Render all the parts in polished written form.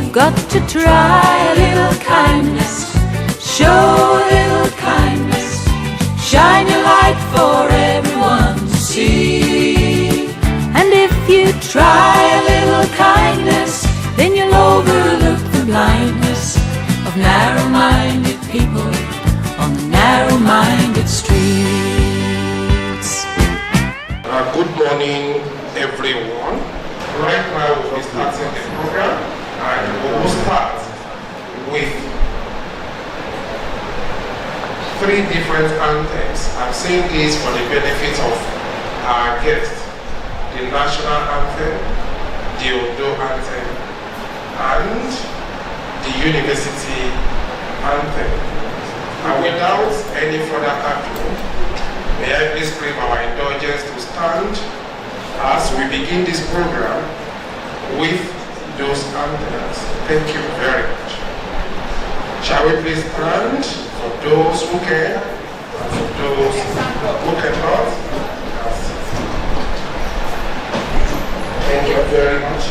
You've got to try a little kindness, show a little kindness, shine your light for everyone to see. And if you try a little kindness, then you'll overlook the blindness of narrow-minded people on the narrow-minded streets. Good morning, everyone. Right now we'll be starting the program, and we will start with 3 different anthems. I'm saying this for the benefit of our guests: the national anthem, the Ondo anthem, and the university anthem. And without any further ado, may I please crave our indulgence to stand as we begin this program with those anthems. Thank you very much. Shall we please stand for those who can and for those who cannot? Thank you very much.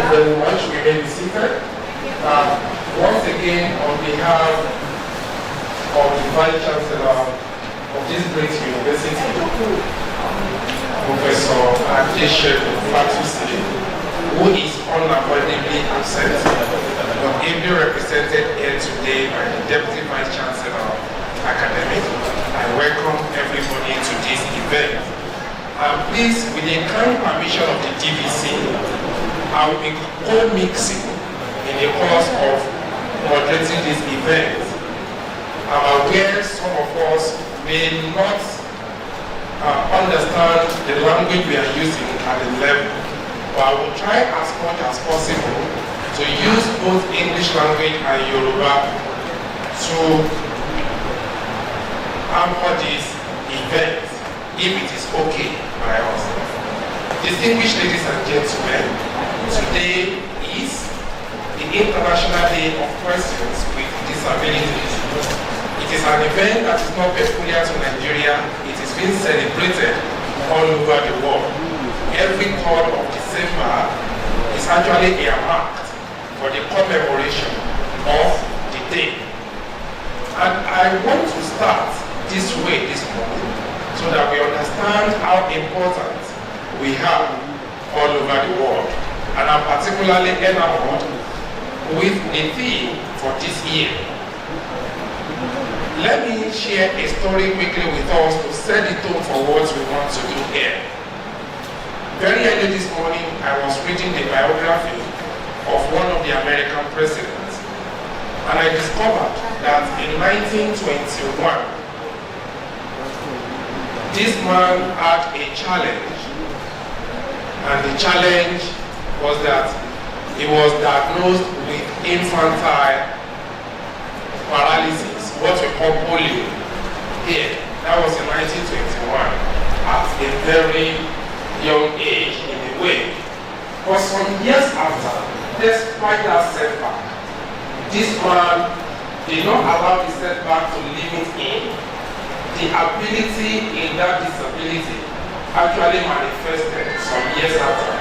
very much. We may be seated. Once again, on behalf of the Vice Chancellor of this great university, Professor Adeshegun Fatusi, who is unavoidably absent, but ably represented here today by the Deputy Vice Chancellor Academic, I welcome everybody to this event. Please, with the kind permission of the DVC, I will be co-mixing in the course of moderating this event. I'm aware some of us may not understand the language we are using at the level, but I will try as much as possible to use both English language and Yoruba to hamper this event, if it is okay by us. Distinguished ladies and gentlemen, today is the International Day of Persons with Disabilities. It is an event that is not peculiar to Nigeria. It is being celebrated all over the world. Every 3rd of December is actually earmarked for the commemoration of the day. And I want to start this way this morning so that we understand how important we have all over the world. And I'm particularly enamored with the theme for this year. Let me share a story quickly with us to set the tone for what we want to do here. Very early this morning, I was reading the biography of one of the American presidents, and I discovered that in 1921, this man had a challenge, and the challenge was that he was diagnosed with infantile paralysis, what we call polio here. That was in 1921, at a very young age in a way. But some years after, despite that setback, this man did not allow the setback to limit him. The ability in that disability actually manifested some years after,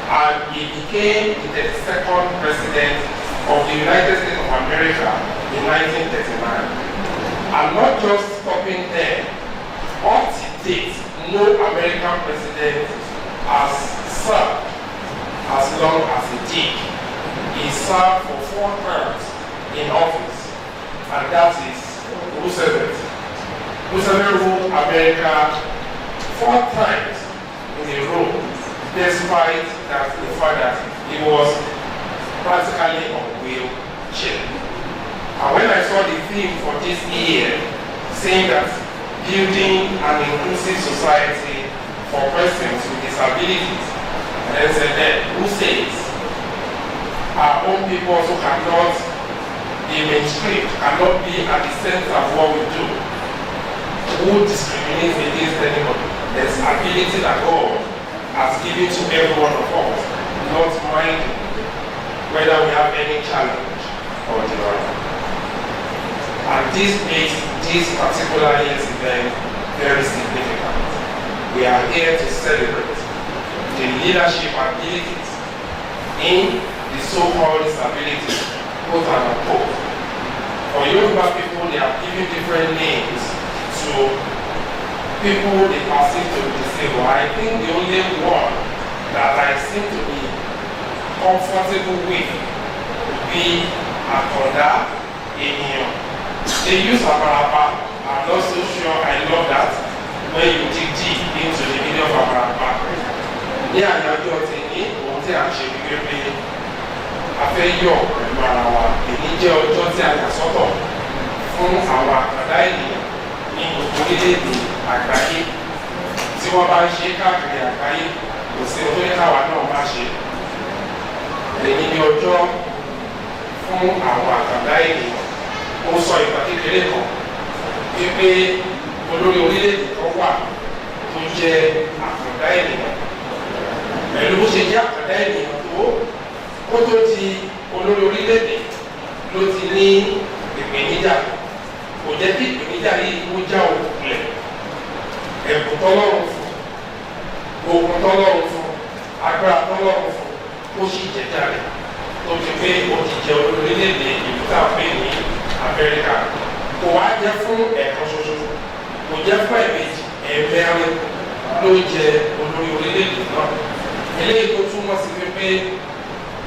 and he became the 32nd president of the United States of America in 1939. I'm not just stopping there. Up to date, no American president has served as long as he did. He served for 4 terms in office, and that is Roosevelt. Roosevelt ruled America 4 times in a row, despite that the fact that he was practically on wheelchair. And when I saw the theme for this year, saying that building an inclusive society for persons with disabilities, and then said, who says our own people who cannot be mainstream, cannot be at the center of what we do, who discriminates against anybody? There's ability that God has given to every one of us, not minding whether we have any challenge or the other. And this makes this particular year's event very significant. We are here to celebrate the leadership abilities in the so-called disabilities, quote and unquote. For Yoruba people, they are giving different names to people they perceive to be disabled. I think the only one that I seem to be comfortable with would be Akonda Eniyan. They use Abarapa. I'm not so sure I love that when you dig deep into the meaning of Abarapa. Ní àyájọ́ ti ní ohun tí a ṣe wípé pé a fẹ́ yọ̀ pẹ̀lú ara wa. Èyí jẹ́ ọjọ́ tí a yà sọ́tọ̀ fún àwọn àkàndá ènìyàn ní gbogbo orílẹ̀-èdè àgbáyé. Tí wọ́n bá ń ṣe káàkiri àgbáyé, kò sí ohun tó yẹ káwa náà má ṣe. Èyí ni ọjọ́ fún àwọn àkàndá ènìyàn. Ó sọ ìgbà kékeré kan wípé olórí orílẹ̀-èdè kan wà tó jẹ́ àkàndá ènìyàn. Pẹ̀lú bó ṣe jẹ́ àkàndá ènìyàn tó, ó tó di olórí orílẹ̀-èdè ló ti ní ìpèníjà. Kò jẹ́ kí ìpèníjà yìí kó já òkùnlẹ̀. Ẹ̀bùn tọ́lọ́run fún, òkun tọ́lọ́run fún, agbára tọ́lọ́run fún, ó sì jẹjà rẹ̀ tó ti pé ó ti jẹ orílẹ̀-èdè ìlú tá a pè ní Amẹ́ríkà. Kò wá jẹ́ fún ẹ̀kan ṣoṣo, kò jẹ́ fún ẹ̀mejì, ẹ̀mẹ́rin ló jẹ olórí orílẹ̀-èdè náà. Eléyìí tó túmọ̀ sí wípé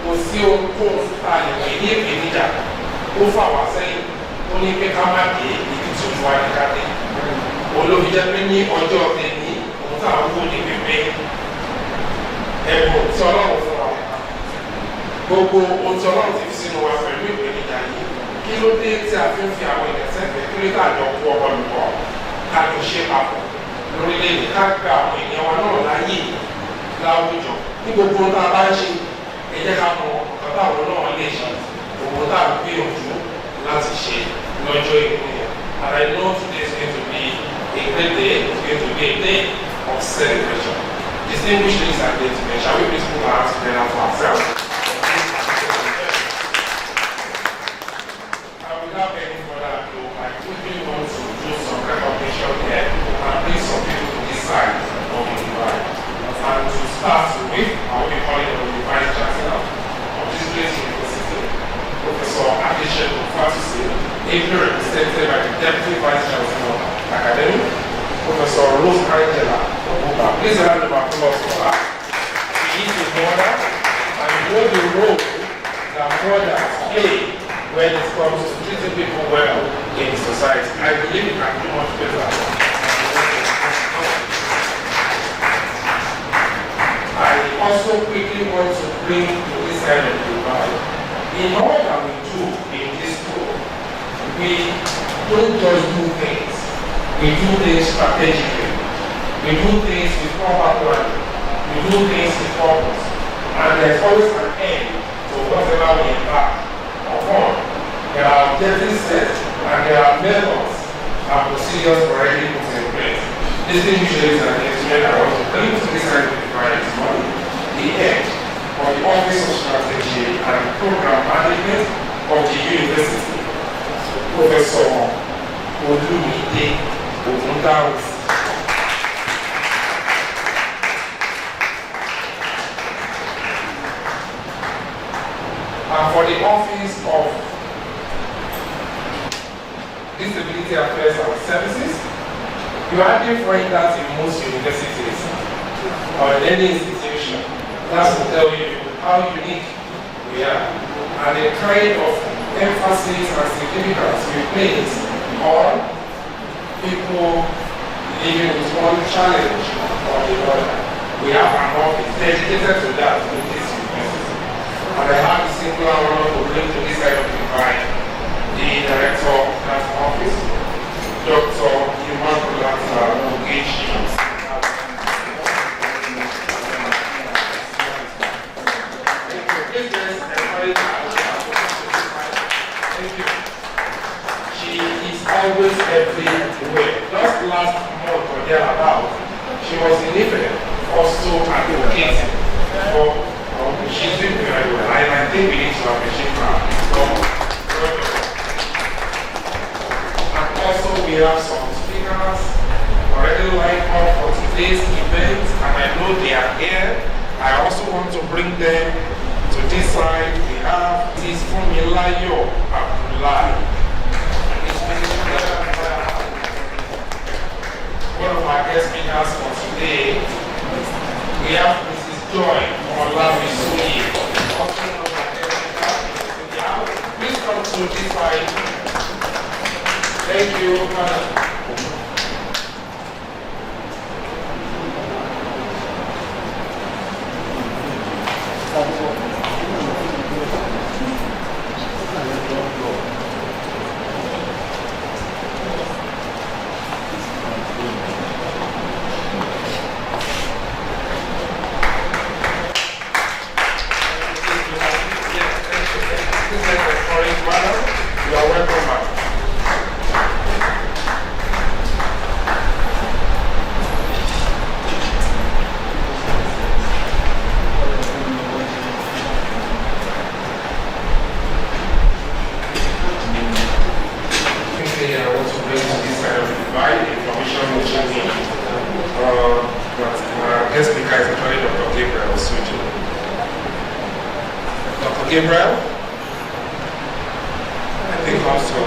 kò sí ohunkóhun tá a lè pè ní ìpèníjà ó fà wá sẹ́yìn ó ní pé ká má dé ibi tó wá ní ká dé. Olóbi jẹ́ pé ní ọjọ́ tèmi òun tá à ń wò ní wípé ẹ̀bùn tí Ọlọ́run fún wa gbogbo ohun tí Ọlọ́run ti fi sínú wa pẹ̀lú ìpèníjà yìí kí ló dé tí a fi ń fi àwọn ènìyàn sẹ́fẹ̀ẹ́ kí ló dé àjọ kú ọmọ lùkọ́ ká ló ṣe papọ̀ lórílẹ̀-èdè ká gba àwọn ènìyàn wa náà láyè láwùjọ ní gbogbo ohun tá a bá ń ṣe ẹ jẹ́ ká mọ ọ̀kan táwọn náà lè ṣe òun tá a gbìyànjú láti ṣe lọ́jọ́ ìpín yẹn. And I know today is going to be a great day. It's going to be a day of celebration. Distinguished ladies and gentlemen, shall we please put our hands together for ourselves? And without any further ado, I quickly want to do some recognition here and bring some people to this side of the divide. And to start with, I will be calling on the Vice Chancellor of this place university, Professor Adeshe Ofatuse, ably represented by the Deputy Vice Chancellor Academic, Professor Rose Angela Obuba. Please round of applause for her. She is a mother and you know the role that mothers play when it comes to treating people well in society. I believe it can do much better. I also quickly want to bring to this side of the divide. In all that we do in this school, we don't just do things. We do things strategically. We do things with proper planning. We do things with purpose. And there's always an end to whatever we embark upon. There are objectives set and there are methods and procedures already put in place. Distinguished ladies and gentlemen, I want to bring to this side of the divide this morning the head of the Office of Strategy and Program Management of the University, Professor Olumide Ogundaus. And for the Office of Disability Affairs and Services, you hardly find that in most universities or in any institution. That will tell you how unique we are and the kind of emphasis and significance we place on people living with one challenge or the other. We have an office dedicated to that in this university. And I have the singular honor to bring to this side of the divide the director of that office, Dr. Immaculata Ogechi. Always everywhere. Just last month or thereabout, she was in Ife, also advocating for she's doing very well. And I think we need to appreciate her. And also we have some speakers already lined up for today's event, and I know they are here. I also want to bring them to this side. We have this Fumilayo Abdullahi. One of our guest speakers for today, we have Mrs. Joy Olabisuyi. Please come to this side. Thank you, Madam. Gabriel? I think also.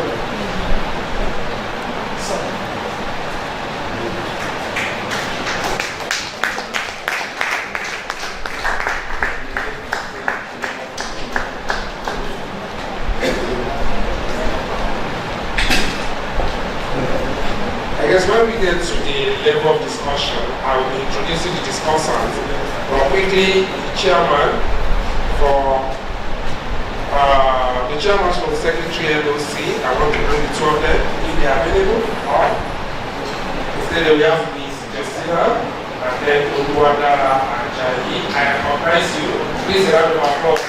I guess when we get to the level of discussion, I will be introducing the discussants. But quickly, the chairman for the secretary LOC, I want to bring the two of them if they are available. Instead, we have Ms. Justina and then Oluwada and Jai. I recognize you. Please a round of applause.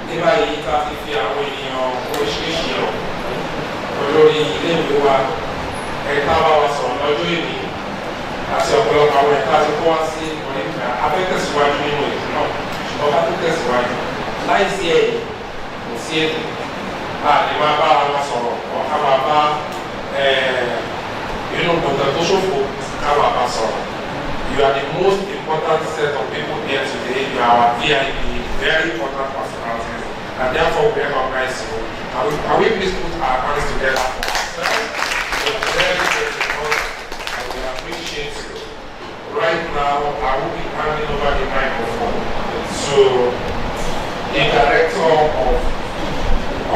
Nígbà yìí ká ti fi àwọn ènìyàn oríṣiríṣi hàn olórí ilé ìwé wa ẹ̀ka bá wa sọ̀rọ̀ lọ́jọ́ ìní àti ọ̀pọ̀lọpọ̀ àwọn ẹ̀ka tó kó wá sí onígbà afẹ́tẹ̀síwájú nínú ètò náà ṣùgbọ́n ká tó tẹ̀síwájú láìsí ẹ̀yìn kò sí ètò a lè máa bá wa sọ̀rọ̀ ọ̀ká máa bá inú gbọ̀ngàn tó ṣòfò ká máa bá sọ̀rọ̀. You are the most important set of people here today. You are our VIP, very important personalities, and therefore we recognize you. Can we please put our hands together for ourselves? You're very, very important, and we appreciate you. Right now, I will be handing over the microphone to the Director of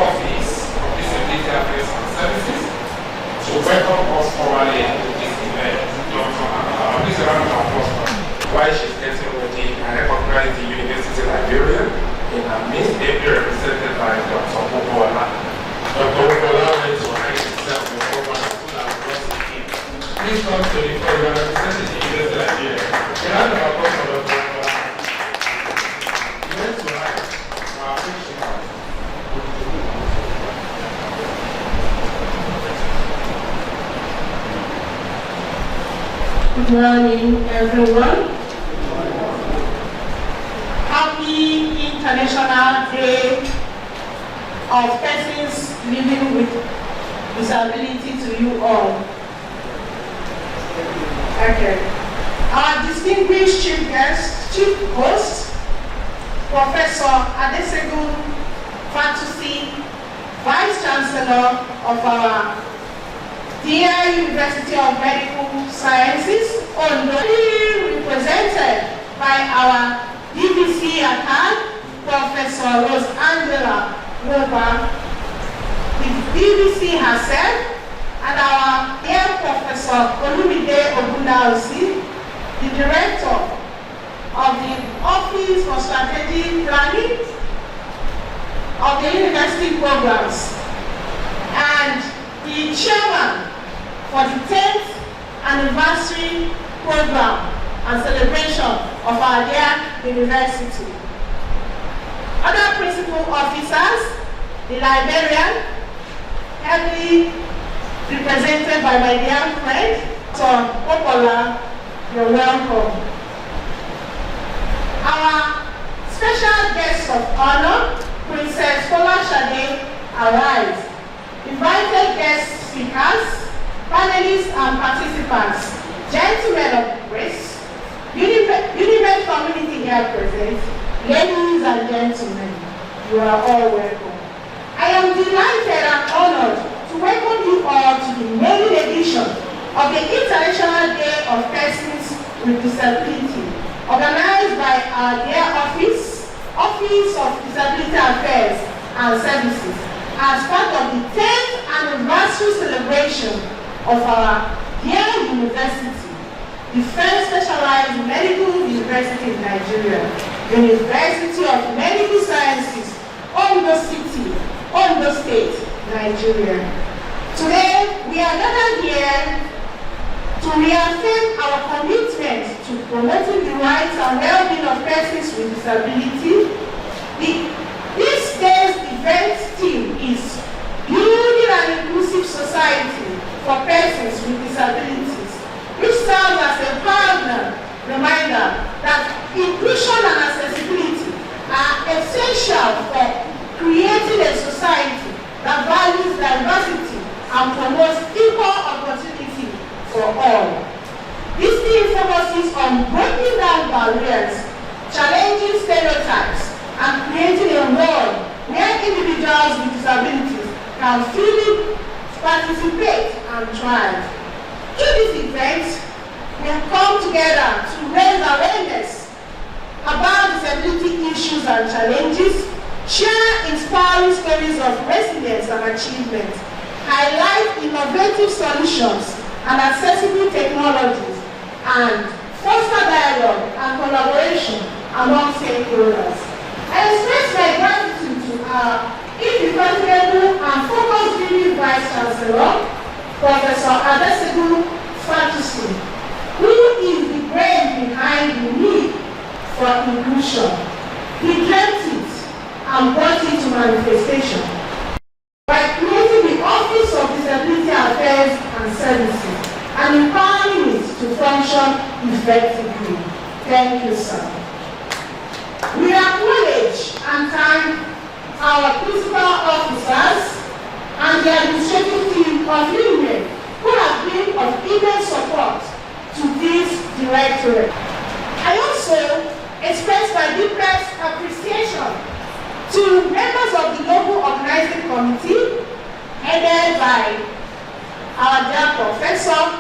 Office of Disability Affairs and Services to welcome us formally to this event. Please round of applause. While she's getting ready, I recognize the University Librarian in our midst, ably represented by Dr. Obola. Dr. Obola went to hide himself before one of the brought him. Please come to the floor. You are representing the University Librarian. A round of applause for Dr. Obola. He went to hide. I appreciate it. Good morning, everyone. Happy International Day of Persons Living with Disability to you all. Okay. Our distinguished chief host, Professor Adesegun Fatusi, Vice Chancellor of our dear University of Medical Sciences, only represented by our DVC account, Professor Rose Angela Woba, the DVC herself, and our dear Professor Olumide Ogundaosi, the Director of the Office for Strategic Planning of the University Programs, and the Chairman for the 10th anniversary program and celebration of our dear university. Other principal officers, the librarian, heavily represented by my dear friend, Dr. Obola, you're welcome. Our special guest of honor, Princess Folashade Arise, invited guest speakers, panelists and participants, gentlemen of grace, UNIMED community here present, ladies and gentlemen, you are all welcome. I am delighted and honored to welcome you all to the maiden edition of the International Day of Persons with Disability, organized by our dear Office of Disability Affairs and Services, as part of the 10th anniversary celebration of our dear university, the first specialized medical university in Nigeria, University of Medical Sciences, Ondo City, Ondo State, Nigeria. Today, we are gathered here to reaffirm our commitment to promoting the rights and well-being of persons with disability. This day's event theme is Building an Inclusive Society for Persons with Disabilities, which serves as a powerful reminder that inclusion and accessibility are essential for creating a society that values diversity and promotes equal opportunity for all. This theme focuses on both can freely participate and thrive. Through this event, we have come together to raise awareness about disability issues and challenges, share inspiring stories of resilience and achievement, highlight innovative solutions and accessible technologies, and foster dialogue and collaboration among stakeholders. I express my gratitude to our indefatigable and focused Vice Chancellor, Professor Adesibu Fatusi, who is the brain behind the need for inclusion. He dreamt it and brought it to manifestation by creating the Office of Disability Affairs and Services and empowering it to function effectively. Thank you, sir. We acknowledge and thank our principal officers and the administrative team of UNIMED who have been of immense support to this directorate. I also express my deepest appreciation to members of the local organizing committee headed by our dear professor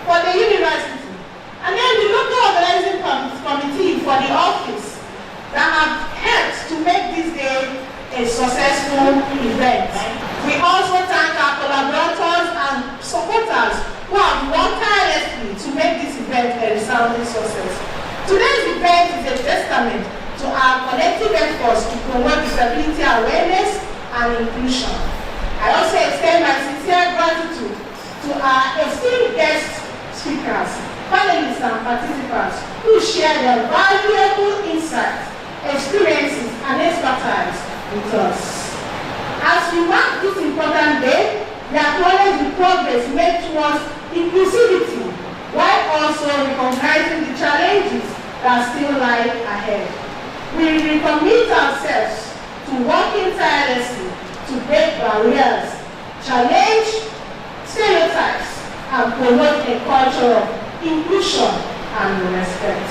for the university, and then the local organizing committee for the office that have helped to make this day a successful event. We also thank our collaborators and supporters who have worked tirelessly to make this event a resounding success. Today's event is a testament to our collective efforts to promote disability awareness and inclusion. I also extend my sincere gratitude to our esteemed guest speakers, panelists and participants who share their valuable insights, experiences and expertise with us. As we mark this important day, we acknowledge the progress made towards inclusivity while also recognizing the challenges that still lie ahead. We recommit ourselves to working tirelessly to break barriers, challenge stereotypes, and promote a culture of inclusion and respect.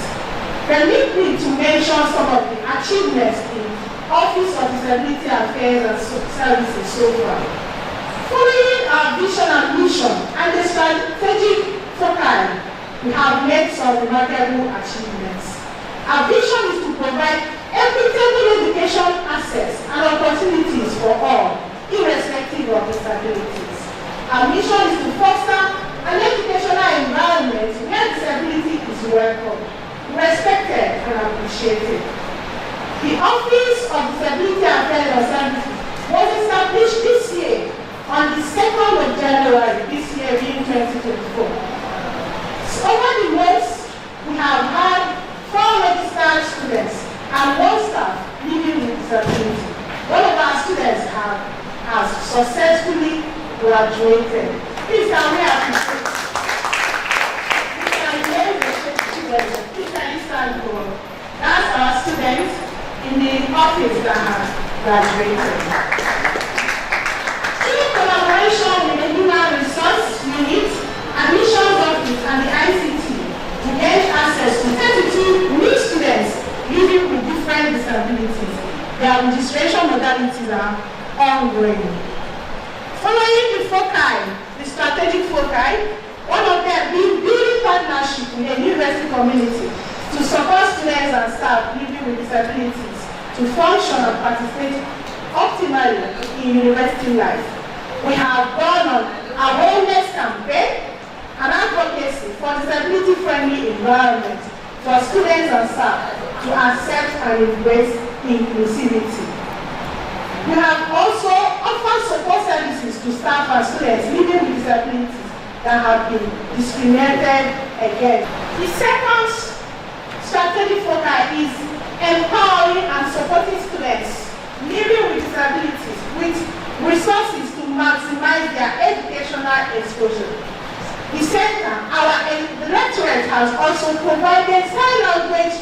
Permit me to mention some of the achievements in Office of Disability Affairs and Services so far. Following our vision and mission and the strategic foci, we have made some remarkable achievements. Our vision is to provide equitable education access and opportunities for all, irrespective of disabilities. Our mission is to foster an educational environment where disability is welcome, respected and appreciated. The Office of Disability Affairs and Services was established this year on the 2nd of January this year in 2024. So over the months, we have had 4 registered students and 1 staff living with disability. One of our students has successfully graduated. Please can we appreciate? Please can we appreciate the students? Please can you stand for? That's our students in the office that have graduated. Through collaboration with the Human Resource Unit, Admissions Office and the ICT, we gained access to 32 new students living with different disabilities. Their registration modalities are ongoing. Following the foci, the strategic foci, one of them being building partnership with the university community to support students and staff living with disabilities to function and participate optimally in university life. We have gone on awareness campaign and advocacy for disability-friendly environment for students and staff to accept and embrace inclusivity. We have also offered support services to staff and students living with disabilities that have been discriminated against. The second strategic focus is empowering and supporting students living with disabilities with resources to maximize their educational exposure. The center, the lecturers has also provided sign language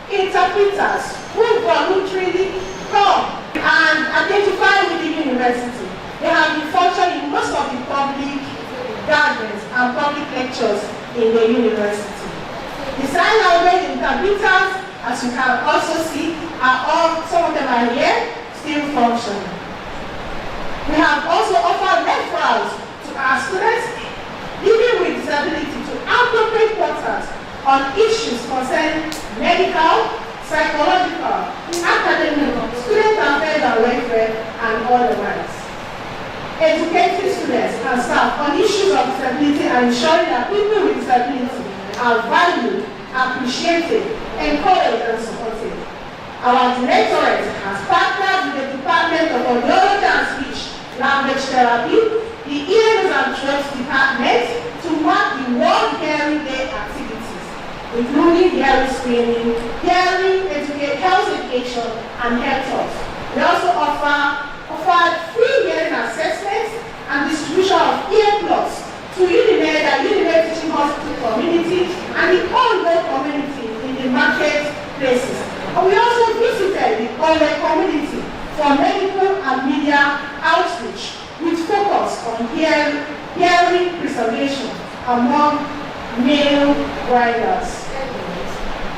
interpreters who voluntarily come and identify with the university. They have been functioning in most of the public gatherings and public lectures in the university. The sign language interpreters, as you can also see, are all, some of them are here, still functioning. We have also offered referrals to our students living with disability to appropriate portals on issues concerning medical, psychological, academic, student affairs and welfare, and otherwise. Educating students and staff on issues of disability and ensuring that people with disability are valued, appreciated, encouraged, and supported. Our directorate has partnered with the Department of Audiology and Speech Language Therapy, the Ears and Throat Department, to mark the World Hearing Day activities, including hearing screening, hearing health education, and health talks. We also offered free hearing assessments and distribution of earplugs to UNIMED and UNIMED Teaching Hospital community and the Congo community in the marketplaces. And we also visited the Congo community for medical and media outreach with focus on hearing preservation among male riders.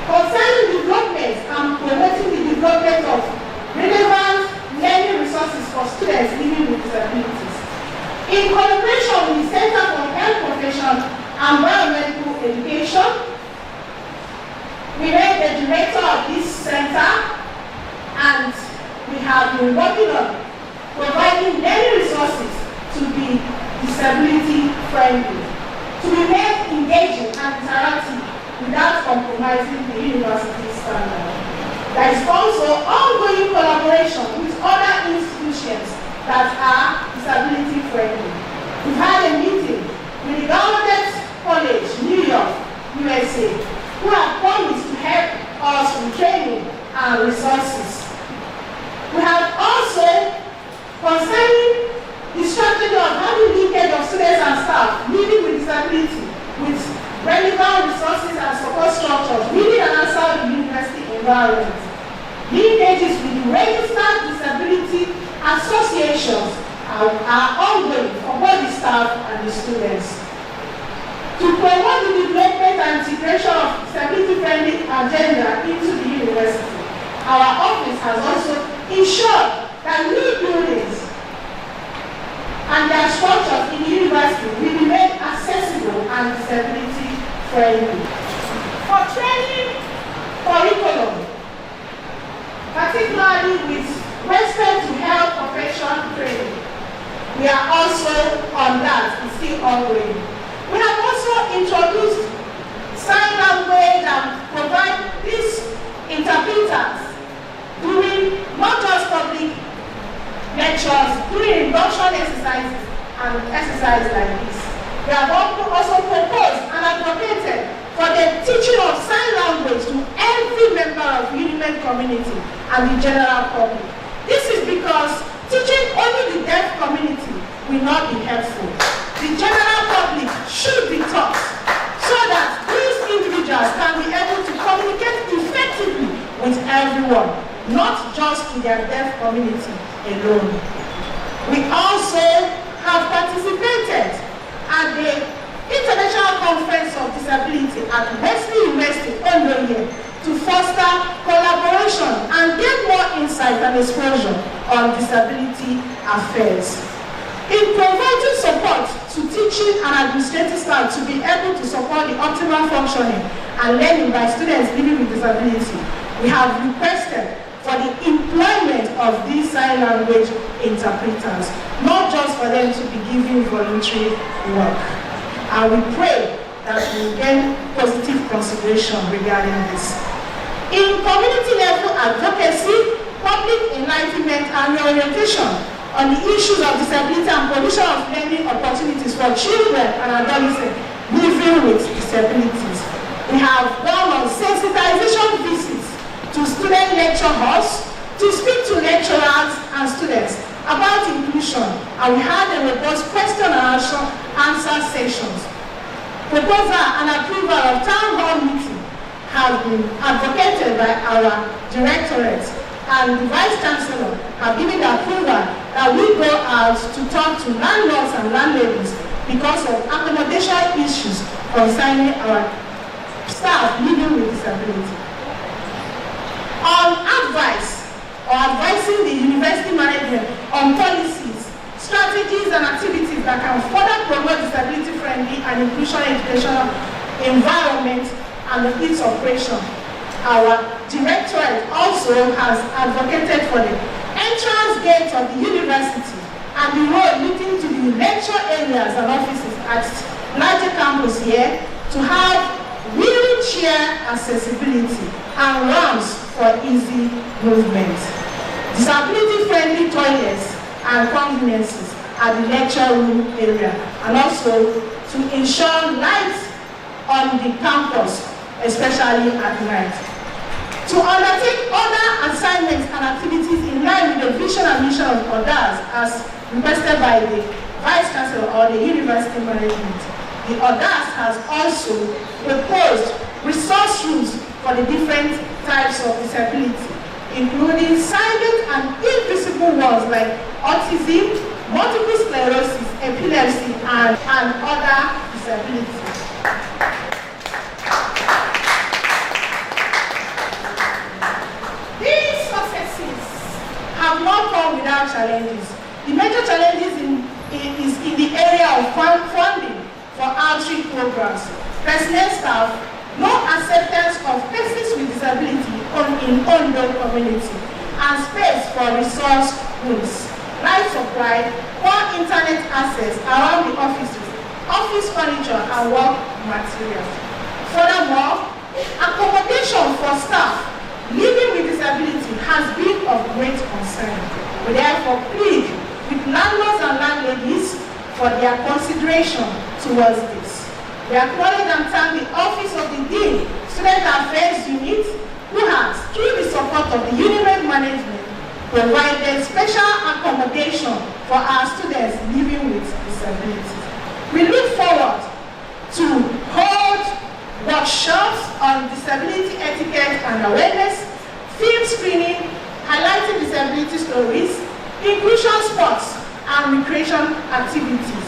Concerning development and promoting the development of relevant learning resources for students living with disabilities. In collaboration with the Center for Health Profession and Biomedical Education, we made the director of this center, and we have been working on providing learning resources to be disability friendly, to be made engaging and interactive without compromising the university standard. There is also ongoing collaboration with other institutions that are disability friendly. We've had a meeting with the Government College, New York, USA, who have promised to help us with training and resources. We have also, concerning the strategy of having linkage of students and staff living with disability with relevant resources and support structures within and outside the university environment. Linkages with the registered disability associations are ongoing for both the staff and the students. To promote the development and integration of disability-friendly agenda into the university, our office has also ensured that new buildings and their structures in the university will be made accessible and disability-friendly. For training curriculum, particularly with respect to health profession training, we are also on that, it's still ongoing. We have also introduced sign language and provide these interpreters during not just public lectures, during induction exercises and exercises like this. We have also proposed and advocated for the teaching of sign language to every member of the UNIMED community and the general public. This is because teaching only the deaf community will not be helpful. The general public should be taught so that these individuals can be able to communicate effectively with everyone, not just to their deaf community alone. We also have participated at the International Conference of Disability at Wesley University, Ondo, to foster collaboration and get more insight and exposure on disability affairs. In providing support to teaching and administrative staff to be able to support the optimal functioning and learning by students living with disability, we have requested for the employment of these sign language interpreters, not just for them to be given voluntary work. And we pray that we will gain positive consideration regarding this. In community level advocacy, public enlightenment and reorientation on the issues of disability and provision of learning opportunities for children and adolescents living with disabilities. We have gone on sensitization visits to student lecture halls to speak to lecturers and students about inclusion, and we had a robust question and answer sessions. Proposal and approval of town hall meeting have been advocated by our directorates, and the Vice Chancellor have given the approval that we go out to talk to landlords and landladies because of accommodation issues concerning our staff living with disability. On advice or advising the university management on policies, strategies and activities that can further promote disability-friendly and inclusion educational environment and its operation. Our directorate also has advocated for the entrance gate of the university and the road leading to the lecture areas and offices at larger campus here to have wheelchair accessibility and ramps for easy movement. Disability-friendly toilets and conveniences at the lecture room area, and also to ensure light on the campus, especially at night. To undertake other assignments and activities in line with the vision and mission of ODAS as requested by the Vice Chancellor or the University Management. The ODAS has also proposed resource rooms for the different types of disability, including silent and invisible ones like autism, multiple sclerosis, epilepsy, and other disabilities. These successes have not come without challenges. The major challenges is in the area of funding for outreach programs, personnel staff, no acceptance of persons with disability in Ondo community, and space for resource rooms, light supply, poor internet access around the offices, office furniture, and work materials. Furthermore, accommodation for staff living with disability has been of great concern. We therefore plead with landlords and landladies for their consideration towards this. We acknowledge and thank the Office of the Dean, Student Affairs Unit, who has, through the support of the UNIMED management, provided special accommodation for our students living with disabilities. We look forward to hold workshops on disability etiquette and awareness, film screening, highlighting disability stories, inclusion sports and recreation activities,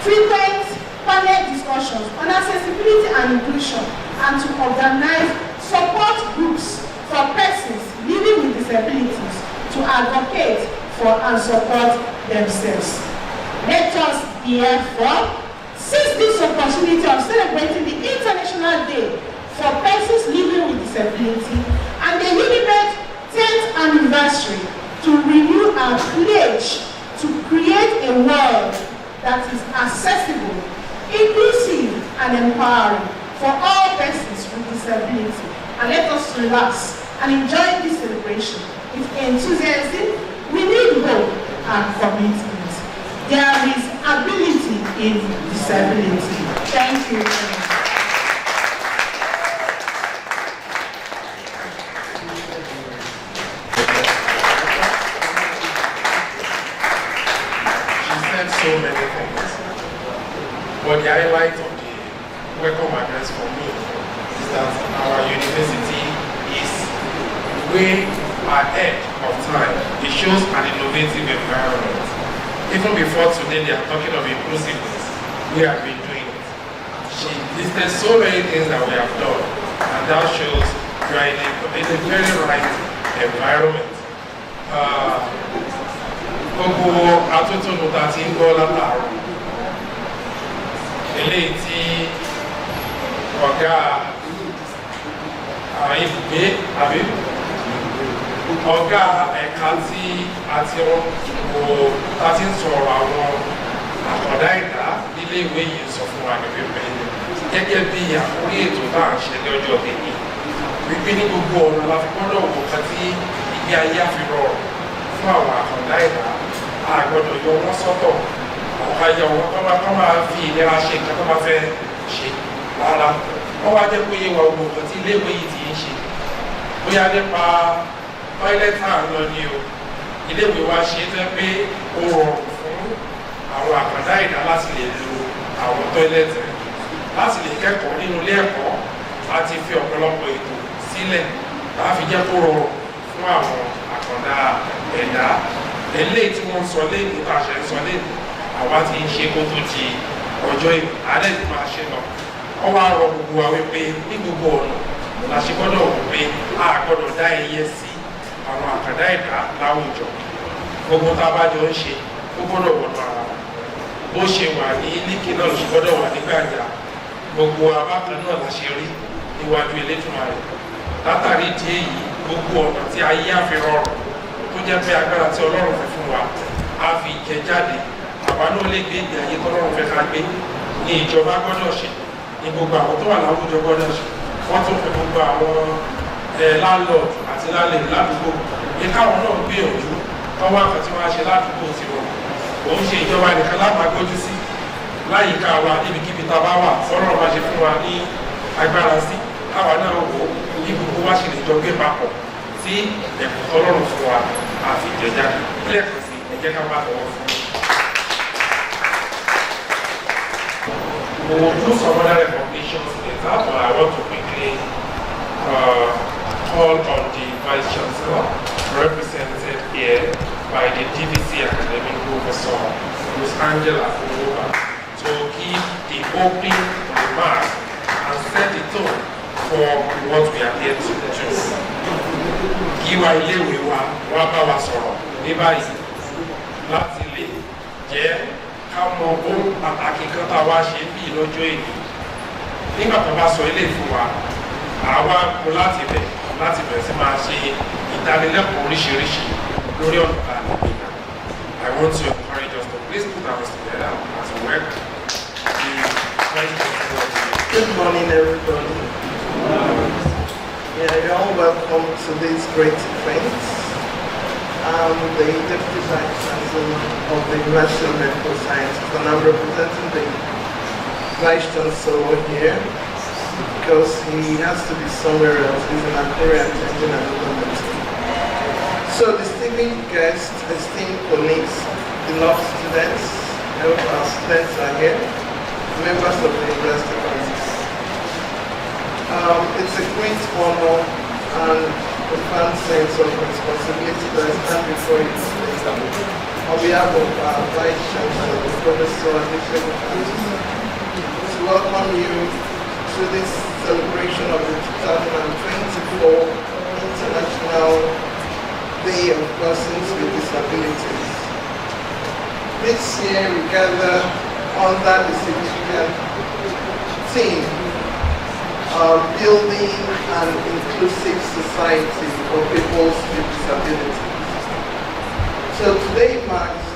frequent panel discussions on accessibility and inclusion, and to organize support groups for persons living with disabilities to advocate for and support themselves. Let us therefore seize this opportunity of celebrating the International Day for Persons Living with Disability and the UNIMED 10th anniversary to renew our pledge to create a world that is accessible, inclusive, and empowering for all persons with disability. And let us relax and enjoy this celebration with enthusiasm, renewed hope, and commitment. There is ability in disability. Thank you. So many things. But the highlight of the welcome address for me is that our university is way ahead of time. It shows an innovative environment. Even before today, they are talking of inclusiveness. We have been doing it. There's so many things that we have done, and that shows we are in a very right environment. Gbogbo atótónu ta ti ń gbọ́ látàárọ̀ eléyìí tí ọ̀gá ibùgbé àbí ọ̀gá ẹ̀ka tí a ti ń sọ̀rọ̀ àwọn àkàndá ẹ̀dá nílé ìwé yìí sọ fún wa gẹ́gẹ́ bí àkórí ètò tá à ń ṣe lọ́jọ́ tèmi wípé ní gbogbo ọ̀nà la fi gbọ́dọ̀ wò kan tí ìgbé ayé àfi rọrùn fún àwọn àkàndá ẹ̀dá. A gbọ́dọ̀ yọ wọ́n sọ́tọ̀ àwọn ayé wọn kọ́ máa fi ìlera ṣe nǹkan tó máa fẹ́ ṣe rárá. Wọ́n wá jẹ́ pé yé wa gbogbo nǹkan tí iléèwé yìí ti ń ṣe bóyá nípa tọ́ílẹ̀tì àná ni o iléèwé wa ṣe tẹ́ pé ó rọrùn fún àwọn àkàndá ẹ̀dá láti lè lo àwọn tọ́ílẹ̀tì láti lè kẹ́kọ̀ọ́ nínú ilé ẹ̀kọ́ láti fi ọ̀pọ̀lọpọ̀ ètò sílẹ̀ láti jẹ́ kó rọrùn fún àwọn àkàndá ẹ̀dá. Eléyìí tí wọ́n sọ léèdè bá ṣe ń sọ léèdè àwa ti ń ṣe kó tó di ọjọ́ ìbò alẹ́ ti máa ṣe lọ. Wọ́n wá rọ gbogbo wa wípé ní gbogbo ọ̀nà la ṣe gbọ́dọ̀ wò pé a gbọ́dọ̀ dá iye sí àwọn àkàndá ẹ̀dá láwùjọ. Gbogbo tá a bá jọ ń ṣe ó gbọ́dọ̀ wọ̀nà ara bó ṣe wà ní líkì náà ló ṣe gbọ́dọ̀ wà ní gbàǹjà gbogbo abákan náà la ṣe rí níwájú Elédùmarè látàrí ìdí èyí gbogbo ọ̀nà tí ayé á fi rọrùn tó jẹ́ pé agbára tí Ọlọ́run fi fún wa á fi jẹ jáde àwa náà lè gbé ìgbé ayé tọ́lọ́run fẹ́ ká gbé ní ìjọba gbọ́dọ̀ ṣe ní gbogbo àwọn tó wà láwùjọ gbọ́dọ̀ ṣe wọ́n tún fi gbogbo àwọn landlord àti landlady ládùúgbò ní káwọn náà gbìyànjú wọ́n wá nǹkan tí wọ́n á ṣe ládùúgbò tiwọn òun ṣe ìjọba nìkan lápapọ̀jú sí láyìíká wa níbikíbi tá a bá wà sọ́rọ̀ bá ṣe fún wa ní agbára sí káwa náà wò ní gbogbo wá ṣe lè jọ gbé papọ̀ sí ẹ̀kọ́ tọ́lọ́run fún wa àfi ìjẹjáde lẹ́ẹ̀kan sí ẹ̀jẹ̀ ká má tọwọ́ fún un. We will do some other recognitions later, but I want to quickly call on the Vice Chancellor, represented here by the DVC Academic Professor, Ms. Angela Owoba, to give the opening remarks and set the tone for what we are here to do. Kíwá iléèwé wa wá bá wa sọ̀rọ̀ ní báyìí láti lè jẹ́ ká mọ ohun pàtàkì kan tá a wá ṣe bí lọ́jọ́ èyí. Nígbà tó bá sọ ilé fún wa, àwa kú láti bẹ̀rẹ̀ sí máa ṣe ìdánilẹ́kọ̀ọ́ oríṣiríṣi lórí ọ̀nà tá a lè gbé náà. I want to encourage us to please put our hands together as we work. Good morning, everybody. You're all welcome to this great event. I'm the Deputy Vice Chancellor of the University of Medical Sciences, and I'm representing the Vice Chancellor here because he has to be somewhere else. He's in Korea attending another meeting. So, distinguished guests, esteemed colleagues, beloved students, I hope our students are here, members of the University Committee. It's a great honor and profound sense of responsibility that I stand before you today on behalf of our Vice Chancellor, Professor to welcome you to this celebration of the 2024 International Day of Persons with Disabilities. This year we gather under the significant theme building an inclusive society for people with disabilities. So today marks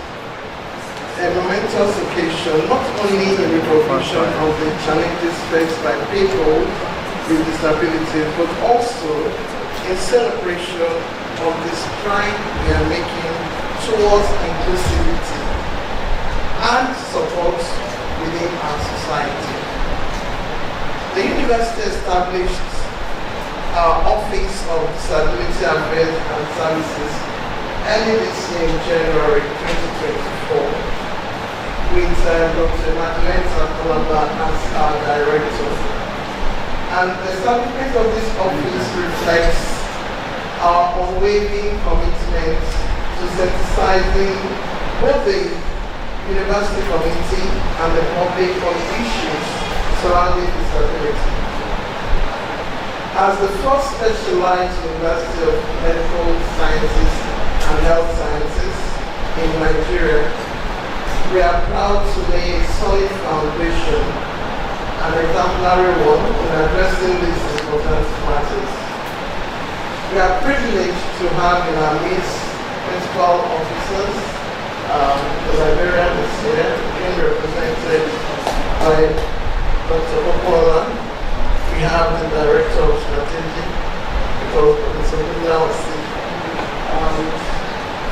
a momentous occasion, not only in recognition of the challenges faced by people with disabilities, but also in celebration of the stride we are making towards inclusivity and support within our society. The university established our Office of Disability Affairs and Services early this year in January 2024 with Dr. Madeleine Sakolaba as our director. And the establishment of this office reflects our unwavering commitment to sensitizing both the university community and the public on issues surrounding disability. As the first specialized university of medical sciences and health sciences in Nigeria, we are proud to lay a solid foundation, an exemplary one, in addressing these important matters. We are privileged to have in our midst principal officers, the librarian is here, being represented by Dr. Opola. We have the Director of Strategy, because Professor Mila was sick.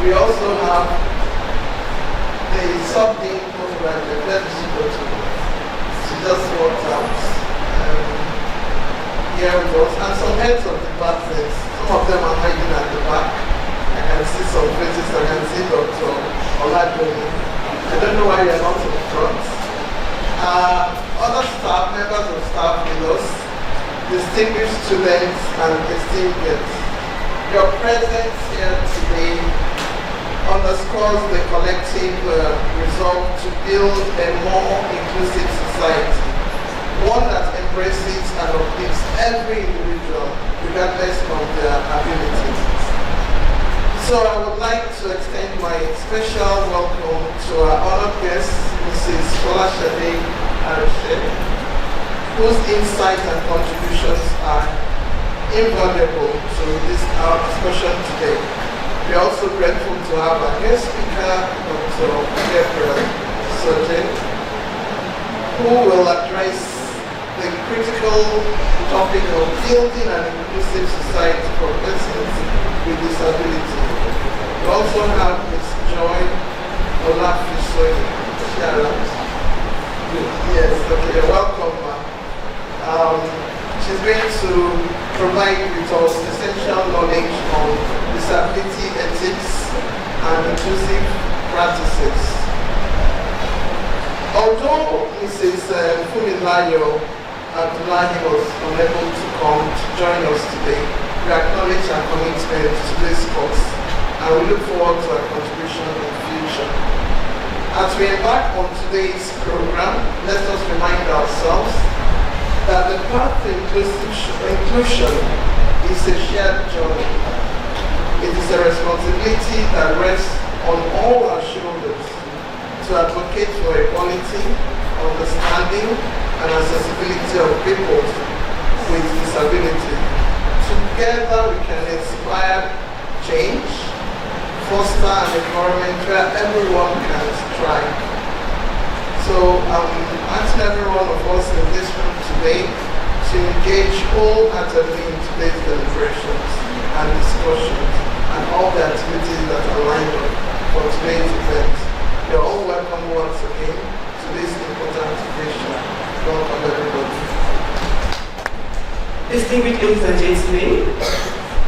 We also have the sub-dean postgraduate, let me go to. She just walked out. Here with us, and some heads of departments. Some of them are hiding at the back. I can see some faces. I can see Dr. Oladoni. I don't know why you're not in the front. Other staff, members of staff with us, distinguished students and esteemed guests. Your presence here today underscores the collective resolve to build a more inclusive society, one that embraces and uplifts every individual regardless of their abilities. So I would like to extend my special welcome to our honored guest, Mrs. Folashade Arishe, whose insights and contributions are invaluable to our discussion today. We are also grateful to have our guest speaker, Dr. Gabriel Soje, who will address the critical topic of building an inclusive society for persons with disability. We also have Ms. Joy Olafisoye. Yes, okay, you're welcome, ma'am. She's going to provide with us essential knowledge on disability ethics and inclusive practices. Although Mrs. Fumilayo Abdullahi was unable to come to join us today, we acknowledge her commitment to this course and we look forward to her contribution in the future. As we embark on today's program, let us remind ourselves that the path to inclusion is a shared journey. It is a responsibility that rests on all our shoulders to advocate for equality, understanding, and accessibility of people with disability. Together we can inspire change, foster an environment where everyone can thrive. So I'm asking every one of us in this room today to engage wholeheartedly in today's deliberations and discussions and all the activities that are lined up for today's event. You're all welcome once again to this important occasion. Welcome everybody. Distinguished ladies and gentlemen,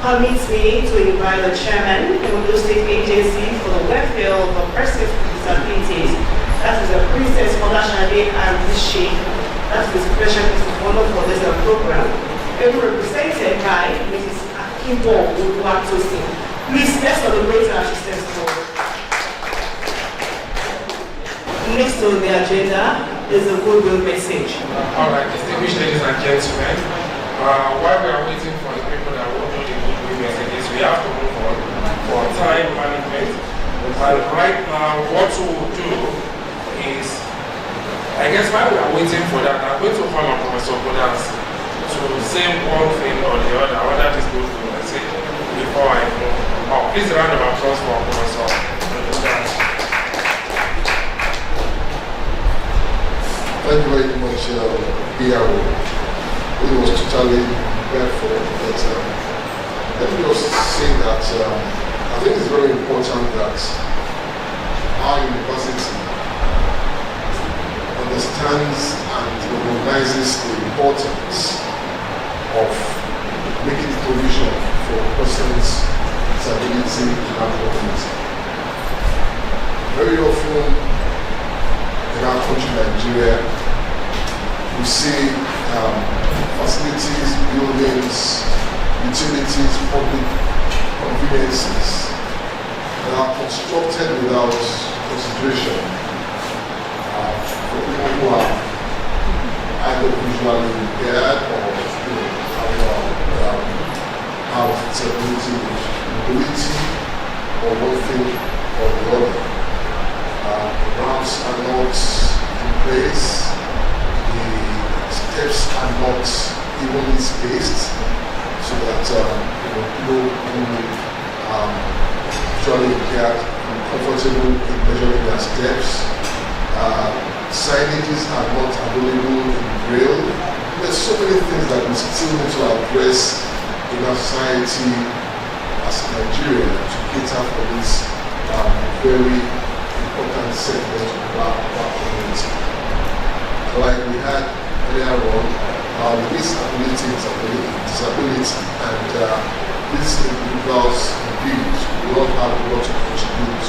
permit me to invite the chairman of the State Agency for the Welfare of Persons with Disabilities, that is the Princess Folashade Arishe, that is the special guest of honor for this program, and represented by Mrs. Akimbo Oluwatosin. Please, let's celebrate our sisters for. Next on the agenda is a goodwill message. All right, distinguished ladies and gentlemen, while we are waiting for the people that will do the goodwill messages, we have to move on for time management. And right now, what we will do is, I guess while we are waiting for that, I'm going to call on Professor Bodas to say one thing or the other, whether this goodwill message before I move. Oh, please round of applause for Professor Bodas. Thank you very much, PRO. It was totally prepared for, but let me just say that I think it's very important that our university understands and recognizes the importance of making provision for persons with disability in our community. Very often in our country, Nigeria, we see facilities, buildings, utilities, public conveniences that are constructed without consideration for people who are either visually impaired or have disability with mobility or one thing or the other. The grounds are not in place, the steps are not evenly spaced, so that people who are visually impaired are comfortable in measuring their steps. Signages are not available in Braille. There's so many things that we still need to address in our society as Nigeria to cater for this very important segment of our community. Like we had earlier on, disability, and these individuals indeed will all have a lot to contribute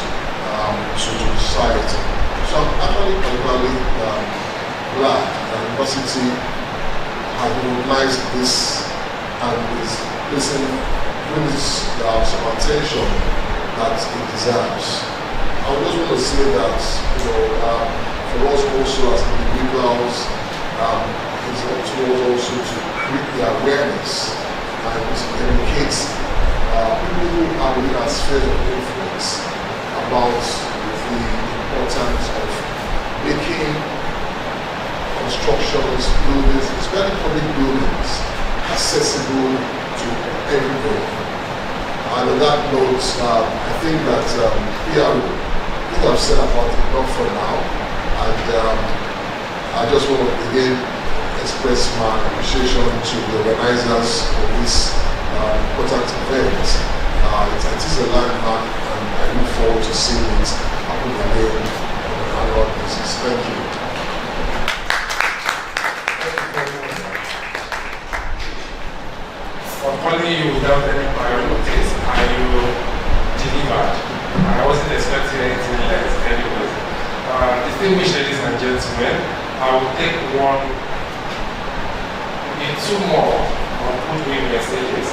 to society. So I'm actually particularly glad that the university has recognized this and is placing some attention that it deserves. I just want to say that, for us also as individuals, it's up to us also to create the awareness and to educate people who are within our sphere of influence about the importance of making constructions, buildings, especially public buildings, accessible to everybody. And on that note, I think that what I've said about it enough for now. And I just want to again express my appreciation to the organizers of this important event. It is a landmark, and I look forward to seeing it happen again on an annual basis. Thank you. For calling you without any prior notice, and you delivered. I wasn't expecting anything less anyway. Distinguished ladies and gentlemen, I will take maybe two more on goodwill messages.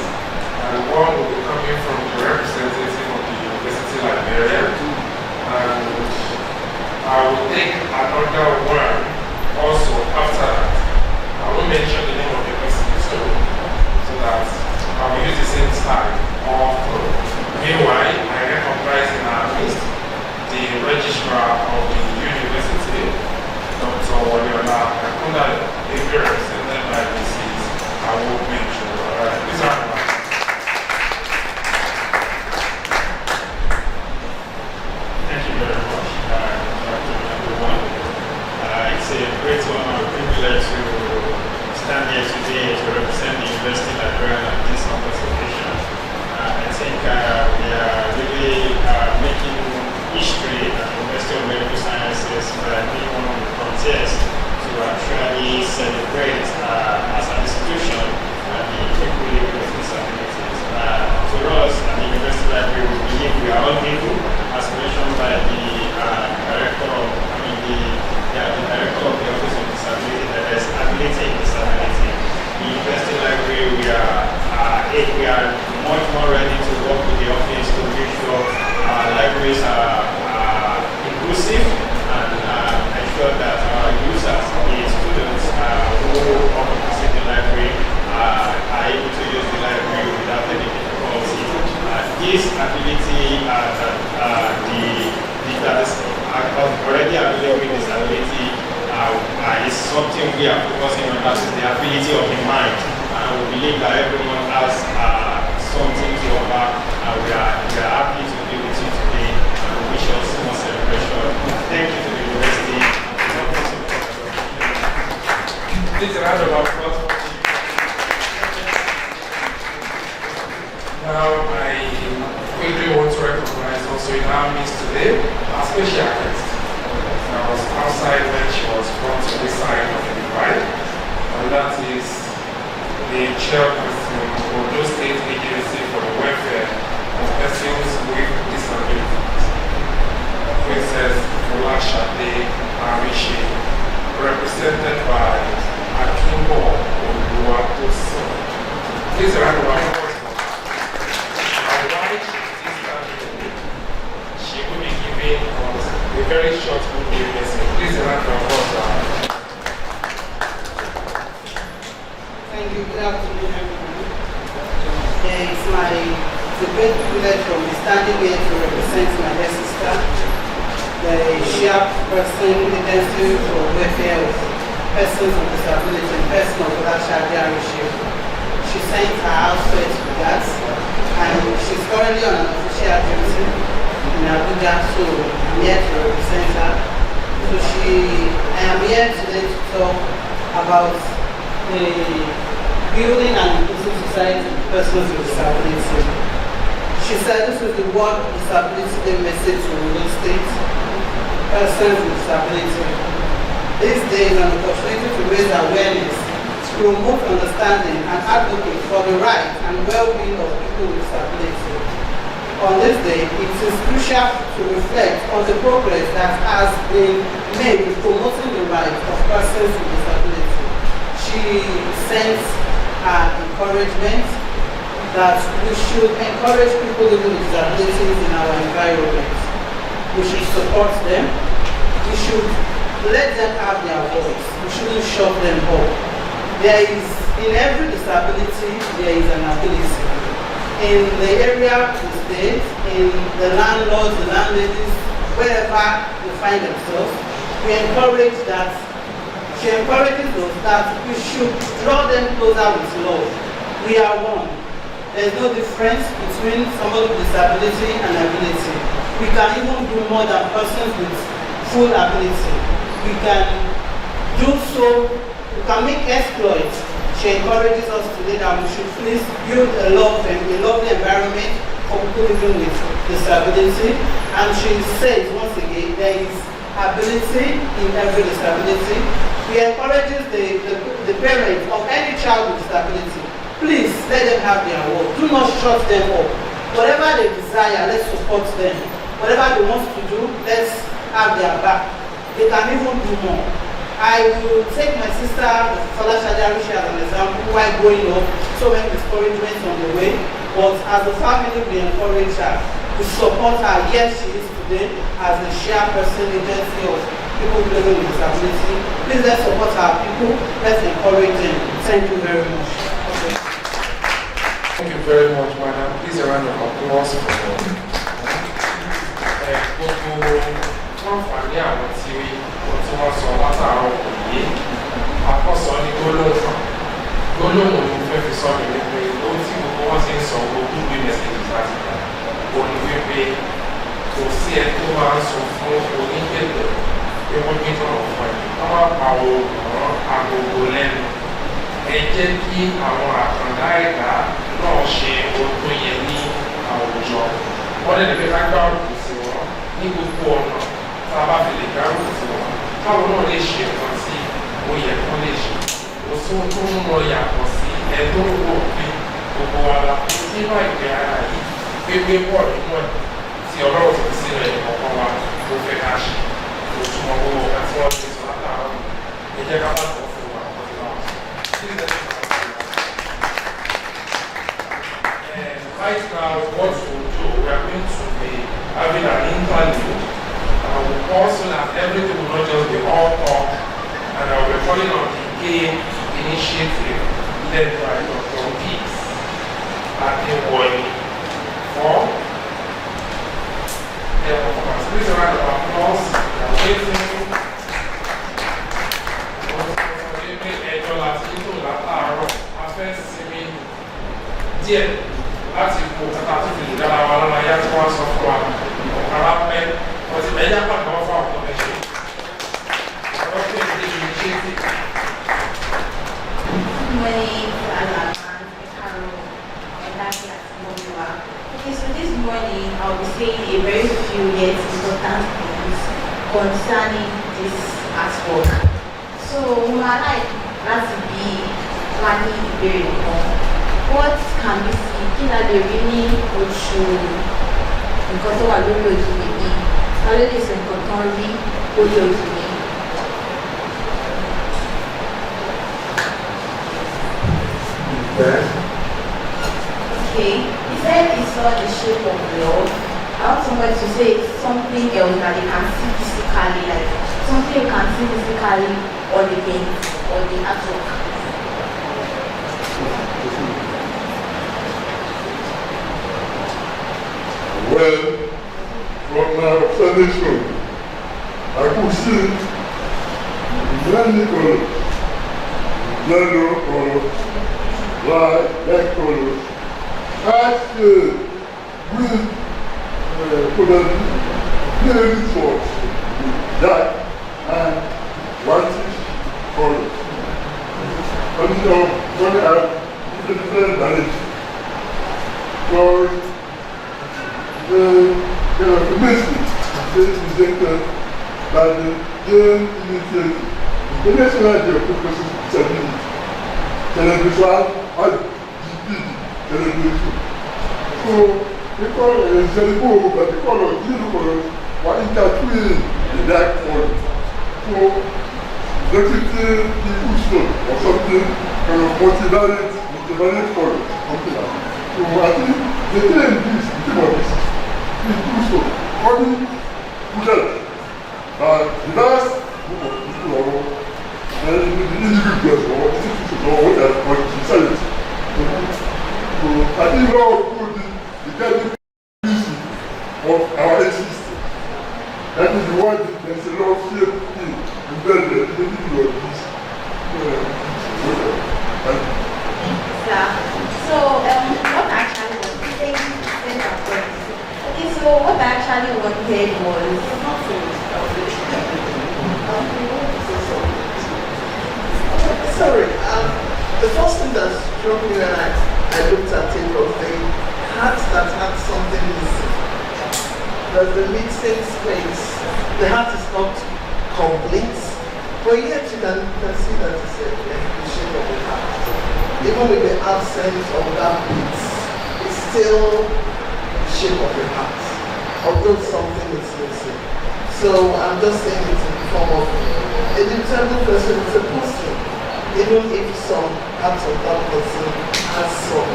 And one will be coming from the representative of the University Librarian. And I will take another one also after that. I won't mention the name of the person so that I will use the same style all through. Meanwhile, I recognize in our midst the registrar of the university, Dr. Waliola Akunda, if you're represented by Mrs. Awomeju. Please round of applause. Thank you very much, everyone. It's a great honor and privilege to stand here today to represent the University Librarian at this humble occasion. I think we are really making history at the University of Medical Sciences by being one of the frontiers to actually celebrate as an institution the equity with disabilities. For us at the University Library, we believe we are all equal, as mentioned by the director of the Office of Disability, that there is ability in disability. The University Library, we are much more ready to work with the office to make sure our libraries are inclusive and ensure that our users, the students who often visit the library, are able to use the library without any difficulty. This ability that is already available in disability is something we are focusing on, that is the ability of the mind. We believe that everyone has something to offer. We are happy to be with you today, and we wish us more celebration. Thank you to the university. Please a round of applause. Now I quickly want to recognize also in our midst today our special guest. I was outside when she was brought to this side of the divide, and that is the chairperson of the State Agency for the Welfare of Persons with Disabilities, Princess Olashade Arishi, represented by Akimbo Oluwatosin. Please a round of applause. She will be giving us a very short goodwill message. Please a round of applause. Thank you. Good afternoon, everyone. It's a great privilege for me standing here to represent my dear sister, the chairperson agency for welfare of persons with disability and person of Olashade Arishi. She sent her housemates with us, and she's currently on an official duty in Abuja, so I'm here to represent her. So I am here today to talk about the building an inclusive society for persons with disability. She said this is the World Disability Day message to Ondo State persons with disability. This day is an opportunity to raise awareness, to promote understanding and advocate for the right and well-being of people with disability. On this day, it is crucial to reflect on the progress that has been made in promoting the rights of persons with disability. She sends her encouragement that we should encourage people living with disabilities in our environment. We should support them. We should let them have their voice. We shouldn't shut them up. In every disability, there is an ability. in the area we stay, in the landlords, the landladies, wherever they find themselves, we encourage that, she encourages us that we should draw them closer with love. We are one. There is no difference between somebody with disability and ability. We can even do more than persons with full ability. We can do so, we can make exploits. She encourages us today that we should please build a lovely environment for people living with disability. And she says once again, there is ability in every disability. We encourage the parents of any child with disability, please let them have their work. Do not shut them up. Whatever they desire, let's support them. Whatever they want to do, let's have their back. They can even do more. I will take my sister, Father Shadarishi, as an example, while growing up, so many discouragements on the way. But as a family, we encourage her. We support her. Yes, she is today as the chairperson agency of people living with disability. Please let's support our people. Let's encourage them. Thank you very much. Okay. Thank you very much, madam. Please a round of applause for àǹfààní àwọn tí wọ́n sọ látàárọ̀ kò yé àkọ́sọ ní gbólóhùn ló fẹ́ fi sọ ní wípé ohun tí gbogbo wọn ti ń sọ gbogbo gbé mẹ́sẹ̀jì láti gbà ó ní wípé kò sí ẹ tó máa ń sọ fún onígbègbè pé wọ́n gbé tọ̀rọ̀ fún ẹ wọ́n máa pa òòrùn agogo lẹ́nu ẹ jẹ́ kí àwọn àkàndá ẹ̀dá náà ṣe ohun tó yẹ ní àwùjọ wọ́n lè lè ká gbá òkú sí wọn ní gbogbo ọ̀nà tá a bá fi lè gbá òkú sí wọn káwọn náà lè ṣe nǹkan tí ó yẹ kó lè ṣe kò sóhun tó ń lọ yàtọ̀ sí ẹ̀tọ́ owó òfin gbogbo wa la nínú àìpẹ́ ara yìí gbégbé pọ̀ nínú ẹ̀ tí ọlọ́run ti fi sínú ẹ̀ kọ̀ọ̀kan wa ló fẹ́ ká ṣe kò túmọ̀ gbogbo ọ̀gá tí wọ́n ti sọ látàárọ̀ ẹ jẹ́ ká bá tọ̀ fún wa ọ̀gá tí wọ́n right now, what we'll do, we are going to be having an interlude. We'll also that everything will not just be all talk, and I'll be calling on the game initiative led by Dr. Peace at the Boy for their performance. Please a round of applause. Láti ipò kẹta tó fi lè dára wa lọ́nà ayá tí wọ́n sọ fún wa ọ̀kára pẹ́ wọ́n ti bẹ̀ẹ́ jápà kan fún àwọn ọmọ ẹ̀ṣẹ́ ọ̀rọ̀ pé ìdí ìlú ṣe é sí. Okay, so this morning I'll be saying a very few yet important things concerning this artwork. So, my life has to be planning very important. What can we see? Kí la lè rí ní oṣù nǹkan tó wà lórí ojú mi yìí? Ta ló lè sọ nǹkan tán rí lórí ojú mi? Okay, he said he saw the shape of love. I want somebody to say something else that they can see physically, like something you can see physically on the paint or the artwork. Well, from my observation, I could see many colors, yellow colors, black colors, actually with very short, dark and whitish colors. And you know, when I different direction, because the message is presented by the game initiative. The national geographic disability, television, and GPD, television. So, because the colors, yellow colors, were intertwined in that color. So, definitely the cushion or something kind of multivariate color, something like that. So, I think the thing is, the thing of this, so, only Buddha, the last group of people and the individuals or institutions or whatever, or society. So I think all good Yeah. So, what I actually wanted, okay, so what I actually wanted was Sorry, the first thing that struck me when I looked at it was the heart that had something missing. There's the missing space. The heart is not complete, but yet you can see that it's the shape of the heart. Even with the absence of that bit, it's still the shape of the heart, although something is missing. So I'm just saying it's in the form of a disabled person, it's a person. Even if some parts of that person has some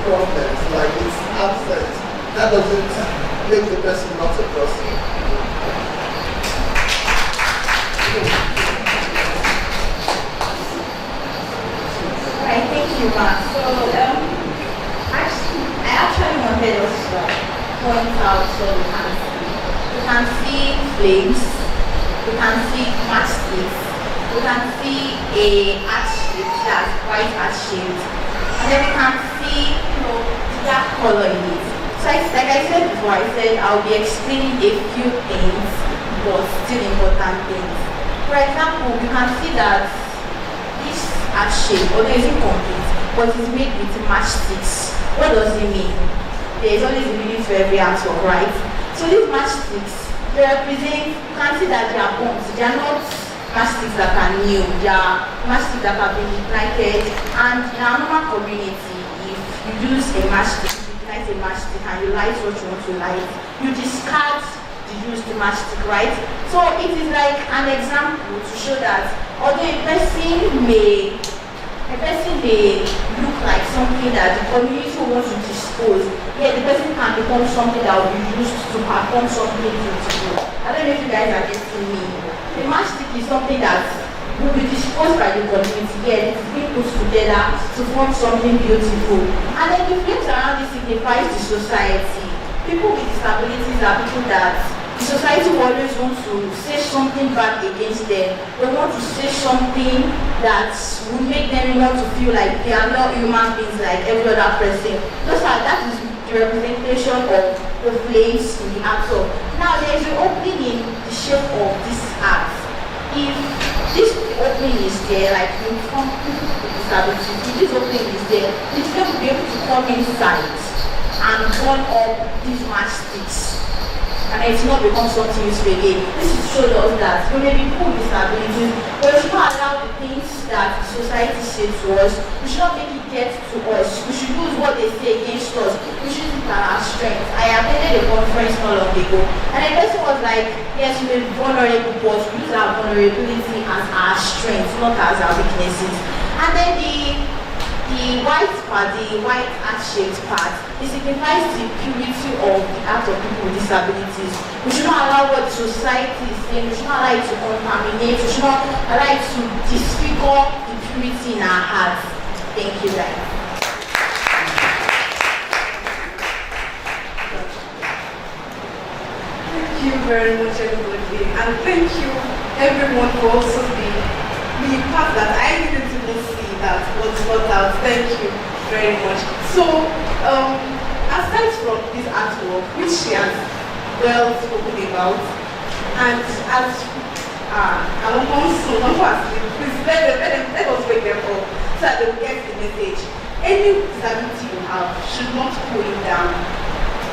problems, like it's absent, that doesn't make the person not a person. Right, thank you, Ma. So, I actually wanted us to point out so we can see. We can see flames, we can see matchsticks, we can see a heart shape that's quite heart shaped, and then we can see, the dark color in it. So, like I said before, I said I'll be explaining a few things, but still important things. For example, we can see that this heart shape, although it's incomplete, but it's made with matchsticks. What does it mean? There is always a meaning to every artwork, right? So these matchsticks, they represent, you can see that they are bones. They are not matchsticks that are new. They are matchsticks that have been ignited. And in our normal community, if you use a matchstick, you ignite a matchstick and you light what you want to light, you discard the used matchstick, right? So it is like an example to show that although a person may look like something that the community wants to dispose, yet the person can become something that will be used to perform something beautiful. I don't know if you guys are getting me. The matchstick is something that will be disposed by the community, yet it's being put together to form something beautiful. And then the flames around this signifies the society. People with disabilities are people that the society will always want to say something bad against them. They want to say something that will make them want to feel like they are not human beings like every other person. That is the representation of the flames in the artwork. Now there is an opening in the shape of this art. If this opening is there, like in some people with disabilities, if this opening is there, the flame will be able to come inside and burn up these matchsticks. And it's not become something useful again. This is showing us that we may be people with disabilities, but we should not allow the things that society says to us. We should not make it get to us. We should use what they say against us. We should use it as our strength. I attended a conference not long ago, and the person was like, yes, we may be vulnerable, but we use our vulnerability as our strength, not as our weaknesses. And then the white part, the white heart-shaped part, it signifies the purity of the heart of people with disabilities. We should not allow what society is saying, we should not allow it to contaminate, we should not allow it to disfigure the purity in our hearts. Thank you, guys. Thank you very much, everybody, and thank you, everyone, for also the part that I didn't even see that was brought out. Thank you very much. So, aside from this artwork, which she has well spoken about, and as our council, please let us wait there for so that they will get the message. Any disability you have should not pull you down,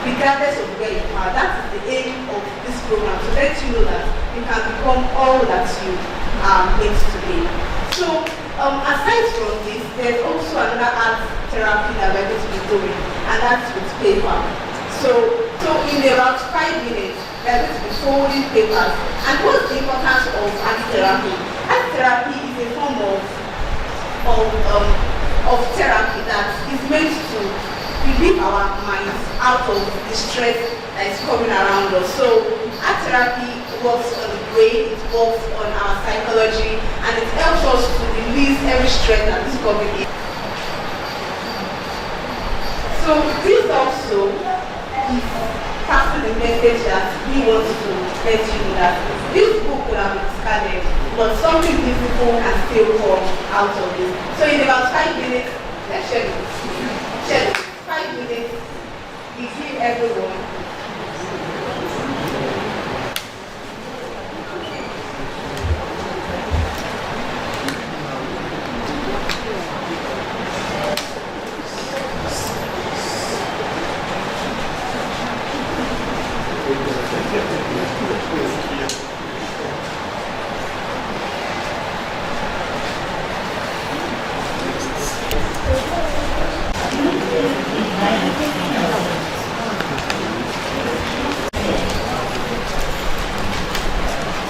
regardless of where you are. That is the aim of this program, to let you know that you can become all that you are meant to be. So, aside from this, there's also another art therapy that we're going to be doing, and that's with paper. So in about 5 minutes, we're going to be folding papers. And what's the importance of art therapy? Art therapy is a form of therapy that is meant to relieve our minds out of the stress that is coming around us. So art therapy works on the brain, it works on our psychology, and it helps us to release every stress that is coming in. So this also is passing the message that we want to let you know that this book could have been discarded, but something beautiful can still come out of this. So in about 5 minutes, let's share it. 5 minutes, we give everyone.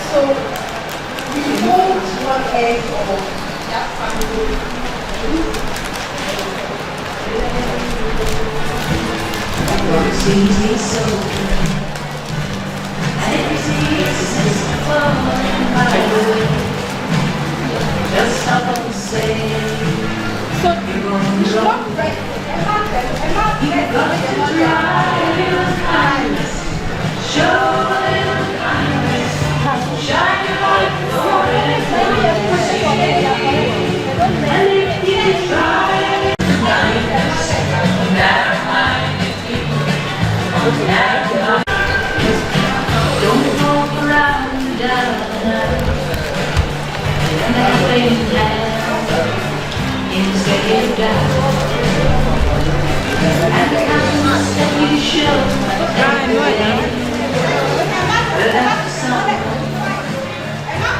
So we hold one end of that family. Sees me so everything is falling by the way. Just stop and say, So you stop right. you've got to try a little kindness, show a little kindness, shine your light for everyone to see. And if you try a little kindness, narrow-minded people, narrow-minded, don't walk around down the night, and then wave down, instead down. And the kindness that you show every day, that's someone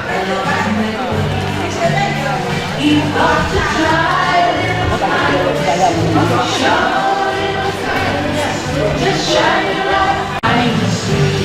along the way. You've got to try a little kindness, show a little kindness, just shine your light behind the street.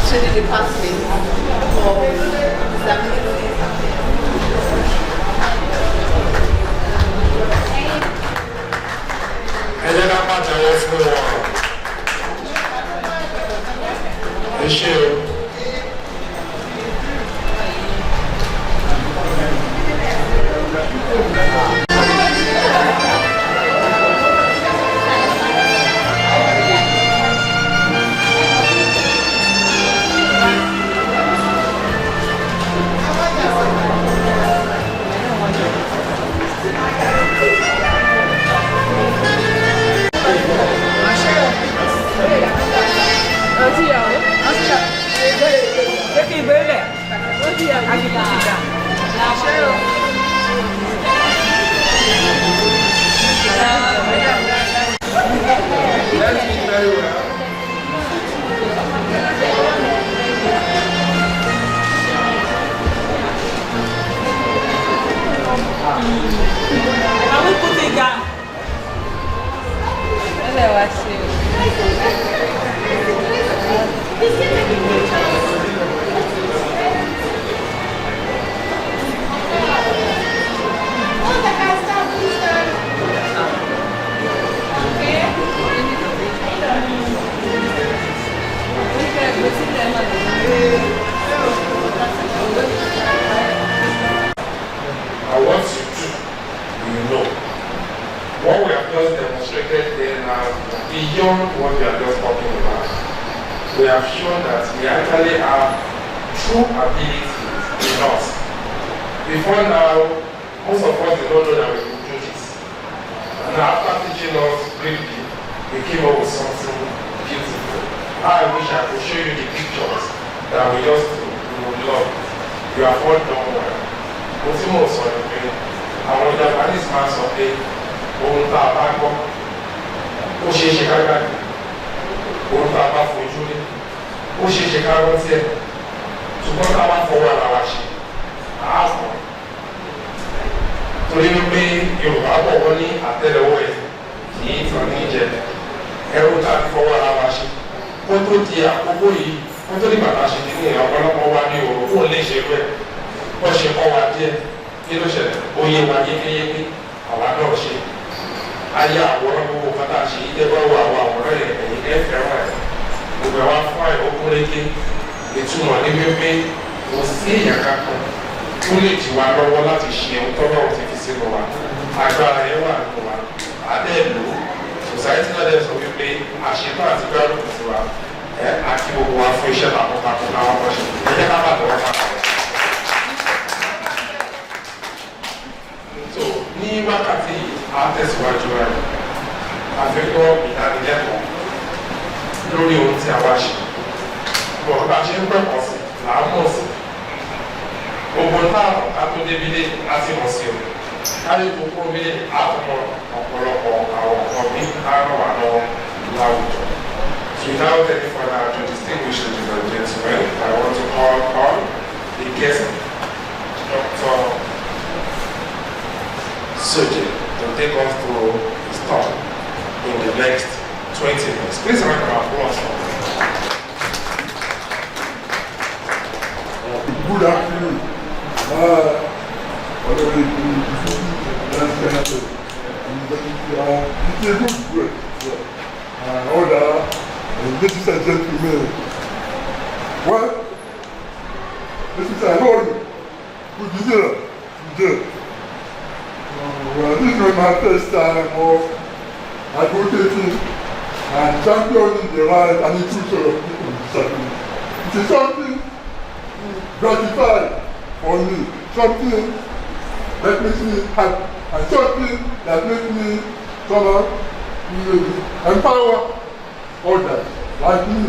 To the Department of Disabilities. And then I'm about to ask for the issue. Very well. Can we put it down? I want you to know what we have just demonstrated there now beyond what we are just talking about. we have shown that we actually have true abilities in us. Before now, most of us did not know that we could do this. And after teaching us briefly, we came up with something beautiful. I wish I could show you the pictures that we used to love. You have all done well. Mo tí mo sọ ni pé àwọn Japanese máa sọ pé ohun tá a bá gbọ́ ó ṣeé ṣe ká gbàgbé, ohun tá a bá fojú rí ó ṣeé ṣe ká rántí ẹ̀, ṣùgbọ́n tá a bá fọwọ́ ara wa ṣe àápọ̀. Torí wípé Yorùbá bọ̀ wọ́n ní àtẹ́lẹwọ́ ẹ̀ kì í tàn ní ìjẹ ẹrú tá a fi fọwọ́ ara wa ṣe. Kó tó di àkókò yìí, kó tó di bàtà ṣe ní ọ̀pọ̀lọpọ̀ wa ní òru fún lè ṣe rẹ̀. Wọ́n ṣe kọ́ wa díẹ̀, kí ló ṣẹlẹ̀? Ó yé wa yékéyéké, àwa náà ṣe. Ayé àwòrán gbogbo kátà ṣe ìdẹ́gbẹ́ wo àwọn àwòrán yẹn ẹ̀yìn ẹ̀ fẹ́ràn ẹ̀. Gbogbo ẹ̀ wá fún àyè okun léke. Ìtumọ̀ ní wípé kò sí èèyàn kankan tó lè jì wá lọ́wọ́ láti ṣe ohun tó náà ti fi sínú wa. Agbára yẹn wà nínú wa. Adé lò ó. Society náà dẹ̀ sọ wípé àṣetán àti gbárùkù sí wa. Àti gbogbo wa fún iṣẹ́ takuntakun náà wọ́n ṣe. Ẹ jẹ́ ká bàtọ̀ wọn máa. So ní wákàtí àtẹ̀síwájú rẹ̀ àfikún ìdánilẹ́kọ̀ọ́ lórí ohun tí a wá ṣe. Bọ̀ bá ṣe ń pẹ̀pọ̀ sí làámọ̀ sí. Gbogbo náà ká tó débi dé láti mọ̀ sí o. Káyọ̀ gbogbo mi àtọmọ ọ̀pọ̀lọpọ̀ àwọn ọ̀kan ní àárọ̀ wà lọ́wọ́ láwùjọ. Without any further ado, distinguished ladies and gentlemen, I want to call on the guest, Dr. Soji, to take us through his talk in the next 20 minutes. Please round of applause. Good afternoon. Ladies and gentlemen, well, this is an honor to be here today. Well, this is my first time of advocating and championing the rights and inclusion of people with disabilities. It is something gratifying for me, something that makes me happy, and something that makes me somehow empower others like me,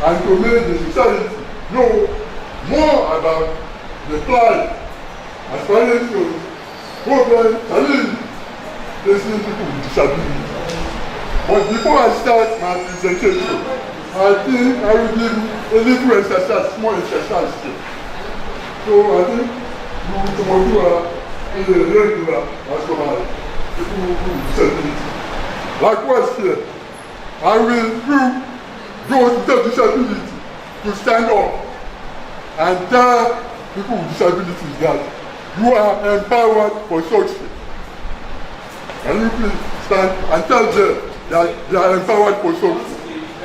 and to make the society know more about the plight, aspirations, problems, challenges facing people with disabilities. But before I start my presentation, I think I will give a little exercise, small exercise here. So I think you will do a regular as well as people with disabilities. Likewise here, I will do those with disability to stand up and tell people with disabilities that you are empowered for success. Can you please stand and tell them that they are empowered for success?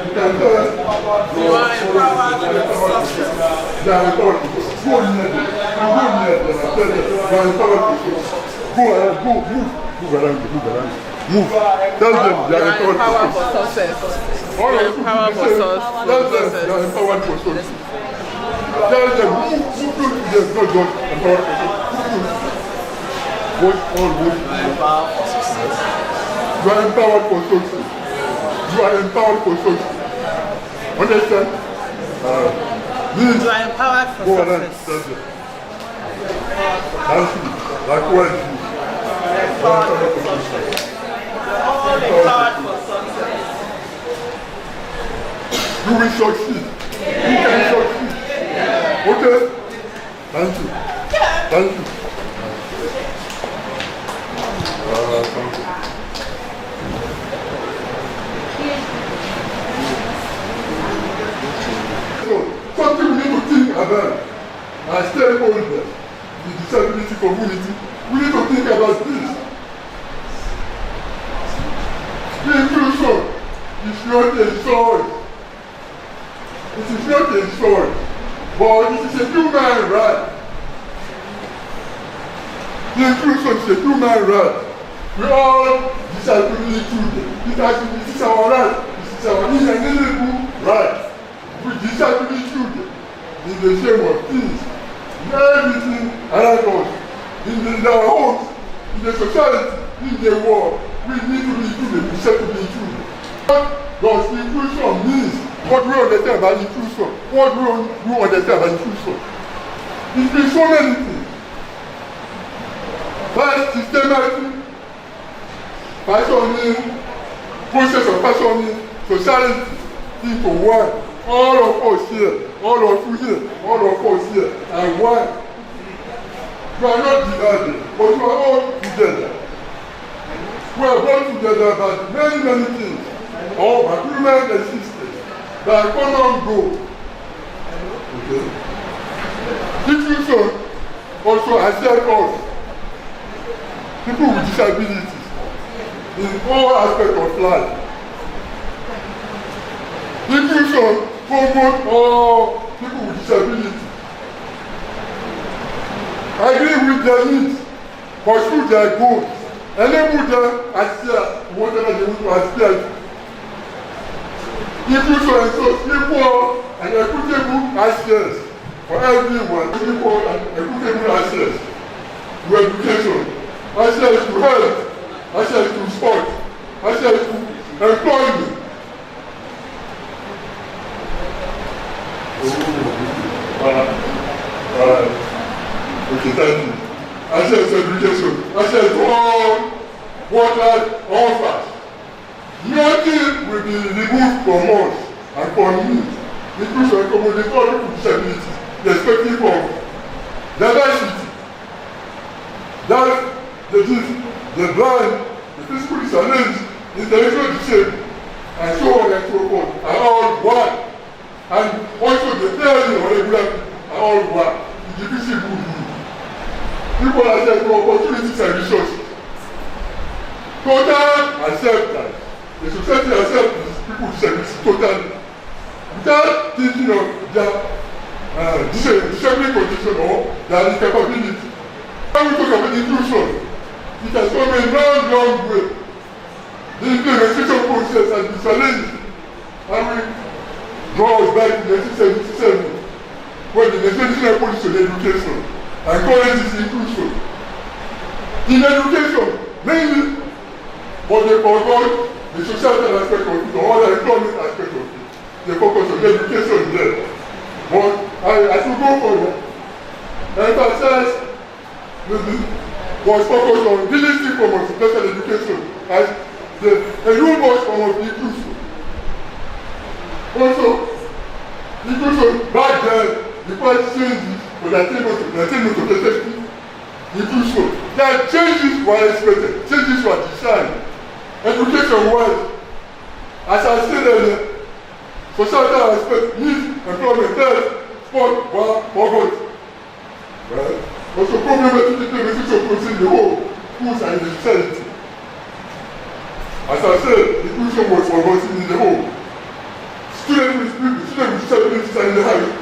You can tell them you are empowered for success. They are empowered for success. Go near them. You go near them and tell them you are empowered for success. Go ahead, go, move around, move around. Move. Tell them they are empowered for success. All of you empowered for success. Tell them they are empowered for success. Tell them move to them, not just empowered for success. Voice all voice. You are empowered for success. You are empowered for success. You are empowered for success. Understand? You are empowered for success. Tell them. Thank you. Likewise you. Empowered for success. All empowered for success. You will succeed. You can succeed. Okay? Thank you. Thank you. Thank you. So, something we need to think about as stakeholders, the disability community, we need to think about this. The inclusion is not a choice. It is not a choice, but it is a human right. The inclusion is a human right. We all disability children. It is our right. It is our inalienable right. in the shame of things, in everything around us, in our homes, in the society, in the world. We need to be included, we said to be included. What does inclusion mean? What do we understand about inclusion? What do we understand about inclusion? It means so many things. First, systematic fashioning, process of fashioning society into one. All of us here, all of you here, all of us here, and one. You are not divided, but you are all together. We are brought together by many, many things. All agreement existed by a common goal. Okay? Inclusion also accepts us, people with disabilities, in all aspects of life. Inclusion promotes all people with disabilities. Agree with their needs, pursue their goals, enable them aspire to whatever they want to aspire to. Inclusion ensures equal and equitable access for everyone, equal and equitable access to education, access to health, access to sport, access to employment. Okay, thank you. Access to education, access to all what life offers. Nothing will be removed from us and from me. Inclusion accommodates all people with disabilities, irrespective of diversity. That the blind, the physically challenged, the intellectually disabled, and so on and so forth are all one. And also the fairly or regular people are all one. The visible you. People are set for opportunities and resources. Total acceptance. The society accepts people with disabilities totally. Without thinking of their disabling condition or their incapability. When we talk about inclusion, it has come a long, long way. The implementation process has been challenged. And we draw us back to 1977, when the National Policy on Education encourages inclusion. In education, mainly, but they forgot the societal aspect of it, or the economic aspect of it. They focus on education there. But I should go further. Emphasize was focused on realistic form of special education as the robust form of inclusion. Also, inclusion back then required changes for the attainment of effective inclusion. That changes were expected, changes were designed. Education-wise, as I said earlier, societal aspect needs employment, health, sport were forgot. Right? Also, problematic implementation process in the whole schools and in the society. As I said, inclusion was forgotten in the home. Students with disabilities are in the house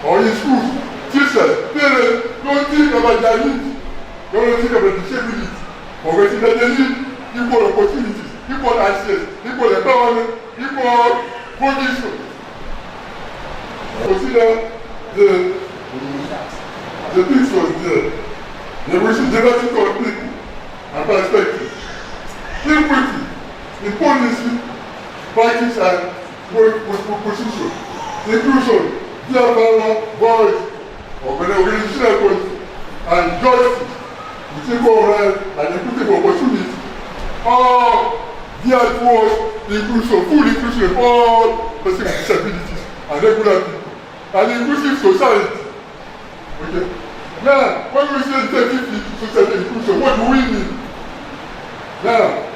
or in schools. Teachers, parents don't think about their needs. They don't think about disability. Forgetting that they need equal opportunities, equal access, equal empowerment, equal conditions. Consider the things was there. They wish to diversity of people and perspective. Equity in policy, practice and work position. Inclusion, their power, voice, organizational policy, and justice, with equal rights and equitable opportunity. All geared towards inclusion, full inclusion of all persons with disabilities and regular people. An inclusive society. Okay? Now, when we say effective social inclusion, what do we mean? Now,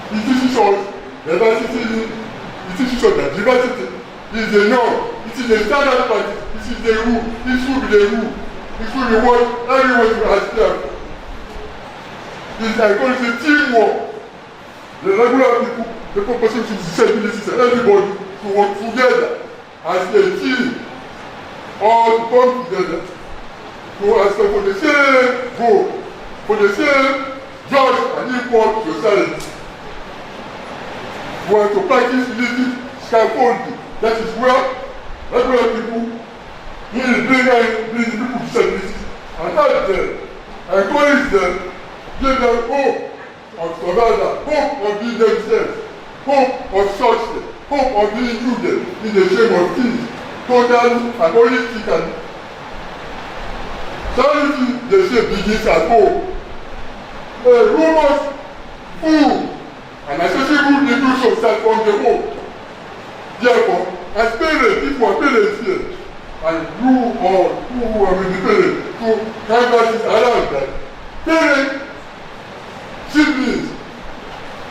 it teaches us diversity, it teaches us that diversity is the norm, it is the standard practice, it is the rule, it should be the rule, it should be what everyone should aspire for. It encourages teamwork. The regular people, the persons with disabilities, and everybody to work together as a team, all to come together to aspire for the same goal, for the same just and equal society. We want to practice leadership scaffolding. That is where regular people in bring the people with disabilities and help them, encourage them, give them hope of survival, hope of being themselves, hope of success, hope of being included in the shame of things, total and holistic and charity, they say, begins at home. A robust, full, and accessible inclusion starts from the home. Therefore, as parents, if you are parents here, and you or who are with the parents, to canvas it around that, parents, siblings,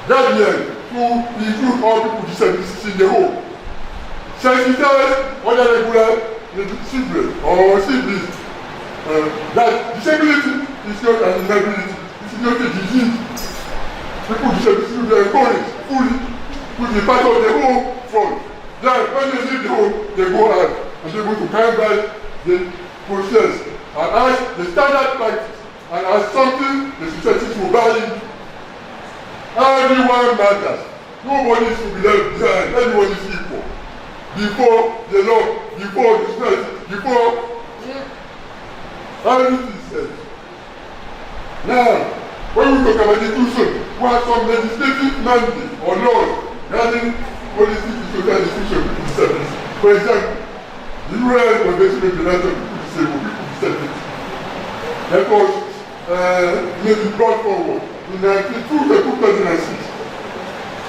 guardians, to include all people with disabilities in the home. Sensitize other regular children or siblings that disability is not an inability, it is not a disease. People with disabilities will be encouraged fully to be part of the home front. Then when they leave the home, they go out and they go to canvas the process and as the standard practice and as something the society will buy into. Everyone matters. Nobody should be left behind. Everyone is equal. Before the law, before the society, before everything is said. Now, when we talk about inclusion, we have some legislative mandate or laws regarding policy to social inclusion with disabilities. For example, the UN Convention on the Rights of People with Disabilities. That was maybe brought forward in 2006.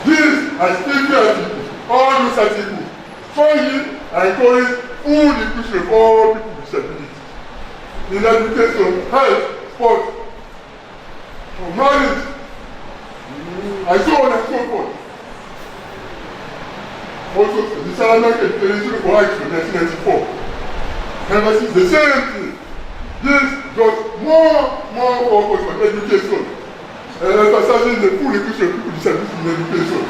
This has taken articles, all those articles, strongly encourage full inclusion of all people with disabilities. In education, health, sport, marriage, and so on and so forth. Also, the Salaman Declaration for Rights of 1994. Emphasizes the same thing. This got more focus on education, emphasizing the full inclusion of people with disabilities in education,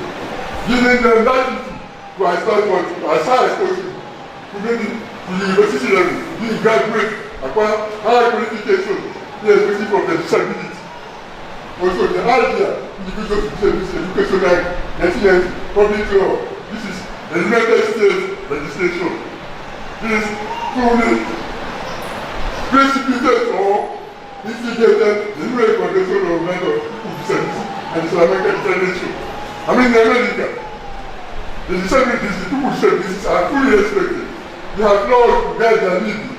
giving them latitude to start as high as possible, to make it to university level, being graduate, acquire high qualification, irrespective of their disability. Also, the idea Individuals with Disabilities Education Act 1990, public law, this is the United States legislation. This truly precipitated or instigated the UN Convention on the Rights of People with Disabilities and the Salamanca Declaration. I mean, in America, the disabilities, the people with disabilities are fully respected. They have laws to guide their living.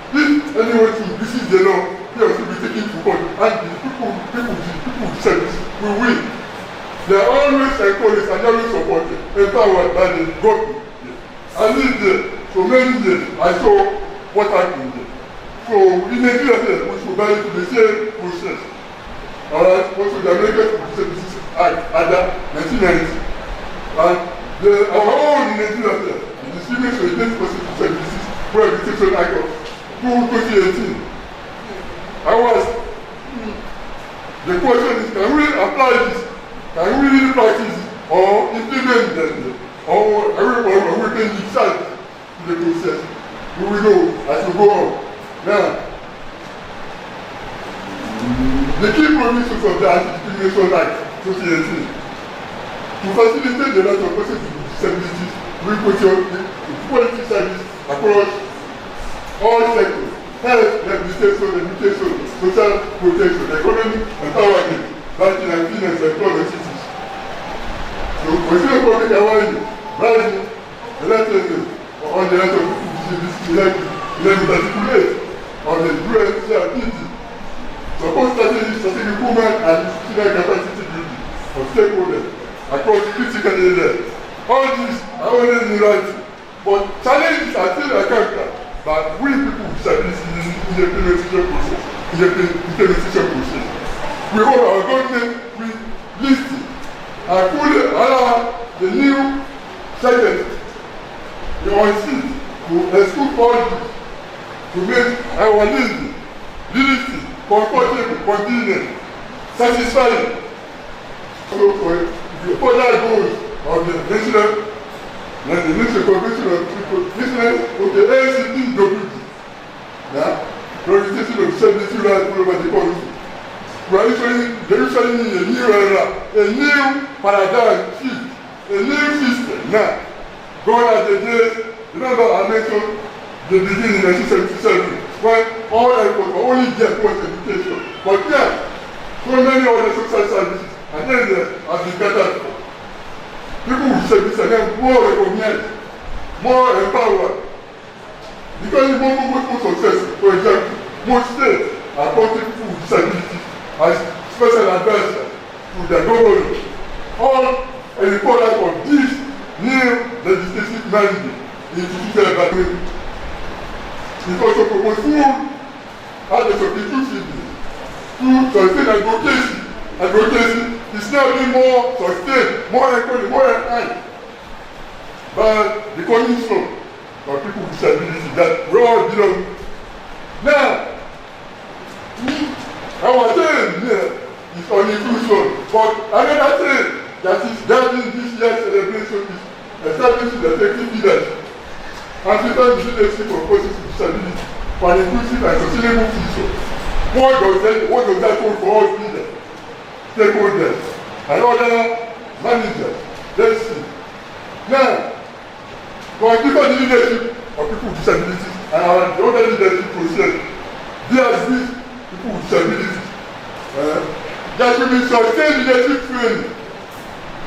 If anyone should visit the law, they will be taken to court, and the people with disabilities will win. They are always encouraged and always supported, empowered by the government. I lived there for many years. I saw what happened there. So in Nigeria here, we should buy into the same process. Alright, also the American Disabilities Act, ADA, 1990. And our own in Nigeria here, the Discrimination Against Persons with Disabilities Prohibition Act of 2018. The question is, can we apply this? Can we really practice it or implement them? Or we can decide the process? We will know as we go on. Now, the key provisions of the Anti-Discrimination Act 2018 to facilitate the right of persons with disabilities, we put quality service across all sectors. Health, rehabilitation, education, social protection, economic empowerment, banking and finance and employment cities. So, consider public awareness, rising the letters on the right of people with disabilities, articulate on the UNCRPD, support strategic improvement and institutional capacity building of stakeholders across critical areas. All these are already in writing, but challenges are still encountered. But we people with disabilities in the implementation process, we hope our government will listen and fully allow the new secretary, the on-seat, to exclude all this, to make our living, realistic, comfortable, convenient, satisfying. So for the further goals of the national convention of business of the NCPWD, Representation of Disability Rights all over the country. We are usually in a new era, a new paradigm shift, a new system now. Gone are the days, remember I mentioned they begin in 1977 when all efforts were only geared towards education. But now, so many other social services and areas have been gathered for. People with service are now more recognized, more empowered. Because the most successful, for example, most states are appointing people with disabilities as special advisors to their government. All a product of this new legislative mandate instituted by the because to promote food as a inclusiveness through sustained advocacy. Advocacy is now being more sustained, more encouraged, more enhanced by the coming from people with disabilities that we all belong. Now, our thing here is on inclusion, but another thing that is guiding this year's celebration is establishing effective leadership and preparing the leadership of persons with disabilities for an inclusive and sustainable future. What does that hold for us leaders, stakeholders, and other managers? Let's see. Now, to amplify the leadership of people with disabilities and our other leadership process, there is this people with disabilities. There should be sustained leadership training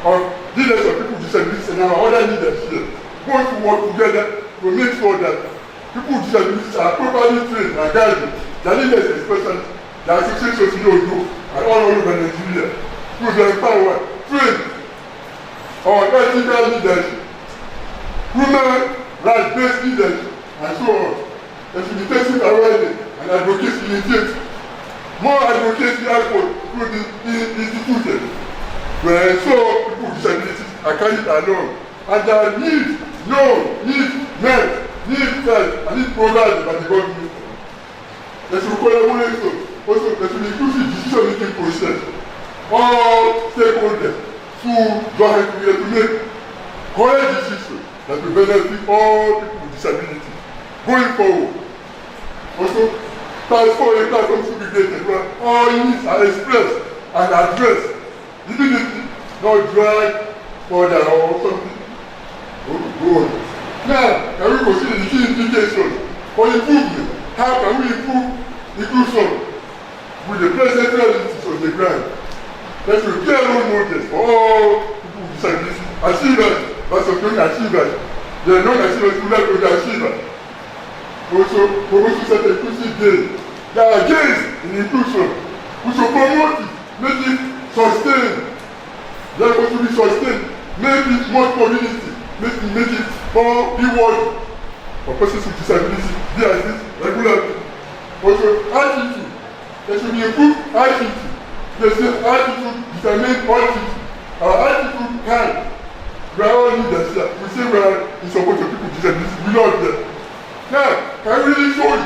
of leaders of people with disabilities and our other leaders here. Both to work together to make sure that people with disabilities are properly trained and guided. The leaders especially, the associations and all over Nigeria, to empower, train our ethical leadership, human rights-based leadership, and so on. There should be basic awareness and advocacy initiatives. More advocacy effort through the instituted, where so people with disabilities are carried along, and their needs known, needs met, needs felt, and needs provided by the government. There should collaborate also, there should be inclusive decision-making process. All stakeholders should join together to make correct decisions that will benefit all people with disabilities. Going forward, also, transform a platform should be created where all needs are expressed and addressed immediately, not dragged further or something. Now, can we consider the key implications for improvement? How can we improve inclusion with the present realities on the ground? There should be clear role models for all people with disabilities. Achievers versus non-achievers. The non-achievers who like to be achievers. Also, promoting such inclusive gains. There are gains in inclusion. We should promote it, make it sustained. Therefore, to be sustained, make it more community, make it more rewarding for persons with disabilities. There is this regularly. Also, attitude. There should be improved attitude. There's this attitude determines attitude. Our attitude can. We are all leaders here. We say we are in support of people with disabilities. We love them. Now, can we really show it?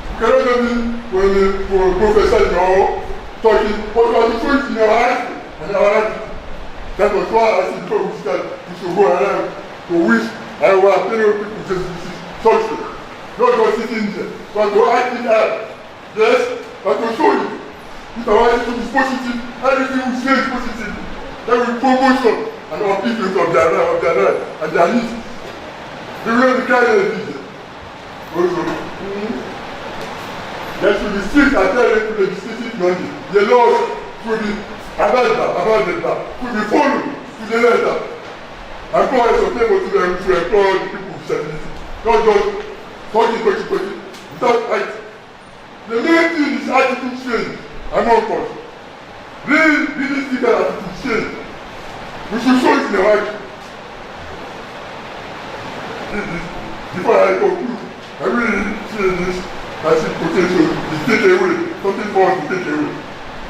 We cannot just be when the professor is talking, but we have to show it in our eyes and our attitude. That was why I said before we start, we should go around to wish our fellow people with disabilities success. Not just sitting there, but to act it out. Yes, but to show you. If our attitude is positive, everything we say is positive. Then we promotion and upliftment of their life and their needs. They will be carried a vision. Also, there should be strict adherence to legislative mandate. The laws should be about the bar, should be followed to the letter. And call us a favor to them to employ the people with disabilities. Not just talking without act. The main thing is attitude change among us. Really sticker attitude change. We should show it in our action. Before I conclude, I really see this as a potential to take away, something for us to take away.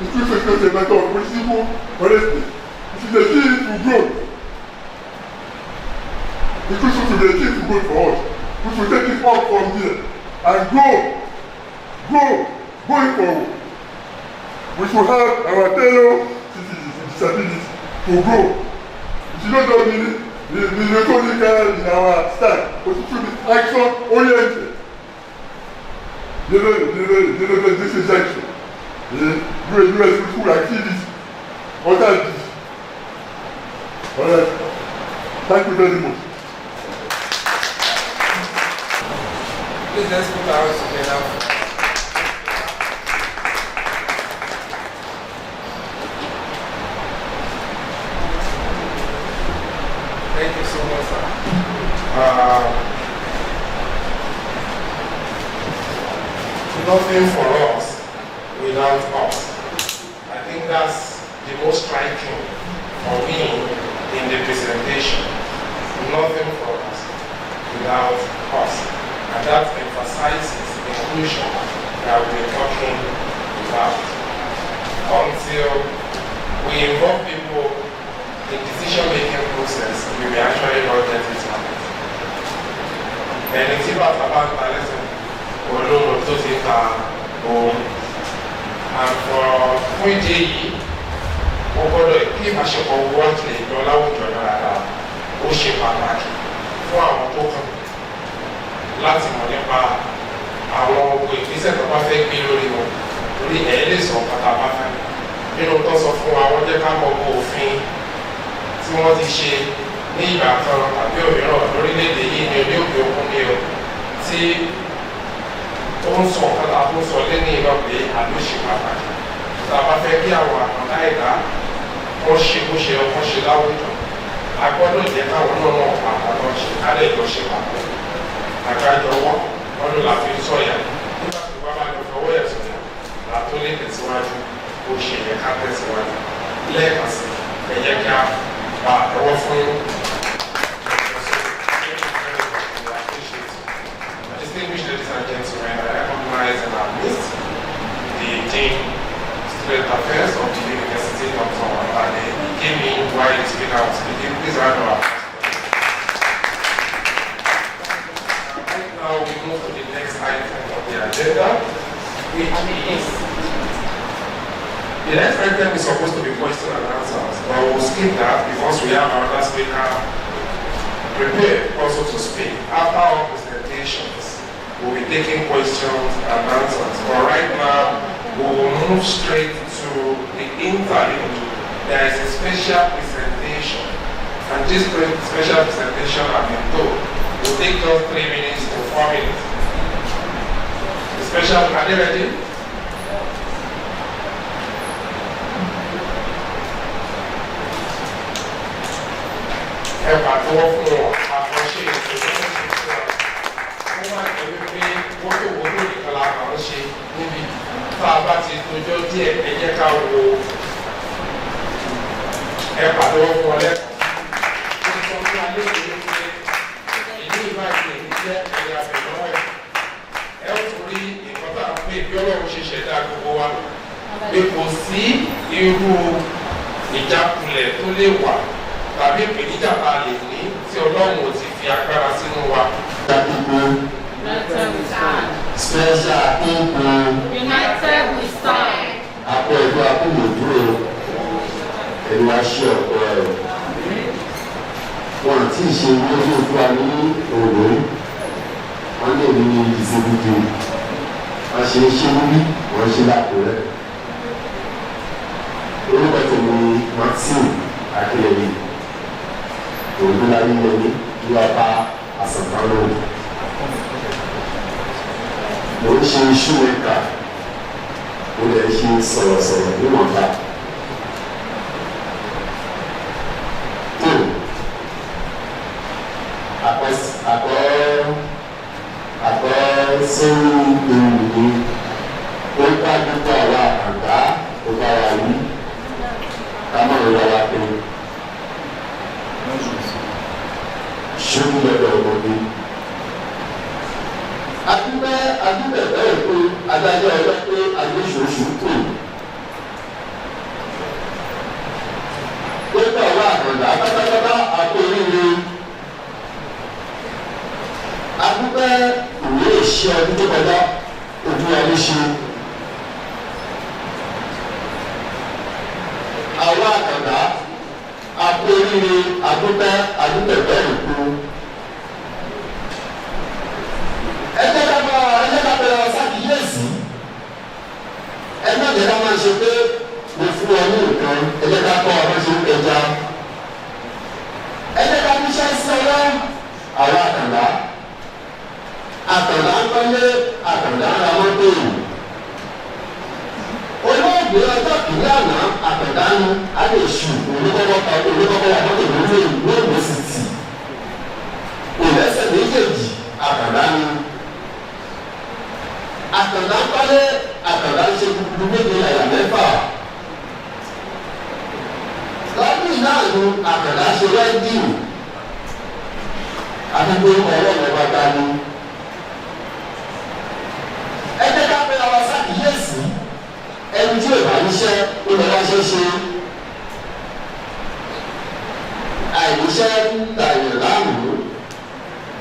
Inclusion is not a matter of principle, honestly. It is a key to growth. Inclusion should be a key to growth for us. We should take it up from here and going forward. We should have our fellow citizens with disabilities to grow. It should not just be methodical in our style, but it should be action-oriented. This is action. US people activities, other this. All right. Thank you very much. Please let's put our hands together. Thank you so much, sir. Nothing for us without us. I think that's the most striking for me in the presentation. Nothing for us without us. And that emphasizes the inclusion that we're talking about. Until we involve people in decision-making process, we may actually not get it right. And it's about a lesson. Olóòrùn tó ti ta ohun àfọ̀ fún ìdí èyí ó gbọ́dọ̀ kí ìbáṣepọ̀ wọ́n ti lè lọ láwùjọ dáadáa ó ṣe pàtàkì fún àwọn tó kàn láti mọ̀ nípa àwọn ogun ìgbésẹ̀ tó bá fẹ́ gbé lórí wọn torí ẹ̀ lè sọ pátá bá fẹ́ nínú tó sọ fún wa wọ́n jẹ́ ká mọ owó òfin tí wọ́n ti ṣe ní ìgbà kan tàbí òmíràn lórílẹ̀‐èdè yìí ní orí òkè òkun ní o tí ó ń sọ kátà tó sọ lé ní ìlọ pé àlóṣe pàtàkì tá a bá fẹ́ kí àwọn àkàndá ẹ̀dá wọ́n ṣe bó ṣe ọkọ̀ ṣe láwùjọ a gbọ́dọ̀ jẹ́ káwọn náà mọ̀ pàtàkì ṣe kálẹ̀ ìjọ ṣe pàtàkì àgbájọwọ́ ọdún la fi ń sọ̀yà nígbà tí wọ́n bá lọ fọwọ́ ẹ̀ sọ̀yà la tó lè tẹ̀síwájú bó ṣe yẹ ká tẹ̀síwájú lẹ́ẹ̀kan sí ẹ̀yẹ kí a bá àtẹwọ́ fún distinguished ladies and gentlemen, I recognize in our midst the Dean Student Affairs of the University, Dr. Wambade. He came in while the speaker was speaking. Please round of applause. Right now we move to the next item of the agenda, which is the next item is supposed to be question and answers, but we'll skip that because we have another speaker prepared also to speak. After our presentations, we'll be taking questions and answers. But right now, we will move straight to the interview. There is a special presentation, and this special presentation, I've been told, will take just 3 minutes to 4 minutes. The special, are they ready? Tá a bá ti tójọ́ díẹ̀ ẹ jẹ́ ká wo ẹ pàdé wọn fún ọ lẹ́kọ̀ọ́. Ó sọ fún alẹ́ ìwé pé ìlú ìbáṣe jẹ́ ẹ̀yà àbẹ̀lọ́wọ́ ẹ̀. Ẹ ó tún rí nǹkan tá a pè bí Ọlọ́run ṣe ṣẹ̀dá gbogbo wa. Pé kò sí irú ìjákulẹ̀ tó lè wà tàbí ìpèníjà tá a lè ní tí Ọlọ́run ò ti fi agbára sínú wa. Special people. United we stand. Àpò ẹ̀dọ́ akúlò dúró. Ẹ̀rù aṣọ ọ̀pọ̀ ẹ̀rọ. Wọ́n àti ìṣe owó tó fún wa ní òwò. Wọ́n lè ní Disabilities. Wọ́n ṣe é ṣe níbí, wọ́n ṣe lápò rẹ̀. Orúkọ tèmi Maxine Akínyẹ̀mí. Òun láyé yẹmí ní ọba àsàntánlò. Mo ń ṣe iṣu mẹ́ta, mo lè ṣe sọ̀rọ̀sọ̀rọ̀ níwọ̀nba. Tó àpẹ́ sórí ìrìnnì ó bá gbogbo àwa àgbà ó bá wa wí ká má lè wá pé ṣókí lọ́dọ̀ ọmọdé. Adúbẹ̀ bẹ́ẹ̀ pé adájọ́ ọjọ́ pé agbésòsù kù. Gbogbo àwọn àkàndá pátápátá àpò oríire. Adúbẹ̀ ìwé ìṣe ọdún tó kọjá ojú ayé ṣe. Àwọn àkàndá àpò oríire adúbẹ̀ bẹ́ẹ̀ kú. Ẹjẹ́ ká bẹ̀rẹ̀ ṣàkíyèsí. Ẹ má jẹ́ ká máa ṣe pé mo fún ọ ní nǹkan, ẹjẹ́ ká kọ́ ọ bá ṣe ń pẹja. Ẹjẹ́ ká fi ṣe sí ọlọ́ àwọn àkàndá. àtàndá ń kọ́lé àtàndá ń ra mọ́tò. Olóògbé ọjọ́ kìíní àná àtàndá ń adéṣù olùkọ́kọ́ wà mọ́tò lórí ìlú sì tì. Òlẹ́sẹ̀ méjèèjì àtàndá ń. Àtàndá ń kọ́lé àtàndá ń ṣe gbogbo méje àyà mẹ́fà. Lọ́dún náà ni àtàndá ṣe rẹ́díò. Àdúgbò ọlọ́run ọba dání. Ẹ jẹ́ ká pé ọwọ́ ṣàkíyèsí ẹni tí ò bá níṣẹ́ ó lọ wá ṣeéṣe. Àìníṣẹ́ ń dàyàn láàmú.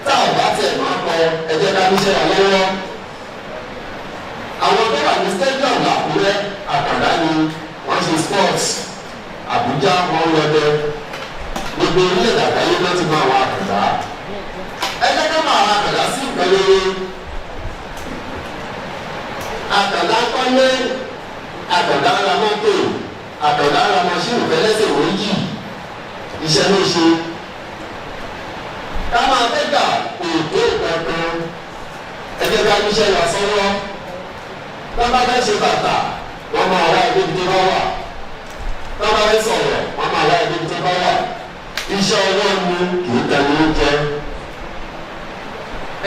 Tá ò bá tiẹ̀ máa kọ ẹ jẹ́ ká níṣẹ́ wa lọ́wọ́. Àwọn tó wà ní stadium l'Àkúrẹ́ àkàndá ni wọ́n ṣe sports. Àbújá wọn lọ́dẹ. Gbogbo orílẹ̀-èdè àgbáyé ló ti mọ àwọn àkàndá. Ẹ jẹ́ ká máa ra àkàndá sí nǹkan rere. Àkàndá kọ́lé, àkàndá ra mọ́tò, àkàndá ra maṣíìnì fẹ́lẹ́sẹ̀ méjì. Iṣẹ́ ló ṣe. Ká máa tẹ́gà òòtó kankan. Ẹ jẹ́ ká níṣẹ́ wá sọ́wọ́. Tá bá fẹ́ ṣe bàtà, wọ́n máa wá ibi tó bá wà. Tá bá fẹ́ sọ̀rọ̀, wọ́n máa wá ibi tó bá wà. Iṣẹ́ ọwọ́ ni kì í tẹ̀lé oúnjẹ.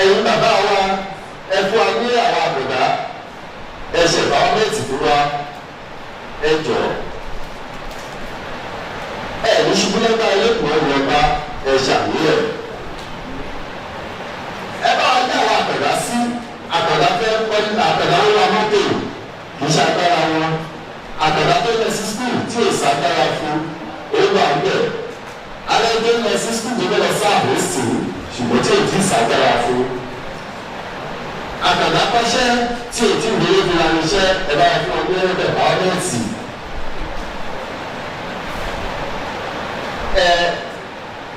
Ẹ̀yin bàbá wa ẹ fún wa ní àwọn àbùdá ẹ ṣe ìbáwọ́mẹ́tì fún wa ẹ jọ ẹ ní ṣubú lẹ́gbàá ẹlẹ́kùn ẹ̀rù ọba ẹ ṣàníyàn. Ẹ bá wa ní àwọn àbùdá sí àbùdá fẹ́ kọ́lé àbùdá ń wa mọ́tò kì í ṣe agbára wọn àbùdá tó lọ sí skul tí ò ságbára fún olú àgbẹ̀ alẹ́ tó lọ sí skul tó lọ sí àbòsí ṣùgbọ́n tí ò tí ì ságbára fún. Àkàndá kọ́ṣẹ́ tí ò tí ì wọlé fi ra níṣẹ́ ẹ bá yẹ fún ọdún ẹ̀rọ báwọ́mẹ́ǹtì.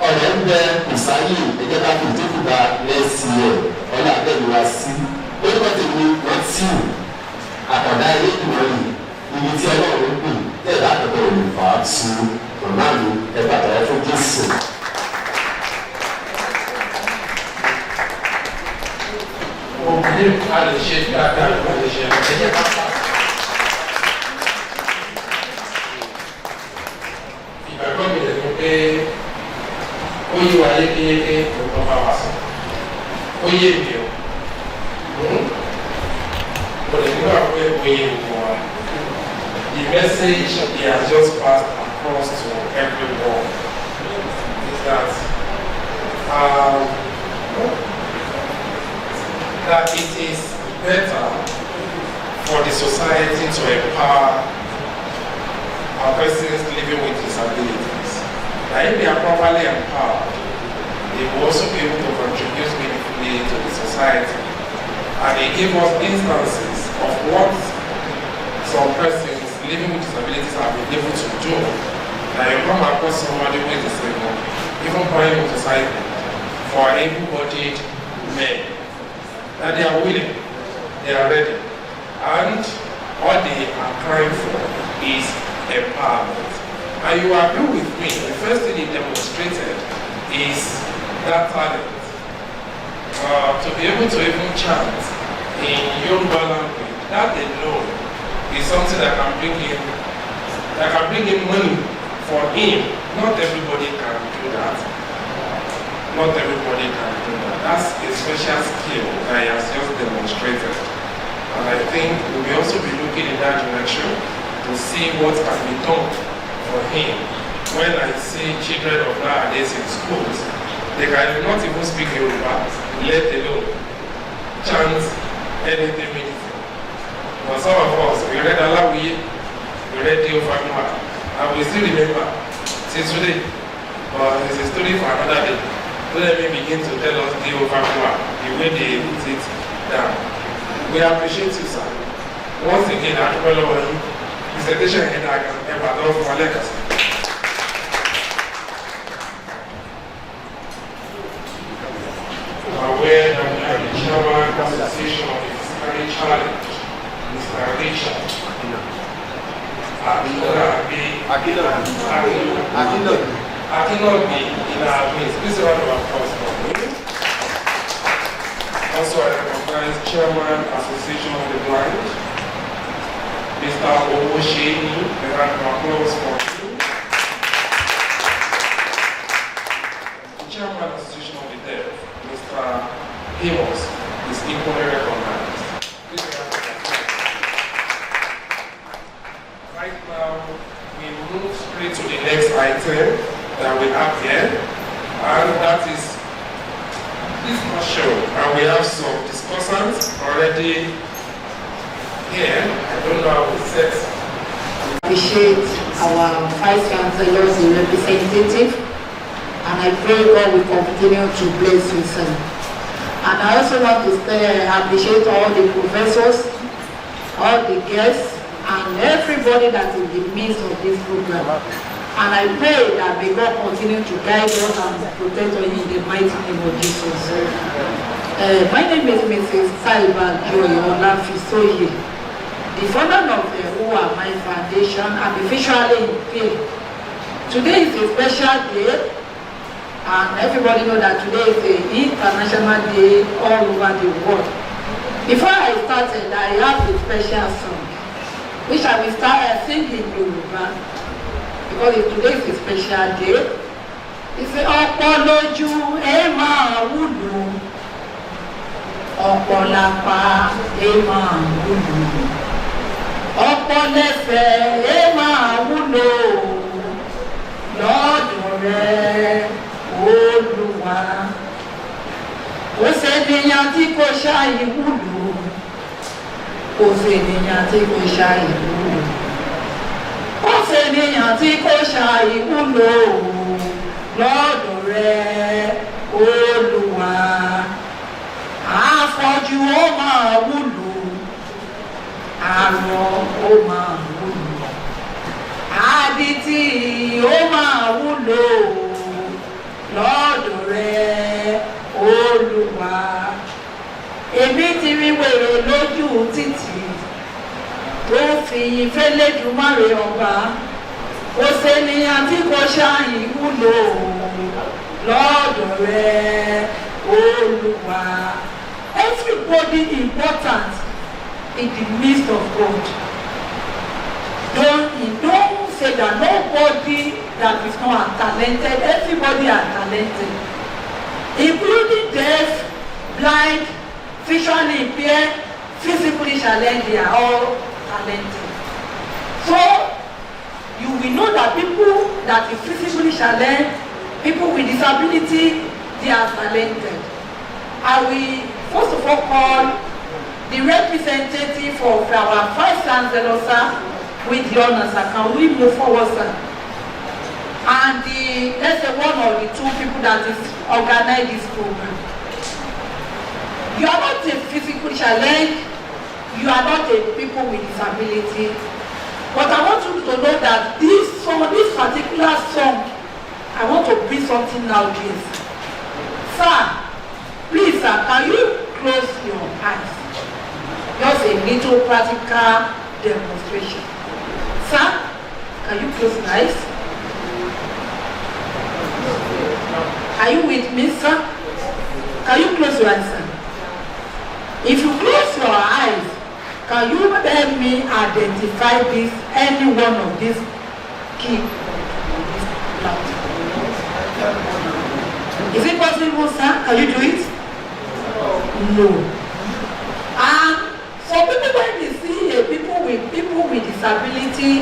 Ọ̀rẹ́ ń bẹ ìsáyè ẹgbẹ́ ká fi ìjókòó bá lẹ́sìn ẹ̀ ọ̀là àbẹ̀lúwa sí. Orúkọ tèmi wọ́n tì ú àkàndá ilé ìgbìmọ̀ yìí ibi tí ọlọ́run ń pè tẹ̀lé àkàndá olùfà tu màmá mi ẹ bàtà ẹ fún Jésù. Òbí a lè ṣe dáadáa ló lè ṣe ẹ̀jẹ̀ pápá. Ìgbàgbọ́ mi lè ní pé ó yí wa yékéyéké tó bá wa sọ. Ó yé mi o. Mo lè nígbà pé ó yé gbogbo wa. The message he has just passed across to everyone is that that it is better for the society to empower our persons living with disabilities. That if they are properly empowered, they will also be able to contribute meaningfully to the society. And they give us instances of what some persons living with disabilities have been able to do. That you come across somebody who is disabled, even buying a motorcycle for able-bodied men. That they are willing, they are ready, and all they are crying for is empowerment. And you agree with me, the first thing he demonstrated is that talent. To be able to even chant in Yoruba language, that alone is something that can bring in money for him. Not everybody can do that. Not everybody can do that. That's a special skill that he has just demonstrated. And I think we will also be looking in that direction to see what can be done for him. When I see children of nowadays in schools, they can not even speak Yoruba, let alone chant anything meaningful. But some of us, we read Alawi, we read Theophagma, and we still remember till today. But it's a story for another day. So let me begin to tell us Theophagma, the way they put it down. We appreciate you, sir. Once again, I follow you. Presentation and I can ever love for legacy. Aware that we are the chairman of the Association of the Physically Challenged, Mr. Richard Akinobi in our midst. Please round of applause for him. Also, I recognize Chairman Association of the Blind, Mr. Owosheni, a round of applause for him. The Chairman Association of the Deaf, Mr. Amos, is equally recognized. Right now, we move straight to the next item that we have here, and that is this show. And we have some discussants already here. I don't know how to set. Appreciate our Vice Chancellor's representative, and I pray God will continue to bless you, sir. And I also want to appreciate all the professors, all the guests, and everybody that is in the midst of this program. And I pray that may God continue to guide us and protect us in the mighty name of Jesus. My name is Mrs. Saiba Joy Olafisoye, the founder of the UNIMED Foundation and the visually impaired. Today is a special day, and everybody knows that today is an international day all over the world. Before I started, I have a special song, which I will start singing in Yoruba, because today is a special day. It's ọ̀pọ̀ lójú ẹ máa wúlò, ọ̀pọ̀ lápá ẹ máa wúlò, ọ̀pọ̀ lẹ́sẹ̀ ẹ máa wúlò, lọ́dọ̀ rẹ Olúwa. Kò sẹ́niyàn tí kò ṣàì wúlò, kò sẹ́niyàn tí kò ṣàì wúlò, kò sẹ́niyàn tí kò ṣàì wúlò, lọ́dọ̀ rẹ Olúwa. Afọ́jú ó máa wúlò, arọ ó máa wúlò, adití ó máa wúlò, lọ́dọ̀ rẹ Olúwa. Èmi ti rí wèrè lójú títì tó fi Fẹ́lẹ́dùmarè ọba, kò sẹ́niyàn tí kò ṣàì wúlò, lọ́dọ̀ rẹ Olúwa. Everybody important in the midst of God. Don't say that nobody that is not talented. Everybody are talented, including deaf, blind, visually impaired, physically challenged. They are all talented. So you will know that people that is physically challenged, people with disability, they are talented. I will first of all call the representative of our Vice Chancellor, sir, with the honors, sir. Can we move forward, sir? And let's say one of the two people that is organizing this program. You are not a physical challenge, you are not a people with disability, but I want you to know that this song, this particular song, I want to bring something out here. Sir, please, sir, can you close your eyes? Just a little practical demonstration. Sir, can you close your eyes? Are you with me, sir? Can you close your eyes, sir? If you close your eyes, can you help me identify this, any one of these key? Is it possible, sir? Can you do it? No. And some people, when they see people with disability,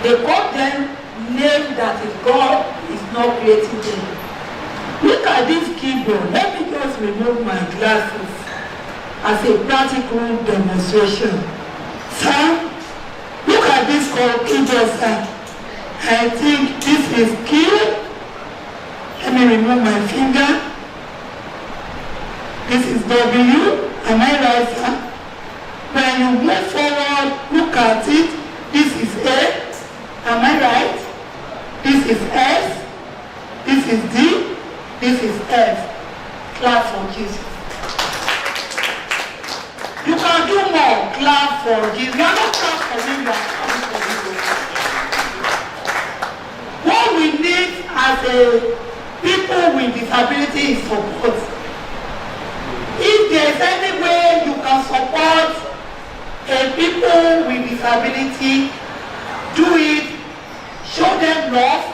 they call them name that is God is not creating them. Look at this keyboard. Let me just remove my glasses as a practical demonstration. Sir, look at this keyboard, sir. I think this is key. Let me remove my finger. This is W. Am I right, sir? When you move forward, look at it. This is A. Am I right? This is S. This is D. This is F. Clap for Jesus. You can do more. Clap for Jesus. You are not clap for me, you are clapping for Jesus. What we need as a people with disability is support. If there's any way you can support people with disability, do it, show them love,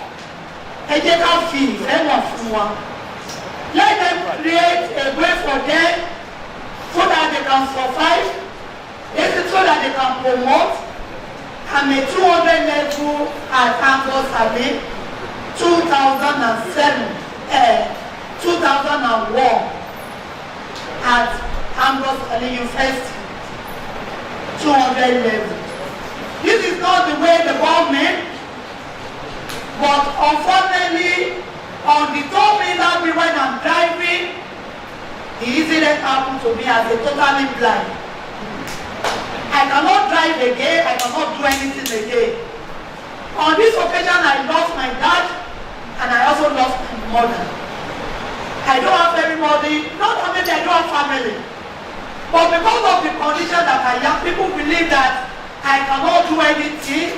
ẹ jẹ́ ká fi ìfẹ́ wọn fún wọn. Let them create a way for them so that they can survive, so that they can promote. I'm a 200 level at Campus Abbey, 2007, 2001 at Campus Abbey University, 200 level. This is not the way the government, but unfortunately, on the top middle when I'm driving, the incident happened to me as a totally blind. I cannot drive again, I cannot do anything again. On this occasion, I lost my dad and I also lost my mother. I don't have anybody, not only I don't have family, but because of the condition that I am, people believe that I cannot do anything,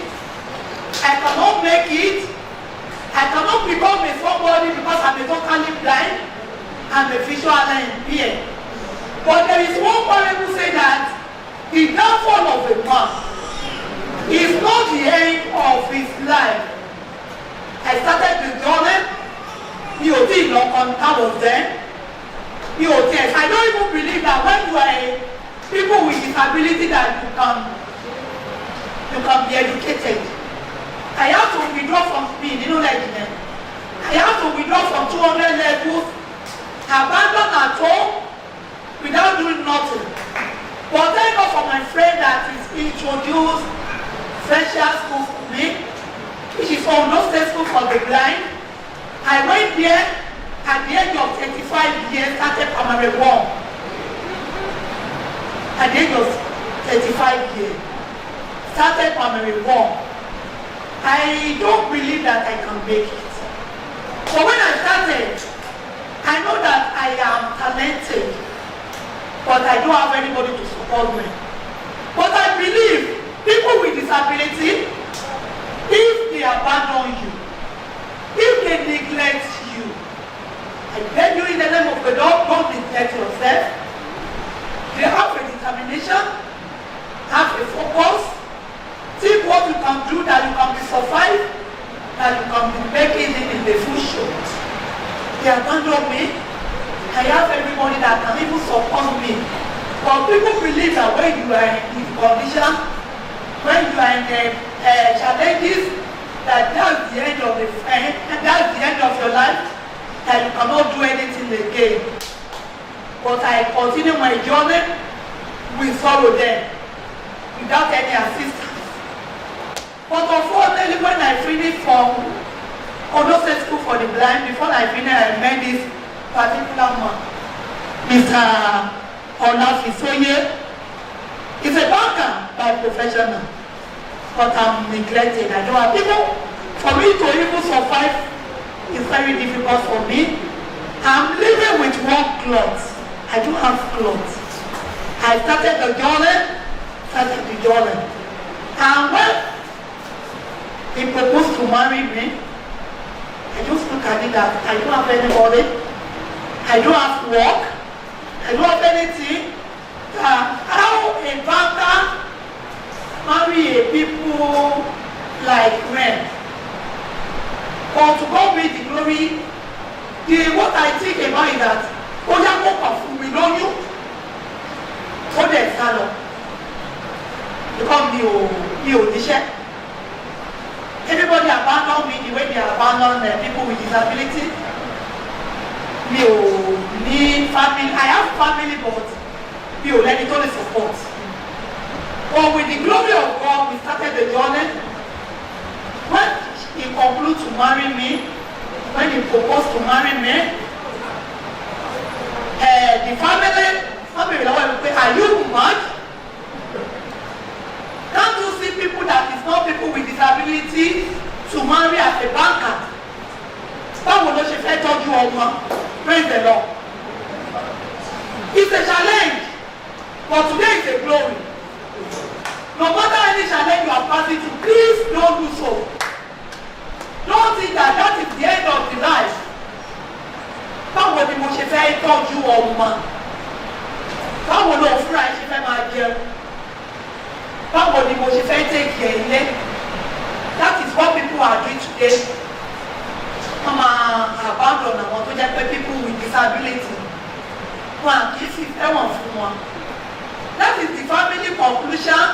I cannot make it, I cannot become a somebody because I'm a totally blind, I'm a visually impaired. But there is one point who say that the downfall of a man is not the end of his life. I started the journey. That was then. I don't even believe that when you are people with disability that you can be educated. I have to withdraw from speed, I have to withdraw from 200 levels, abandon at home without doing nothing. But thank God for my friend that is introduced special school for me, which is Ondo State School for the Blind. I went there at the age of 35 years, started primary 1. At the age of 35 years, started primary 1. I don't believe that I can make it. But when I started, I know that I am talented, but I don't have anybody to support me. But I believe people with disability, if they abandon you, if they neglect you, I beg you in the name of the Lord, don't neglect yourself. They have a determination, have a focus, think what you can do that you can be survived, that you can be making it in the future. They abandon me. I have everybody that can even support me. But people believe that when you are in this condition, when you are in the challenges, that's the end of the friend, and that's the end of your life, that you cannot do anything again. But I continue my journey with sorrow then, without any assistance. But unfortunately, when I finished from Ondo State School for the Blind, before I finished, I met this particular man, Mr. Olafisoye. He's a banker by professional, but I'm neglected. I don't have people. For me to even survive is very difficult for me. I'm living with one cloth. I don't have clothes. I started the journey, and when he proposed to marry me, I just look at it that I don't have anybody, I don't have work, I don't have anything. How a banker marry a people like men? But to God be the glory, what I think about is that Oya go perfume we know you. What they stand up. Because you níṣẹ́. Everybody abandon me the way they abandon people with disability. Mi ò ní family. I have family, but mi ò lẹ́ni tó lè support. But with the glory of God, we started the journey. When he concluded to marry me, when he proposed to marry me, the family will say, are you mad? Can't you see people that is not people with disability to marry as a banker? Báwo ló ṣe fẹ́ tọ́jú ọmọ? Praise the Lord. It's a challenge, but today is a glory. No matter any challenge you are passing through, please don't do so. Don't think that that is the end of the life. Báwo ni mo ṣe fẹ́ tọ́jú ọmọ? báwo ló fúnra ẹ ṣe fẹ́ máa jẹun báwo ni mo ṣe fẹ́ tẹ̀kì ẹ̀ ilé that is what people are doing today wọ́n máa abandon àwọn tó jẹ́ pé people with disability wọn kì í fi fẹ́wọ̀n fún wọn that is the family conclusion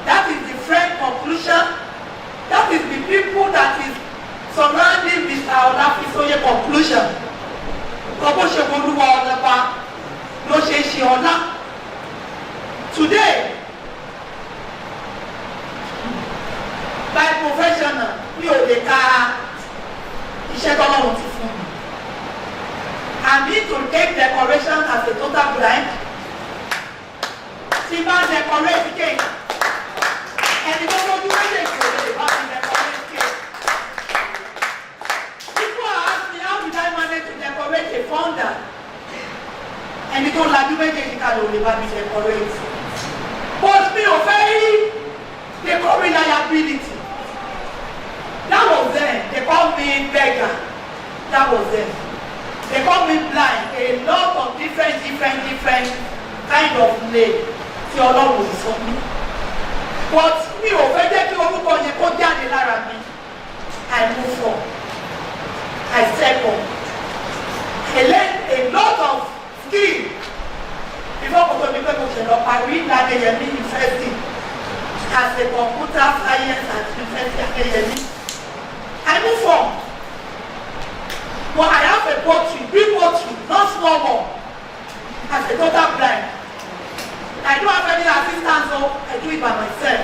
that is the friend conclusion that is the people that is surrounding Mr. Olafisoye conclusion kọ́ bó ṣe bolúwa ọlọ́ba ló ṣe ṣe ọlá today by professional mi ò lè ka iṣẹ́ tọ́lọ́run ti fún mi I need to take decoration as a total blind tí bá decorate cake ẹni tó lójú méjèèjì ò lè bá mi decorate cake people are asking me how did I manage to decorate a founder ẹni tó lajú méjèèjì ká ló lè bá mi decorate but mi ò fẹ́ rí decorate liability that was then they call me beggar that was then they call me blind a lot of different kind of name tí ọlọ́run sọ mí but mi ò fẹ́ jẹ́ kí orúkọ yẹn kó jáde lára mi I move on I step on I learn a lot of skill before kò tó ní pé mo ṣe lọ parí l'Adéyẹmí University as a computer science at University Adéyẹmí I move on but I have a poultry big poultry not small one as a total blind I don't have any assistance so I do it by myself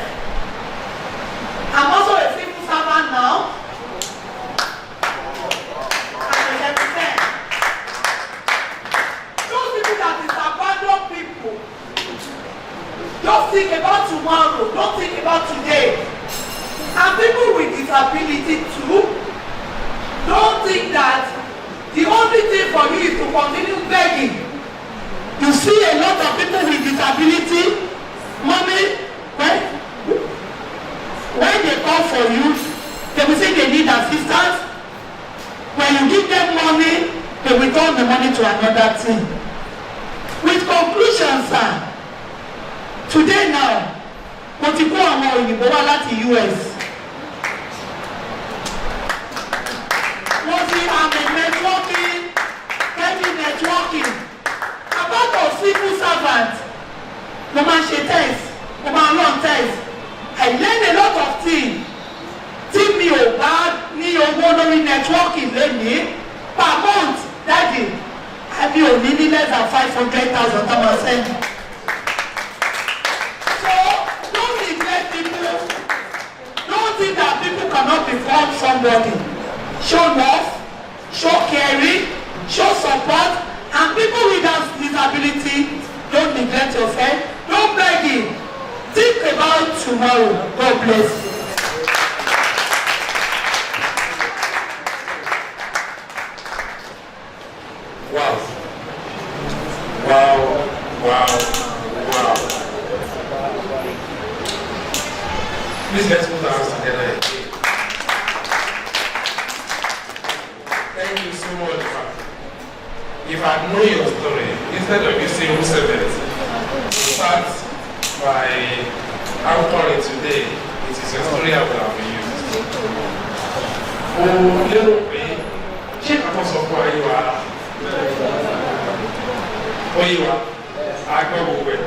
I'm also a civil servant now I'm a represent those people that is abandon people just think about tomorrow don't think about today and people with disability too don't think that the only thing for you is to continue begging. You see a lot of people with disability, mommy, when they call for you, they will say they need assistance. When you give them money, they will turn the money to another thing. With conclusion, sir, today now, mo ti kó àwọn òyìnbó wá láti US. Mo ti àmì networking. About of civil servant, mo máa ṣe test, mo máa run test. I learn a lot of things. Tí mi ò bá ní owó lórí networking lónìí, per month, daddy, àbí ò ní less than 500,000 tó máa send. So don't neglect people. Don't think that people cannot become somebody. Show love, show caring, show support. And people with disability, don't neglect yourself, don't beg him. Think about tomorrow. God bless you. Wow. Please let's put our hands together again. Thank you so much, man. If I know your story, instead of you saying who said it, start by anchoring today. It is your story I will have used. Oh, little bit. Ṣé kàtọ́ sọ fún ayé wa? Oyè wa, àgbẹ̀ gbogbo ẹ̀.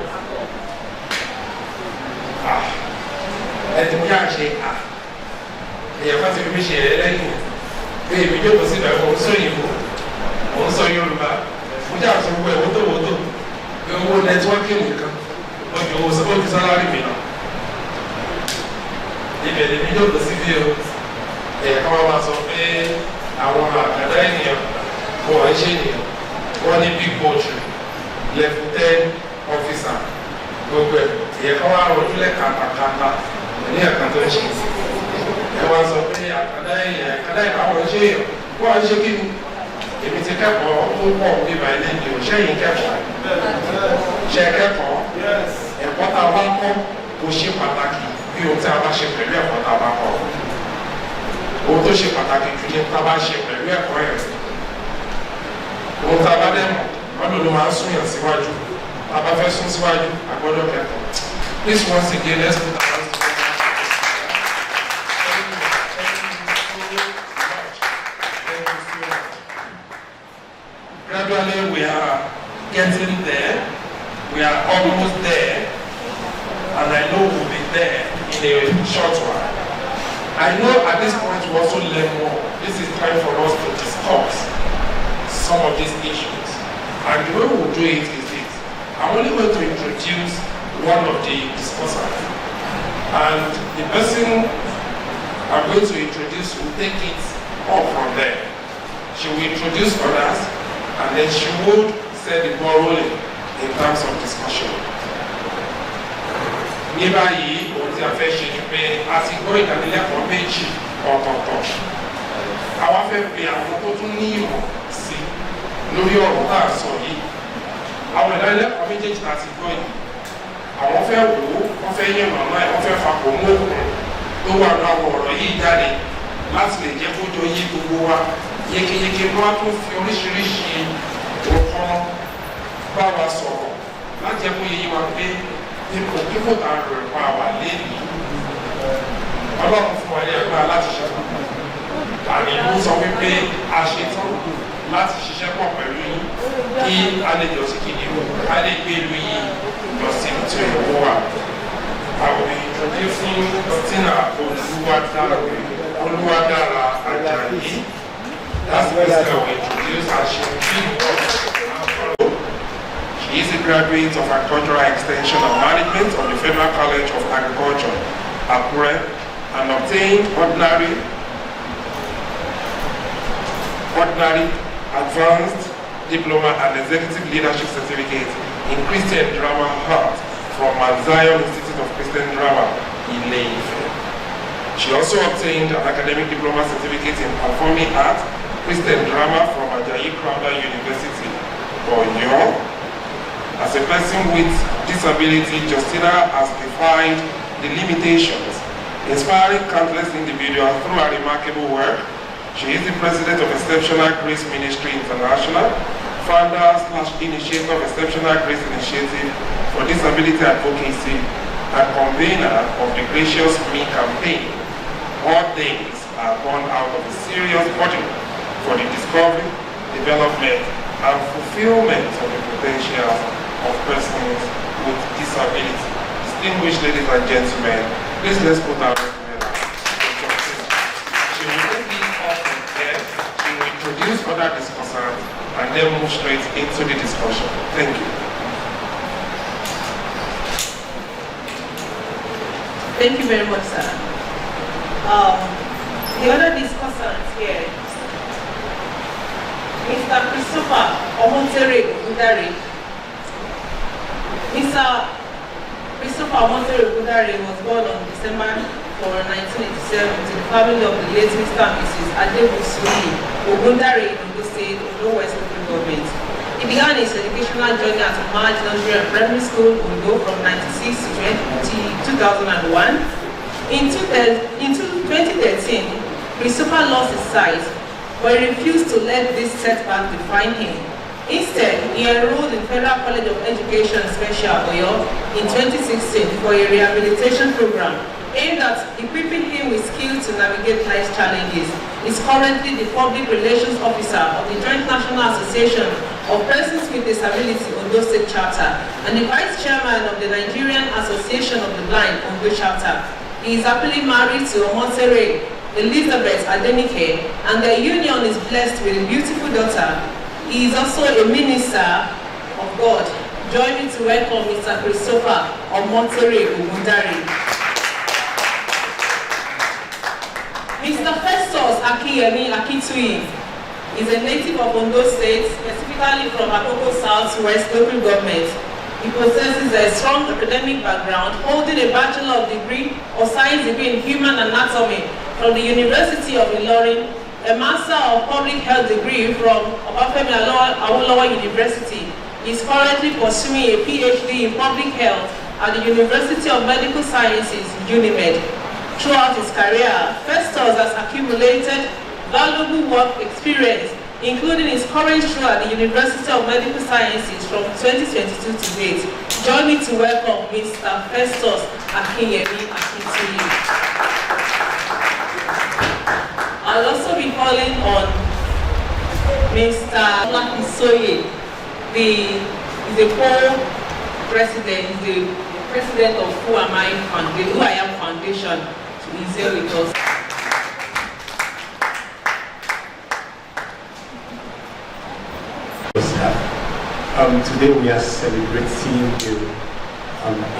Ẹ̀dùn yá ṣe èèyàn kan ti fi mí ṣe ẹlẹ́yìn. Bí èmi jókòó sí ìbẹ̀wò sóyìnbó. Mo ń sọ Yorùbá, mo jẹ́ àti gbogbo ẹ̀ wótòwótò, bí owó nẹ́tíwọ́kì nìkan, ó ju owó sọ́kòtì sálárì mi náà. Ibẹ̀ lèmi jókòó sí bí o, ẹ̀ka wọn máa sọ pé àwọn àkàdá ènìyàn, wọ́n ń ṣe ènìyàn, wọ́n ní big poultry, level 10 officer, gbogbo ẹ̀, ẹ̀ka wọn rọjúlẹ̀ kàtàkàtà ní ẹ̀ka tó ń ṣe. Ẹ wá sọ pé àkàdá ènìyàn, àkàdá ìbáwọ̀ ṣe èèyàn, wọ́n ń ṣe kí ni? Èmi ti kẹ́kọ̀ọ́ tó pọ̀ nígbà ilé ìdí o, ṣẹ́yìn kẹ́kọ̀ọ́, ṣe kẹ́kọ̀ọ́, ẹ̀kọ́ tá a bá kọ́ kò ṣe pàtàkì bí ohun tí a bá ṣe pẹ̀lú ẹ̀kọ́ tá a bá kọ́. Ohun tó ṣe pàtàkì jù ní tá a bá ṣe pẹ̀lú ẹ̀kọ́ yẹn. Ohun tá a bá dẹ́mọ̀, ọdún ló máa ń súnyàn síwájú. Abafẹ́sùn síwájú, àgbọ́dọ̀ kẹ́kọ̀ọ́. Please once again, let's put our hands together. Gradually, we are getting there. We are almost there. And I know we'll be there in a short while. I know at this point we also learn more. This is time for us to discuss some of these issues. And the way we'll do it is this. I'm only going to introduce one of the discussants. And the person I'm going to introduce will take it up from there. She will introduce others, and then she would set the ball rolling in terms of discussion. Ní báyìí, ohun tí a fẹ́ ṣe ni pé a ti gbọ́ ìdánilẹ́kọ̀ọ́ méjì ọ̀tọ̀ọ̀tọ̀. Àwa fẹ́ pe àwọn tó tún ní ìmọ̀ sí lórí ọ̀rọ̀ tá a sọ yìí. Àwọn ìdánilẹ́kọ̀ọ́ méjèèjì tá a ti gbọ́ yìí. Àwọn fẹ́ wò ó, wọ́n fẹ́ yẹ̀ màmá ẹ̀, wọ́n fẹ́ fapò mú òkun tó wà ní àwọn ọ̀rọ̀ yìí jáde láti lè jẹ́ kó jọ yé gbogbo wa. Yékéyéké ló wá tún fi oríṣiríṣi òkan bá wa sọ̀rọ̀ láti jẹ́ kó yé wa pé ipò kíkó tá a rẹ̀ pa wà lẹ́yìn. Ọlọ́run fún wa ní agbára láti ṣẹ́kù. Àmì ìlú sọ wípé a ṣetán láti ṣiṣẹ́ pọ̀ pẹ̀lú yín kí a lè jọ sí kìíní a lè gbé ìlú yìí lọ sí tí ó wọ́ wà. I will be introducing Tina Oluwadara Ajayi. That's the person I will introduce, and she will be us. She is a graduate of Agricultural Extension and Management of the Federal College of Agriculture, Akure, and obtained ordinary, advanced diploma and executive leadership certificate in Christian Drama Art from Mount Zion Institute of Christian Drama in Ife. She also obtained an academic diploma certificate in performing art, Christian drama from Ajayi Crowther University, Oyo. As a person with disability, Justina has defined the limitations, inspiring countless individuals through her remarkable work. She is the president of Exceptional Grace Ministry International, founder/initiator of Exceptional Grace Initiative for Disability Advocacy, and convener of the Gracious Me campaign. All things are born out of a serious burden for the discovery, development, and fulfillment of the potentials of persons with disability. Distinguished ladies and gentlemen, please let's put our hands together. She will take it off from there, she will introduce other discussants, and then move straight into the discussion. Thank you. Thank you very much, sir. The other discussants here, Mr. Christopher Omontere Ogundare. Mr. Christopher Omontere Ogundare was born on December 4, 1987 to the family of the late Mr. and Mrs. Adebusui Ogundare in Ondo State, Ondo West Local Government. He began his educational journey at March Nursery and Primary School, Ondo, from 1996 to 2001. In 2013, Christopher lost his sight, but he refused to let this setback define him. Instead, he enrolled in Federal College of Education Special Oyo in 2016 for a rehabilitation program aimed at equipping him with skills to navigate life's challenges. He is currently the Public Relations Officer of the Joint National Association of Persons with Disabilities Ondo State Chapter and the Vice Chairman of the Nigerian Association of the Blind Ondo Chapter. He is happily married to Omotere Elizabeth Adenike, and their union is blessed with a beautiful daughter. He is also a minister of God. Join me to welcome Mr. Christopher Omotere Ogundare. Mr. Festus Akiyemi Akitui is a native of Ondo State, specifically from Akoko South-West Local Government. He possesses a strong academic background, holding a Bachelor of Degree or Science degree in Human Anatomy from the University of Ilorin, a Master of Public Health degree from Obafemi Awolowo University. He is currently pursuing a PhD in Public Health at the University of Medical Sciences, UNIMED. Throughout his career, Festus has accumulated valuable work experience including his current role at the University of Medical Sciences from 2022 to date. Join me to welcome Mr. Festus Akinyemi Akintoye. I'll also be calling on Mr. Olakisoye, the co-president, the president of Who I Am Foundation, to be here with us. Today we are celebrating the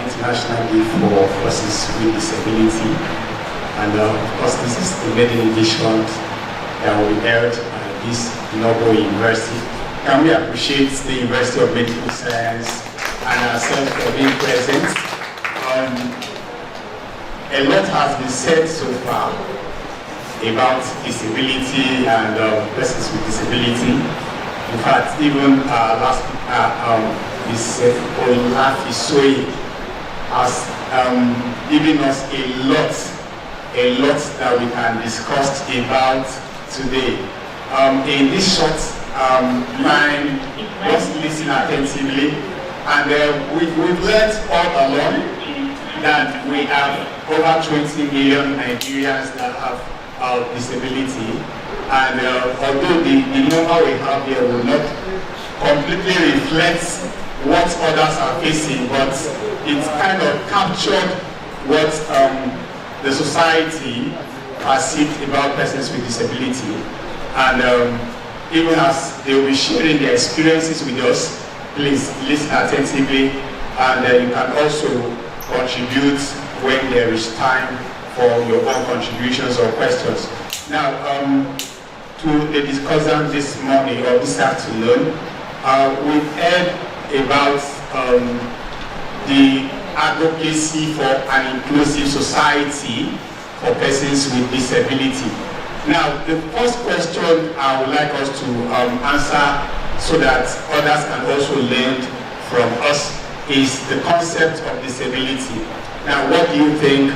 International Day for Persons with Disability, and of course this is the maiden edition that will be held at this noble university. Can we appreciate the University of Medical Science and ourselves for being present? A lot has been said so far about disability and persons with disability. In fact, even last Ms. Olakisoye has given us a lot that we can discuss about today. In this short time, just listen attentively, and we've learned all along that we have over 20 million Nigerians that have disability. And although the number we have here will not completely reflect what others are facing, but it's kind of captured what the society perceived about persons with disability. And even as they will be sharing their experiences with us, please listen attentively, and you can also contribute when there is time for your own contributions or questions. Now, to the discussion this morning or this afternoon, we've heard about the advocacy for an inclusive society for persons with disability. Now, the first question I would like us to answer so that others can also learn from us is the concept of disability. Now, what do you think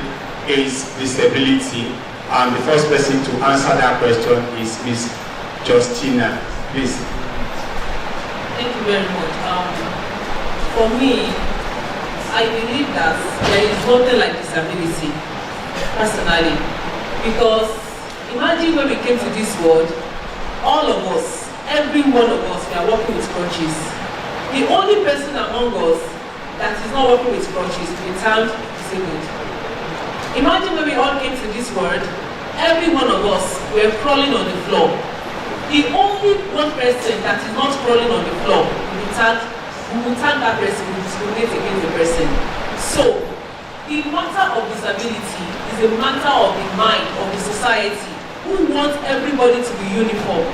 is disability? The first person to answer that question is Ms. Justina. Please. Thank you very much. For me, I believe that there is nothing like disability, personally, because imagine when we came to this world, all of us, every one of us, we are working with crutches. The only person among us that is not working with crutches is termed disabled. Imagine when we all came to this world, every one of us were crawling on the floor. The only one person that is not crawling on the floor, we will tag that person, we will discriminate against the person. So, the matter of disability is a matter of the mind of the society who wants everybody to be uniform.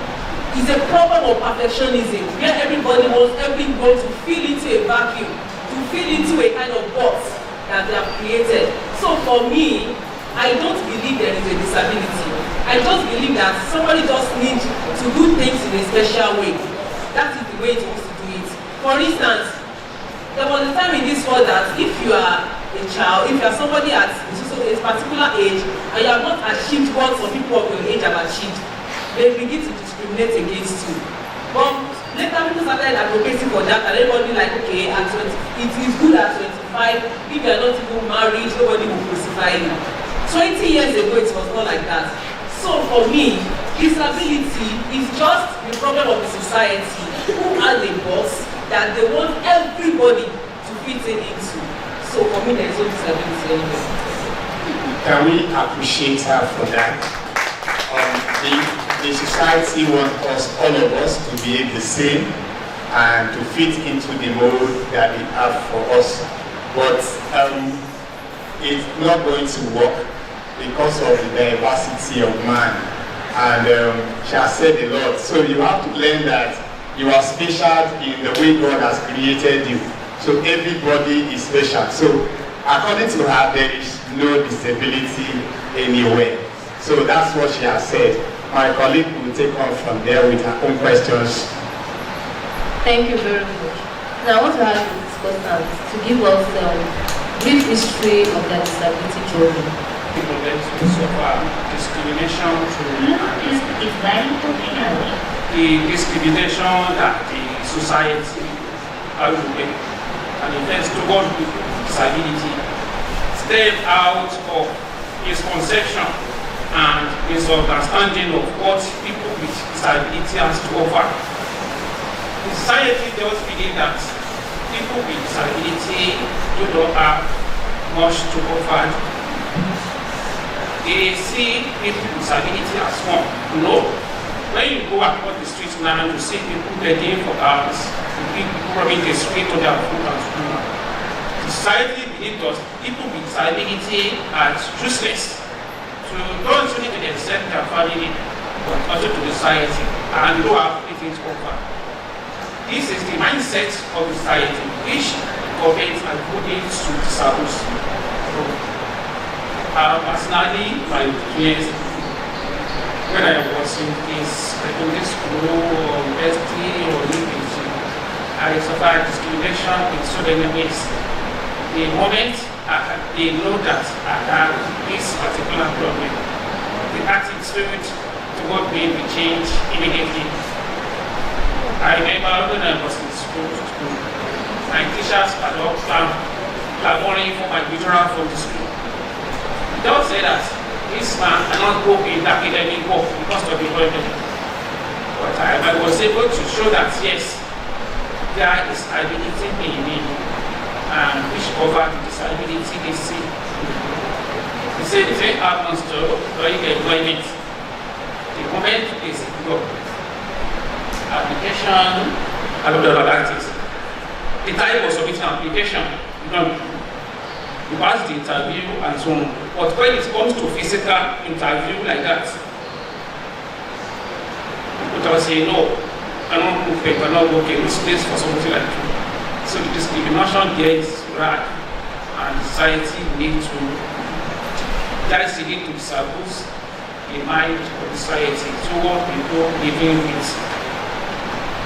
It's a problem of perfectionism where everybody wants everyone to fit into a vacuum, to fit into a kind of box that they have created. So for me, I don't believe there is a disability. I just believe that somebody just needs to do things in a special way. That is the way it wants to do it. For instance, there was a time in this world that if you are a child, if you are somebody at a particular age and you have not achieved what some people of your age have achieved, they begin to discriminate against you. But later people started advocating for that, and everybody like, okay, at 20, it is good at 25, if you are not even married, nobody will crucify you. 20 years ago, it was not like that. So for me, disability is just the problem of the society who has a box that they want everybody to fit into. So for me, there is no disability anymore. Can we appreciate her for that? The society wants us, all of us, to be the same and to fit into the mold that they have for us. But it's not going to work because of the diversity of man. And she has said a lot. So you have to learn that you are special in the way God has created you. So everybody is special. So according to her, there is no disability anywhere. So that's what she has said. My colleague will take on from there with her own questions. Thank you very much. Now I want to ask the discussants to give us a brief history of their disability journey. People that suffer discrimination through the discrimination that the society has made, and intends toward people with disability, step out of misconception and misunderstanding of what people with disability has to offer. The society just believe that people with disability do not have much to offer. They see people with disability as one. No. When you go across the streets now, you see people begging for hours, people robbing the street to their food and food. The society believes that people with disability are useless to not only to themselves and their family, but also to the society, and don't have anything to offer. This is the mindset of the society, which government and putting to disables. Personally, my experience, when I was in this secondary school or university or university, I suffered discrimination in so many ways. The moment they know that I have this particular problem, the attitude toward me will change immediately. I remember when I was in school, my teachers had all clamoring for my withdrawal from the school. They don't say that this man cannot go in academic work because of the problem. But I was able to show that yes, there is ability in me, and which over the disability they see. The same thing happens to employment. The moment is go. Application, a lot of other things. The time of submitting application, you pass the interview and so on. But when it comes to physical interview like that, people just say no, I don't move, I cannot work in this place for something like that. So the discrimination there is right, and society needs to, that is leading to disables the mind of society toward people living with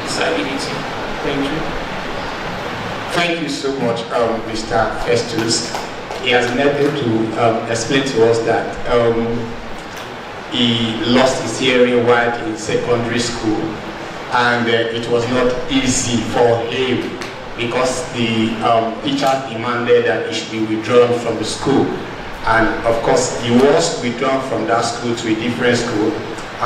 disability. Thank you. Thank you so much, Mr. Festus. He has been able to explain to us that he lost his hearing while in secondary school, and it was not easy for him because the teacher demanded that he should be withdrawn from the school. And of course, he was withdrawn from that school to a different school,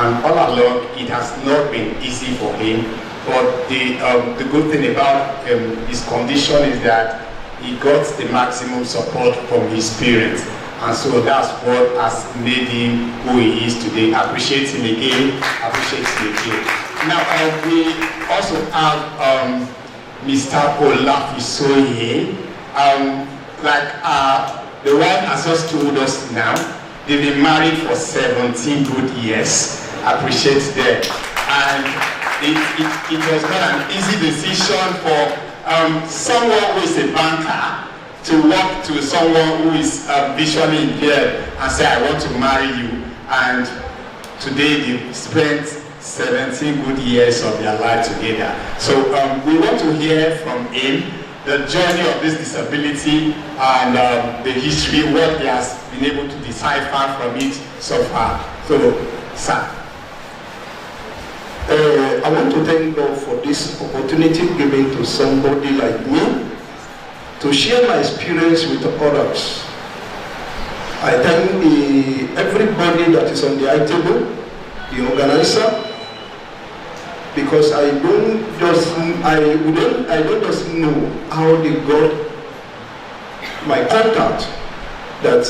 and all along it has not been easy for him. But the good thing about his condition is that he got the maximum support from his parents, and so that's what has made him who he is today. Appreciate him again. Appreciate him again. Now we also have Mr. Olafisoye. The wife has just told us now, they've been married for 17 good years. Appreciate them. And it was not an easy decision for someone who is a banker to walk to someone who is visually impaired and say, I want to marry you. And today they've spent 17 good years of their life together. So we want to hear from him the journey of this disability and the history, what he has been able to decipher from it so far. So, sir. I want to thank God for this opportunity given to somebody like me to share my experience with others. I thank everybody that is on the high table, the organizer, because I don't just know how they got my contact that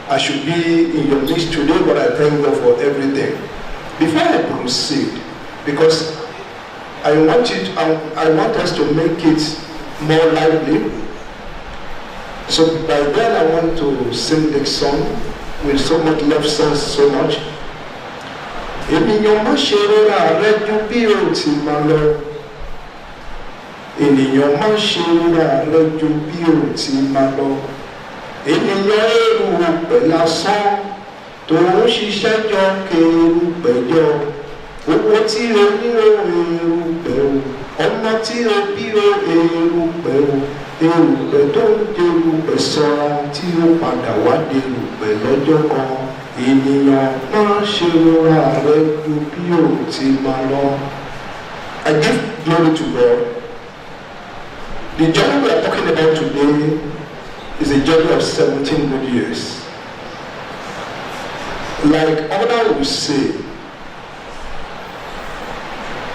I should be in your midst today, but I thank God for everything. Before I proceed, because I want us to make it more lively. So by then I want to sing this song with so much love songs so much. Ènìyàn má ṣe rọra rẹ ju bí o ti máa lọ. Ènìyàn má ṣe rọra rẹ ju bí o ti máa lọ. Ènìyàn èrò pẹ̀lú asán tó ń ṣiṣẹ́ jọ kéèrú pẹ̀jọ. Owó tí o ní o èrú pẹ̀lú. Ọmọ tí o bí o èrú pẹ̀lú. Èrú pẹ̀ tó ń dèrú pẹ̀ sọ́ra tí ó padà wá dèrú pẹ̀ lọ́jọ́ kan. ènìyàn máa ṣe rọra rẹ ju bí o ti máa lọ. I give glory to God. The journey we are talking about today is a journey of 17 good years. Like others will say,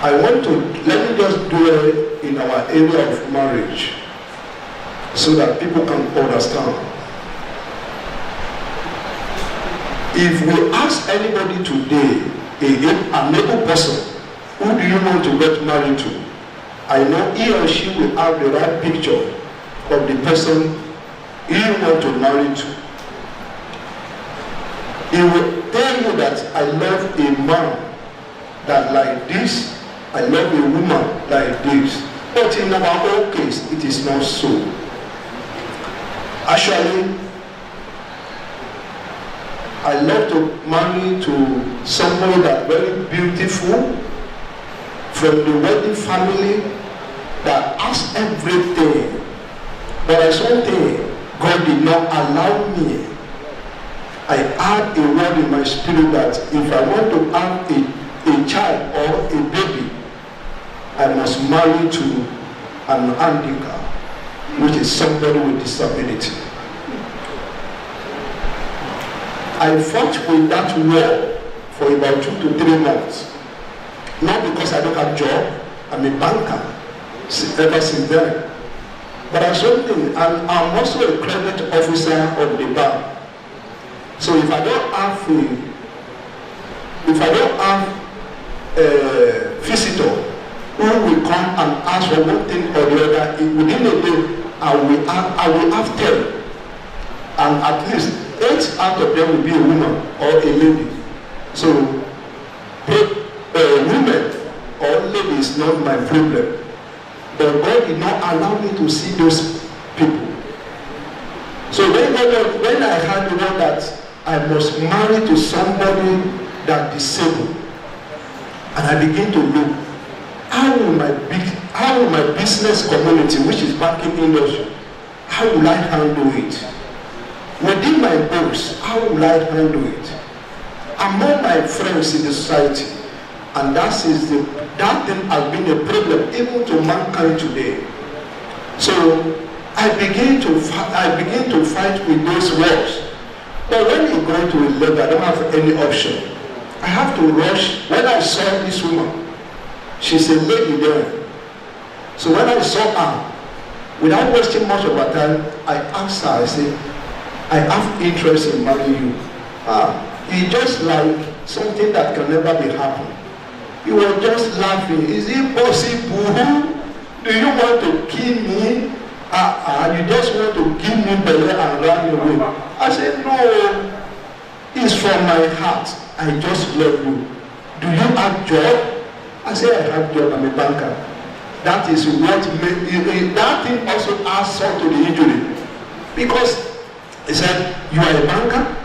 I want to, let me just do it in our area of marriage so that people can understand. If we ask anybody today, a able person, who do you want to get married to? I know he or she will have the right picture of the person he want to marry to. He will tell you that I love a man that like this, I love a woman like this. But in our own case, it is not so. Actually, I love to marry to somebody that very beautiful, from the wedding family, that has everything. But as one thing, God did not allow me. I had a word in my spirit that if I want to have a child or a baby, I must marry to an handicap, which is somebody with disability. I fought with that war for about 2 to 3 months. Not because I don't have a job, I'm a banker ever since then. But as something, and I'm also a credit officer of the bank. So if I don't have a visitor who will come and ask for one thing or the other, within a day, I will have 10. And at least 8 out of them will be a woman or a lady. So women or ladies is not my problem. But God did not allow me to see those people. So when I had the one that I must marry to somebody that disabled, and I begin to look, how will my business community, which is banking industry, how will I handle it? Within my boss, how will I handle it? Among my friends in the society, and that thing has been a problem even to mankind today. So I begin to fight with those wars. But when you go to a level, I don't have any option. I have to rush. When I saw this woman, she's a lady there. So when I saw her, without wasting much of her time, I asked her, I said, I have interest in marrying you. It's just like something that can never be happened. You were just laughing. Is it possible? Do you want to kill me? You just want to give me belly and run away. I said, no, it's from my heart. I just love you. Do you have job? I said, I have job. I'm a banker. That is what made that thing also adds on to the injury. Because he said, you are a banker?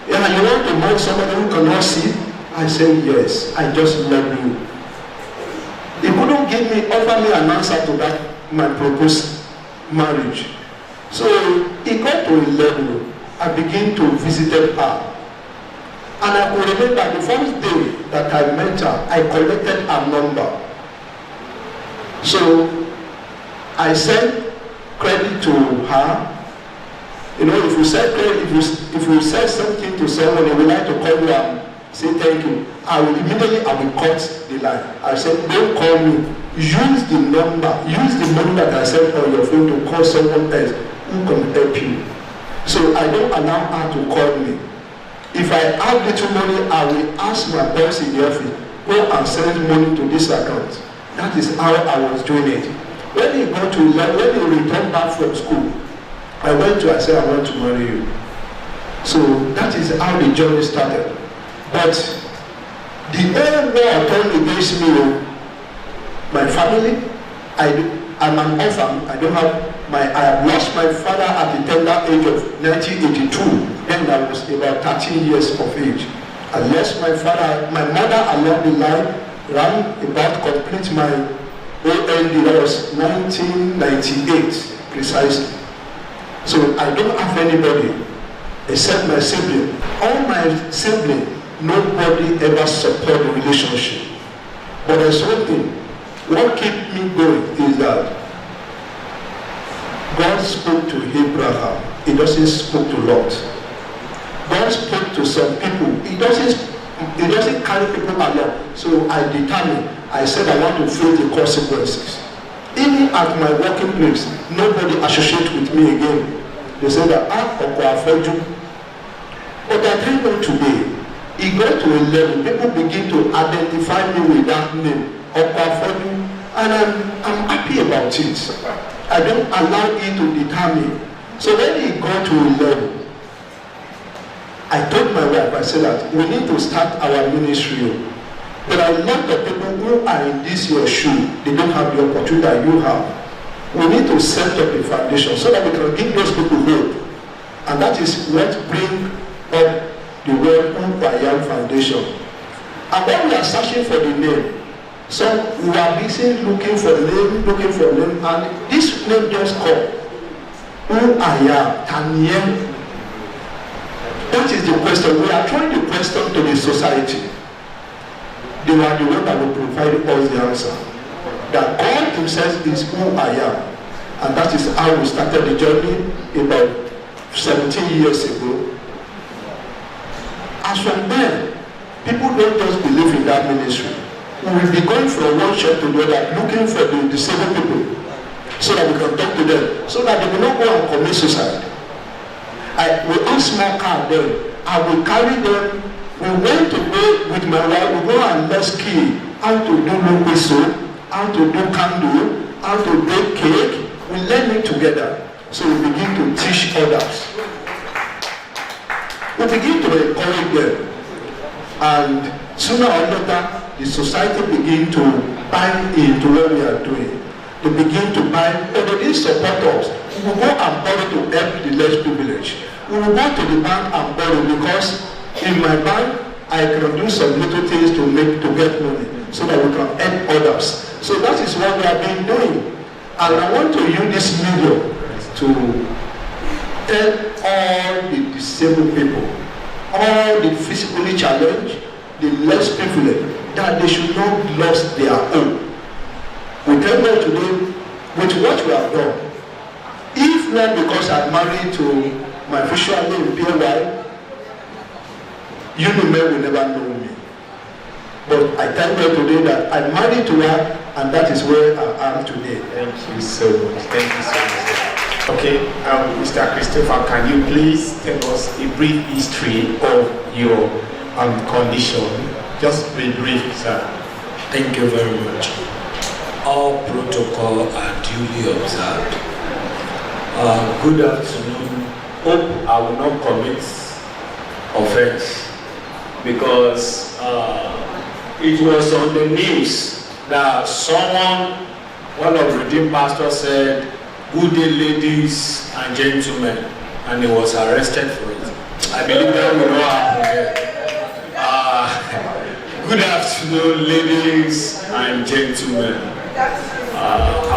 Yeah, you want to marry somebody who cannot see? I said, yes, I just love you. He couldn't offer me an answer to that, my proposed marriage. So he got to a level, I began to visit her. And I could remember the first day that I met her, I collected her number. So I sent credit to her. You know, if you send credit, if you send something to someone, they would like to call you and say thank you. I will cut the line. I said, don't call me. Use the number, use the money that I sent on your phone to call someone else who can help you. So I don't allow her to call me. If I have little money, I will ask my boss in the office, go and send money to this account. That is how I was doing it. When he returned back from school, I said, I want to marry you. So that is how the journey started. But the whole war turned against me, my family. I'm an orphan. I have lost my father at the tender age of 1982. Then I was about 13 years of age. I lost my father. My mother along the line ran about to complete my OND. That was 1998 precisely. So I don't have anybody. except my sibling. All my siblings, nobody ever support the relationship. But there's one thing, what keeps me going is that God spoke to Abraham, he doesn't speak to Lot. God spoke to some people, he doesn't carry people along. So I determined, I said I want to face the consequences. Even at my working place, nobody associates with me again. They said that but I tell you today, it got to a level, people begin to identify me with that name, and I'm happy about it. I don't allow it to deter me. So when it got to a level, I told my wife, I said that we need to start our ministry. There are a lot of people who are in this your shoe, they don't have the opportunity that you have. We need to set up a foundation so that we can give those people hope. And that is what brings up the word Umpayam Foundation. And when we are searching for the name, so we are busy looking for the name, and this name just called Umpayam Taniyem. That is the question. We are trying to question to the society. They were the one that will provide us the answer. That God himself is who I am. And that is how we started the journey about 17 years ago. As from then, people don't just believe in that ministry. We will be going from one church to the other, looking for the disabled people, so that we can talk to them, so that they will not go and commit suicide. We ask small car then, I will carry them. We went to go with my wife, we go and let's key how to do local soap, how to do candle, how to bake cake. We learn it together. So we begin to teach others. We begin to encourage them. And sooner or later, the society begin to buy into what we are doing. They begin to buy, but they didn't support us. We will go and borrow to help the less privileged. We will go to the bank and borrow because in my bank, I can do some little things to get money so that we can help others. So that is what we have been doing. And I want to use this medium to tell all the disabled people, all the physically challenged, the less privileged, that they should not lose their own. We tell them today with what we have done. If not because I'm married to my visually impaired wife, UNIMED will never know me. But I tell them today that I'm married to her, and that is where I am today. Thank you so much. Thank you so much. Okay, Mr. Christopher, can you please tell us a brief history of your condition? Just be brief, sir. Thank you very much. All protocol are duly observed. Good afternoon. Hope I will not commit offense because it was on the news that one of the redeemed pastors said, "Good day, ladies and gentlemen," and he was arrested for it. I believe that will not happen here. Good afternoon, ladies and gentlemen. I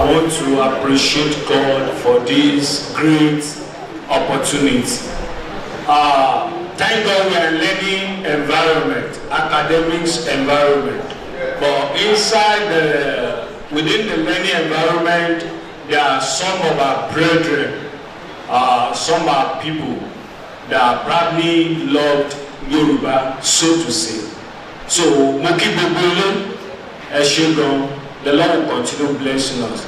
want to appreciate God for this great opportunity. Thank God we are in learning environment, academics environment. But within the learning environment, there are some of our brethren, some are people that probably loved Yoruba, so to say. So, Moki Bobolo, Eshegon, the Lord will continue blessing us.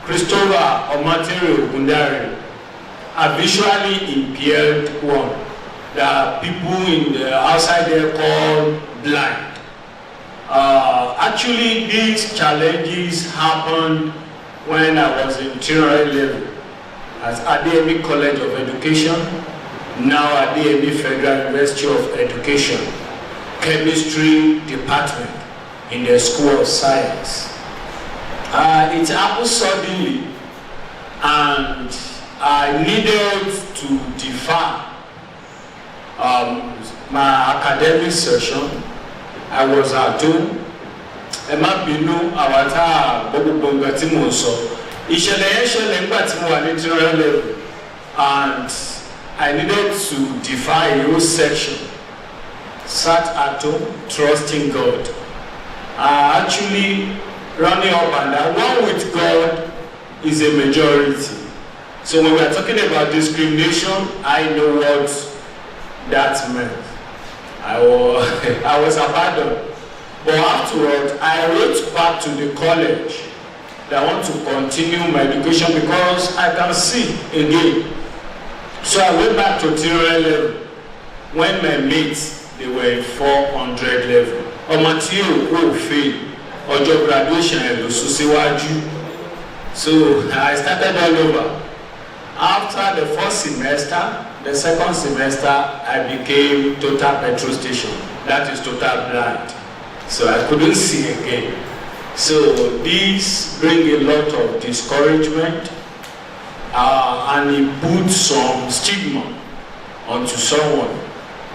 Christopher Omatero Gundari, a visually impaired one that people in the outside there call blind. Actually, these challenges happened when I was in tertiary level at Adeyemi College of Education, now Adeyemi Federal University of Education, Chemistry Department in the School of Science. It happened suddenly, and I needed to defer my academic session. I was at home. Ẹ má bínú àwọn tá gbogbo nǹkan tí mò ń sọ. Ìṣẹ̀lẹ̀ yẹn ṣẹlẹ̀ nígbà tí mo wà ní tertiary level, and I needed to define a whole section. Sat at home, trusting God. Actually, running up and down. One with God is a majority. So when we are talking about discrimination, I know what that meant. I was abandoned. But afterwards, I wrote back to the college that I want to continue my education because I can see again. So I went back to 300 level. When my mates, they were in 400 level. Ọmọ tí ó fail, ọjọ́ graduation ẹ̀ ló sún síwájú. So I started all over. After the first semester, the second semester, I became total petrol station. That is total blind. So I couldn't see again. So this brings a lot of discouragement and it puts some stigma onto someone.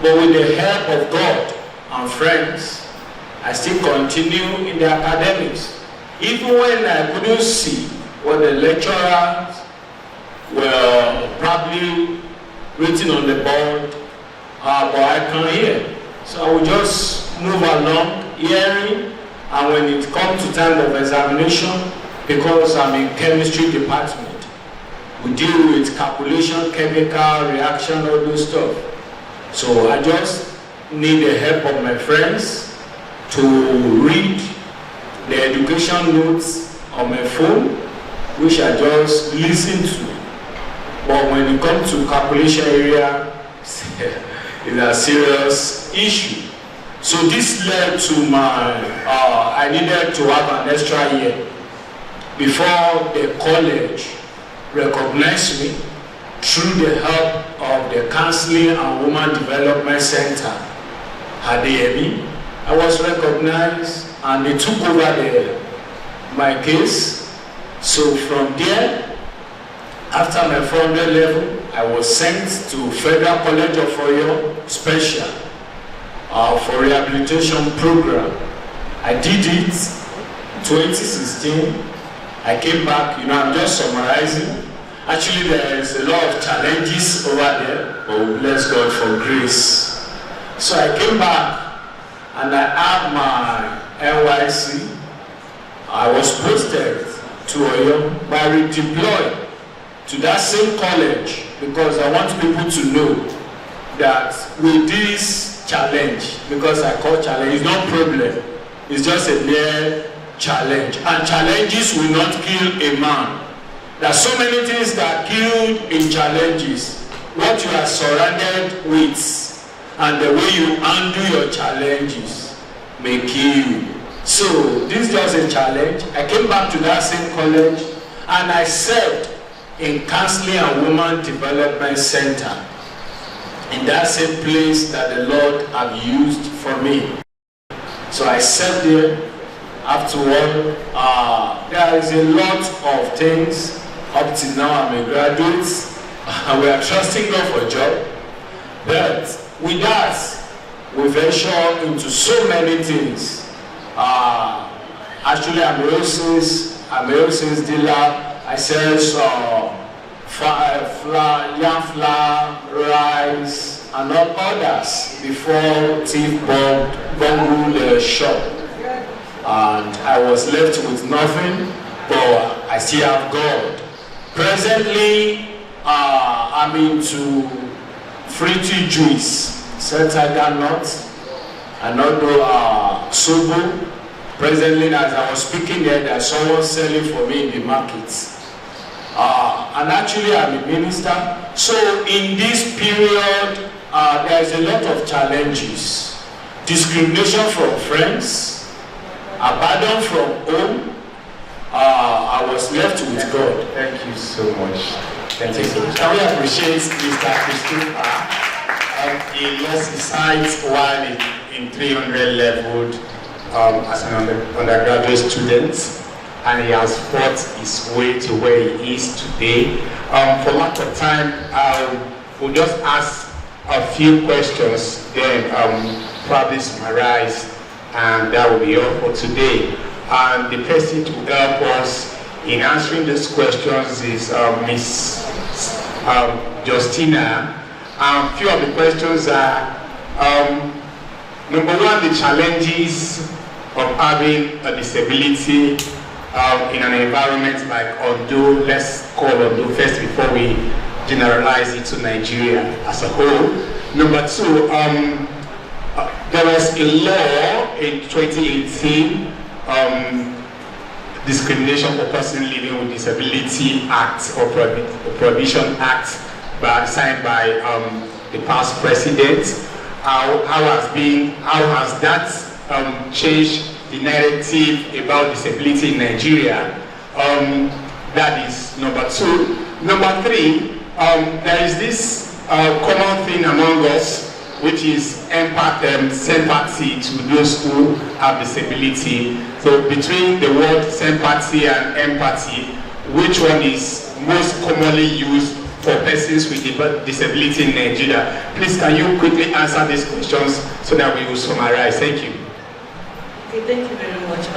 But with the help of God and friends, I still continue in the academics. Even when I couldn't see what the lecturers were probably written on the board, but I can hear. So I will just move along, hearing, and when it comes to time of examination, because I'm in chemistry department, we deal with calculation, chemical reaction, all those stuff. So I just need the help of my friends to read the education notes on my phone, which I just listen to. But when it comes to calculation area, it's a serious issue. So this led to I needed to have an extra year before the college recognized me through the help of the Counseling and Women Development Center, ADEMI. I was recognized and they took over my case. So from there, after my 400 level, I was sent to Federal College of Oyo Special for rehabilitation program. I did it 2016. I came back, I'm just summarizing. Actually, there is a lot of challenges over there, but we bless God for grace. So I came back and I had my NYC. I was posted to Oyo, but I redeployed to that same college because I want people to know that with this challenge, because I call challenge, it's not problem, it's just a mere challenge. And challenges will not kill a man. There are so many things that are killed in challenges. What you are surrounded with and the way you handle your challenges may kill you. So this is just a challenge. I came back to that same college and I served in Counseling and Women Development Center in that same place that the Lord have used for me. So I served there. Afterward, there is a lot of things. Up till now, I'm a graduate. We are trusting God for a job. But with that, we venture into so many things. Actually, I'm a Wilson's dealer. I sell yam flour, rice, and all others before thief bombed the shop. And I was left with nothing, but I still have God. Presently, I'm into fruity juice, Tiger nuts, and also sobo. Presently, as I was speaking there, there's someone selling for me in the market. And actually, I'm a minister. So in this period, there's a lot of challenges. Discrimination from friends, abandon from home. I was left with God. Thank you so much. Thank you so much. Can we appreciate Mr. Christopher? He lost his sight while in 300 level as an undergraduate student, and he has fought his way to where he is today. For lack of time, I will just ask a few questions, then probably summarize, and that will be all for today. And the person to help us in answering these questions is Miss Justina. Few of the questions are, number one, the challenges of having a disability in an environment like Ondo. Let's call Ondo first before we generalize it to Nigeria as a whole. Number two, there was a law in 2018, Discrimination for Persons Living with Disability Act or Prohibition Act, signed by the past president. How has that changed the narrative about disability in Nigeria? That is number two. Number three, there is this common thing among us, which is sympathy to those who have disability. So between the word sympathy and empathy, which one is most commonly used for persons with disability in Nigeria? Please, can you quickly answer these questions so that we will summarize? Thank you. Okay, thank you very much.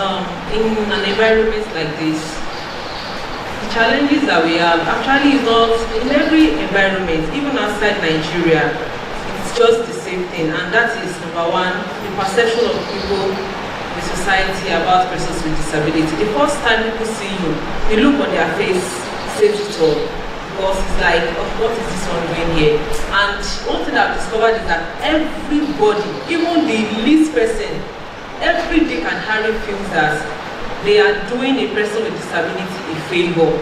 In an environment like this, the challenges that we have actually is not in every environment, even outside Nigeria. It's just the same thing, and that is number one, the perception of people in society about persons with disability. The first time people see you, the look on their face says it all, because it's like, oh, what is this one doing here? And one thing I've discovered is that everybody, even the least person, every Dick and Harry feels that they are doing a person with disability a favor.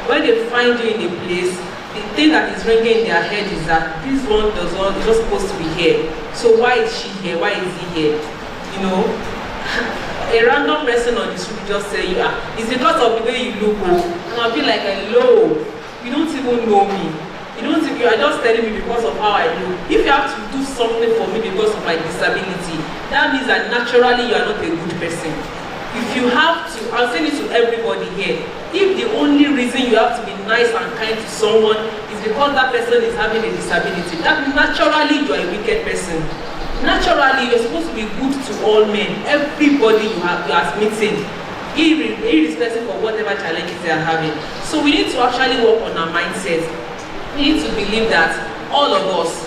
When they find you in a place, the thing that is ringing in their head is that this one is not supposed to be here. So why is she here? Why is he here? You know, a random person on the street just say, it's because of the way you look, and I'll be like, hello, you don't even know me. You are just telling me because of how I look. If you have to do something for me because of my disability, that means that naturally you are not a good person. If you have to, I'll say it to everybody here, if the only reason you have to be nice and kind to someone is because that person is having a disability, that naturally you are a wicked person. Naturally, you're supposed to be good to all men, everybody you are meeting, irrespective of whatever challenges they are having. So we need to actually work on our mindset. We need to believe that all of us,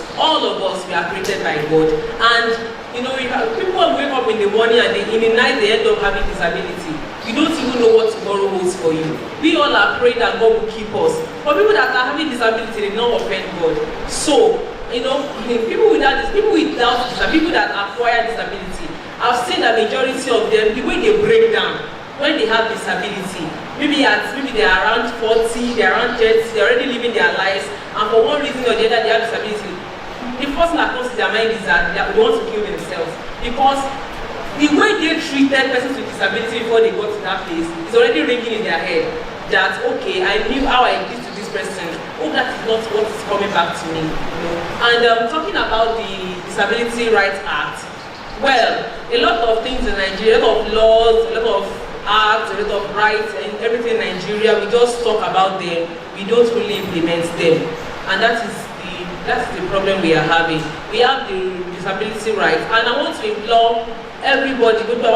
we are created by God. And you know, people wake up in the morning and in the night they end up having disability. You don't even know what tomorrow holds for you. We all are praying that God will keep us. For people that are having disability, they don't offend God. So, you know, people without people that acquire disability, I've seen the majority of them, the way they break down when they have disability. Maybe they are around 40, they are around 30, they're already living their lives, and for one reason or the other they have disability. The first thing that comes to their mind is that they want to kill themselves, because the way they treated persons with disability before they got to that place is already ringing in their head that, okay, I knew how I did to this person, oh, that is not what is coming back to me. You know? And talking about the Disability Rights Act, well, a lot of things in Nigeria, a lot of laws, a lot of acts, a lot of rights, and everything in Nigeria, we just talk about them, we don't really implement them. And that's the problem we are having. We have the disability rights, and I want to implore everybody, see, go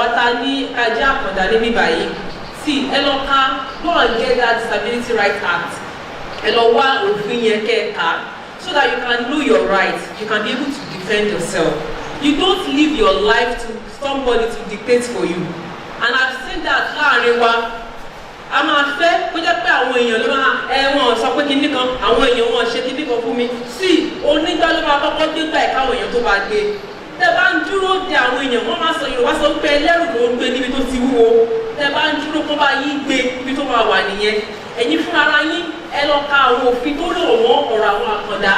and get that Disability Rights Act, so that you can know your rights, you can be able to defend yourself. You don't live your life to somebody to dictate for you. And I've seen that a máa fẹ́ kó jẹ́ pé àwọn èèyàn ló máa wọn sọ pé kíní kan, àwọn èèyàn wọn ṣe kíní kan fún mi, sí onígbà ló máa kọ́kọ́ gbé gbà ẹ̀ka àwọn èèyàn tó bá gbé. Tẹ bá ń dúró de àwọn èèyàn, wọ́n máa sọ Yorùbá sọ pé ẹlẹ́rù ló ń gbé níbi tó ti wúwo. Tẹ bá ń dúró kó bá yín gbé níbi tó máa wà nìyẹn. Ẹ̀yin fún ara yín, ẹ lọ ka àwọn òfin tó rò wọ́n ọ̀rọ̀ àwọn àkàndá,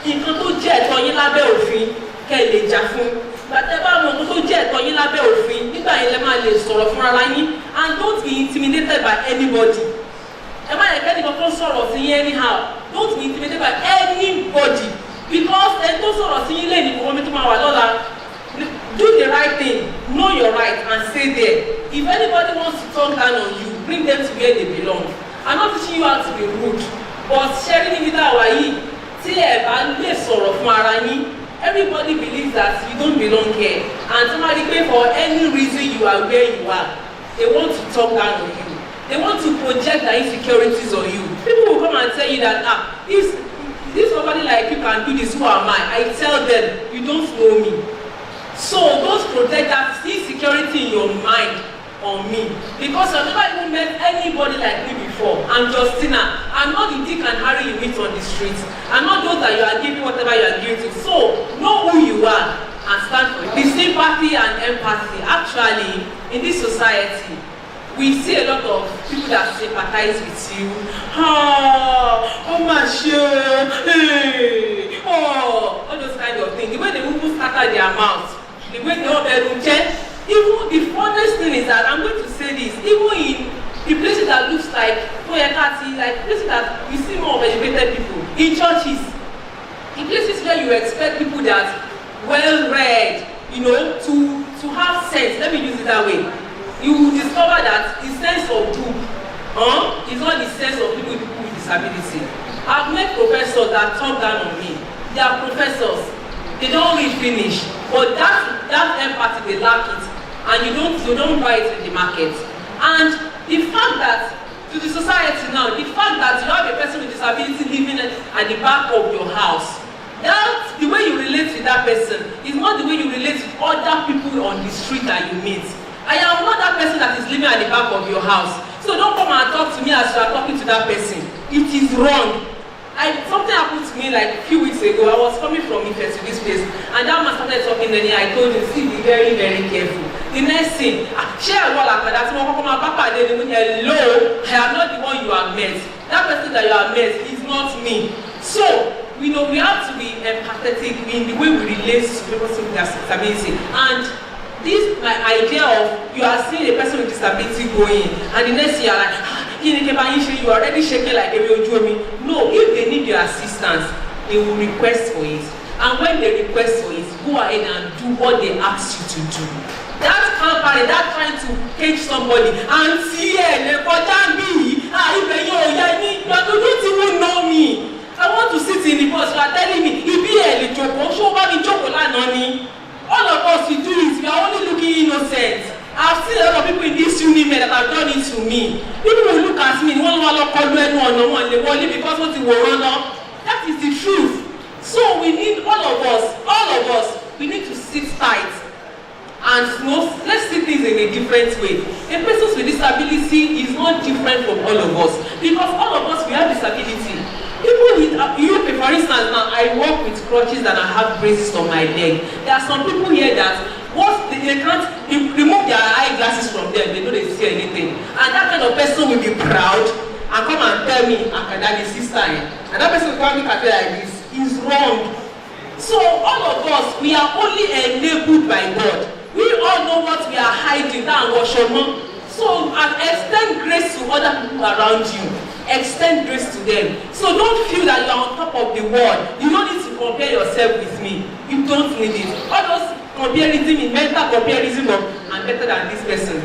nǹkan tó jẹ́ ẹ̀tọ́ yín lábẹ́ òfin kẹ́ ẹ lè jà fún. Gbàtẹ́ bá mọ̀ tó jẹ́ ẹ̀tọ́ yín lábẹ́ òfin, nígbà yẹn lẹ máa lè sọ̀rọ̀ fún ara yín, and don't be intimidated by anybody. Ẹ má yẹ kẹ́ni kankan sọ̀rọ̀ sí yín anyhow, don't be intimidated by anybody, because ẹni tó sọ̀rọ̀ sí yín lè ní kọ́mí tó máa wà lọ́la. Do the right thing, know your right, and stay there. If anybody wants to talk down on you, bring them to where they belong. I'm not teaching you how to be rude, but sharing it with our yìí, tí ẹ bá lè sọ̀rọ̀ fún ara yín, everybody believes that you don't belong here, and somebody pay for any reason you are where you are. They want to talk down on you. They want to project their insecurities on you. People will come and tell you that if If somebody like you can do this, who am I tell them, you don't know me. So don't project that insecurity in your mind on me, because I've never even met anybody like me before. I'm Justina. I'm not the Dick and Harry you meet on the streets. I'm not those that you are giving whatever you are giving to. So know who you are and stand for it. The sympathy and empathy. Actually, in this society, we see a lot of people that sympathize with you. Oh my shit, hey, all those kind of things. The way they move scatter their mouth, the way they all reject. Even the funniest thing is that I'm going to say this. Even in the places that looks like Toyakati, like places that we see more of educated people, in churches, in places where you expect people that well read, you know, to have sense. Let me use it that way. You discover that the sense of group is not the sense of people with disability. I've met professors that talk down on me. They are professors. They don't read finish, but that empathy, they lack it, and you don't buy it in the market. And the fact that to the society now, the fact that you have a person with disability living at the back of your house, that the way you relate with that person is not the way you relate with other people on the street that you meet. I am not that person that is living at the back of your house. So don't come and talk to me as you are talking to that person. It is wrong. Something happened to me like a few weeks ago. I was coming from Ife to this place, and that man started talking, and I told him, see, be very, very careful. The next thing, share a wall after that. Hello, I am not the one you have met. That person that you have met is not me. So, we have to be empathetic in the way we relate to people with disability. And this my idea of you are seeing a person with disability going, and the next thing you are like, you are already shaking like a real. No, if they need your assistance, they will request for it. And when they request for it, go ahead and do what they ask you to do. That company, that trying to cage somebody and see you don't even know me. I want to sit in the bus, you are telling me, all of us, we do it, we are only looking innocent. I've seen a lot of people in this UNIMED that have done it to me. People will look at me, because what you were on up. That is the truth. So we need all of us, we need to sit tight. And let's see things in a different way. A person with disability is not different from all of us, because all of us, we have disability. People with for instance, now I work with crutches and I have braces on my leg. There are some people here that once they can't remove their eyeglasses from them, they know they see anything. And that kind of person will be proud and come and tell me, that is sister. And that person will come look at me like this. It's wrong. So all of us, we are only enabled by God. We all know what we are hiding down. So extend grace to other people around you. Extend grace to them. So don't feel that you are on top of the world. You don't need to compare yourself with me. You don't need it. All those comparison in mental comparison of I'm better than this person.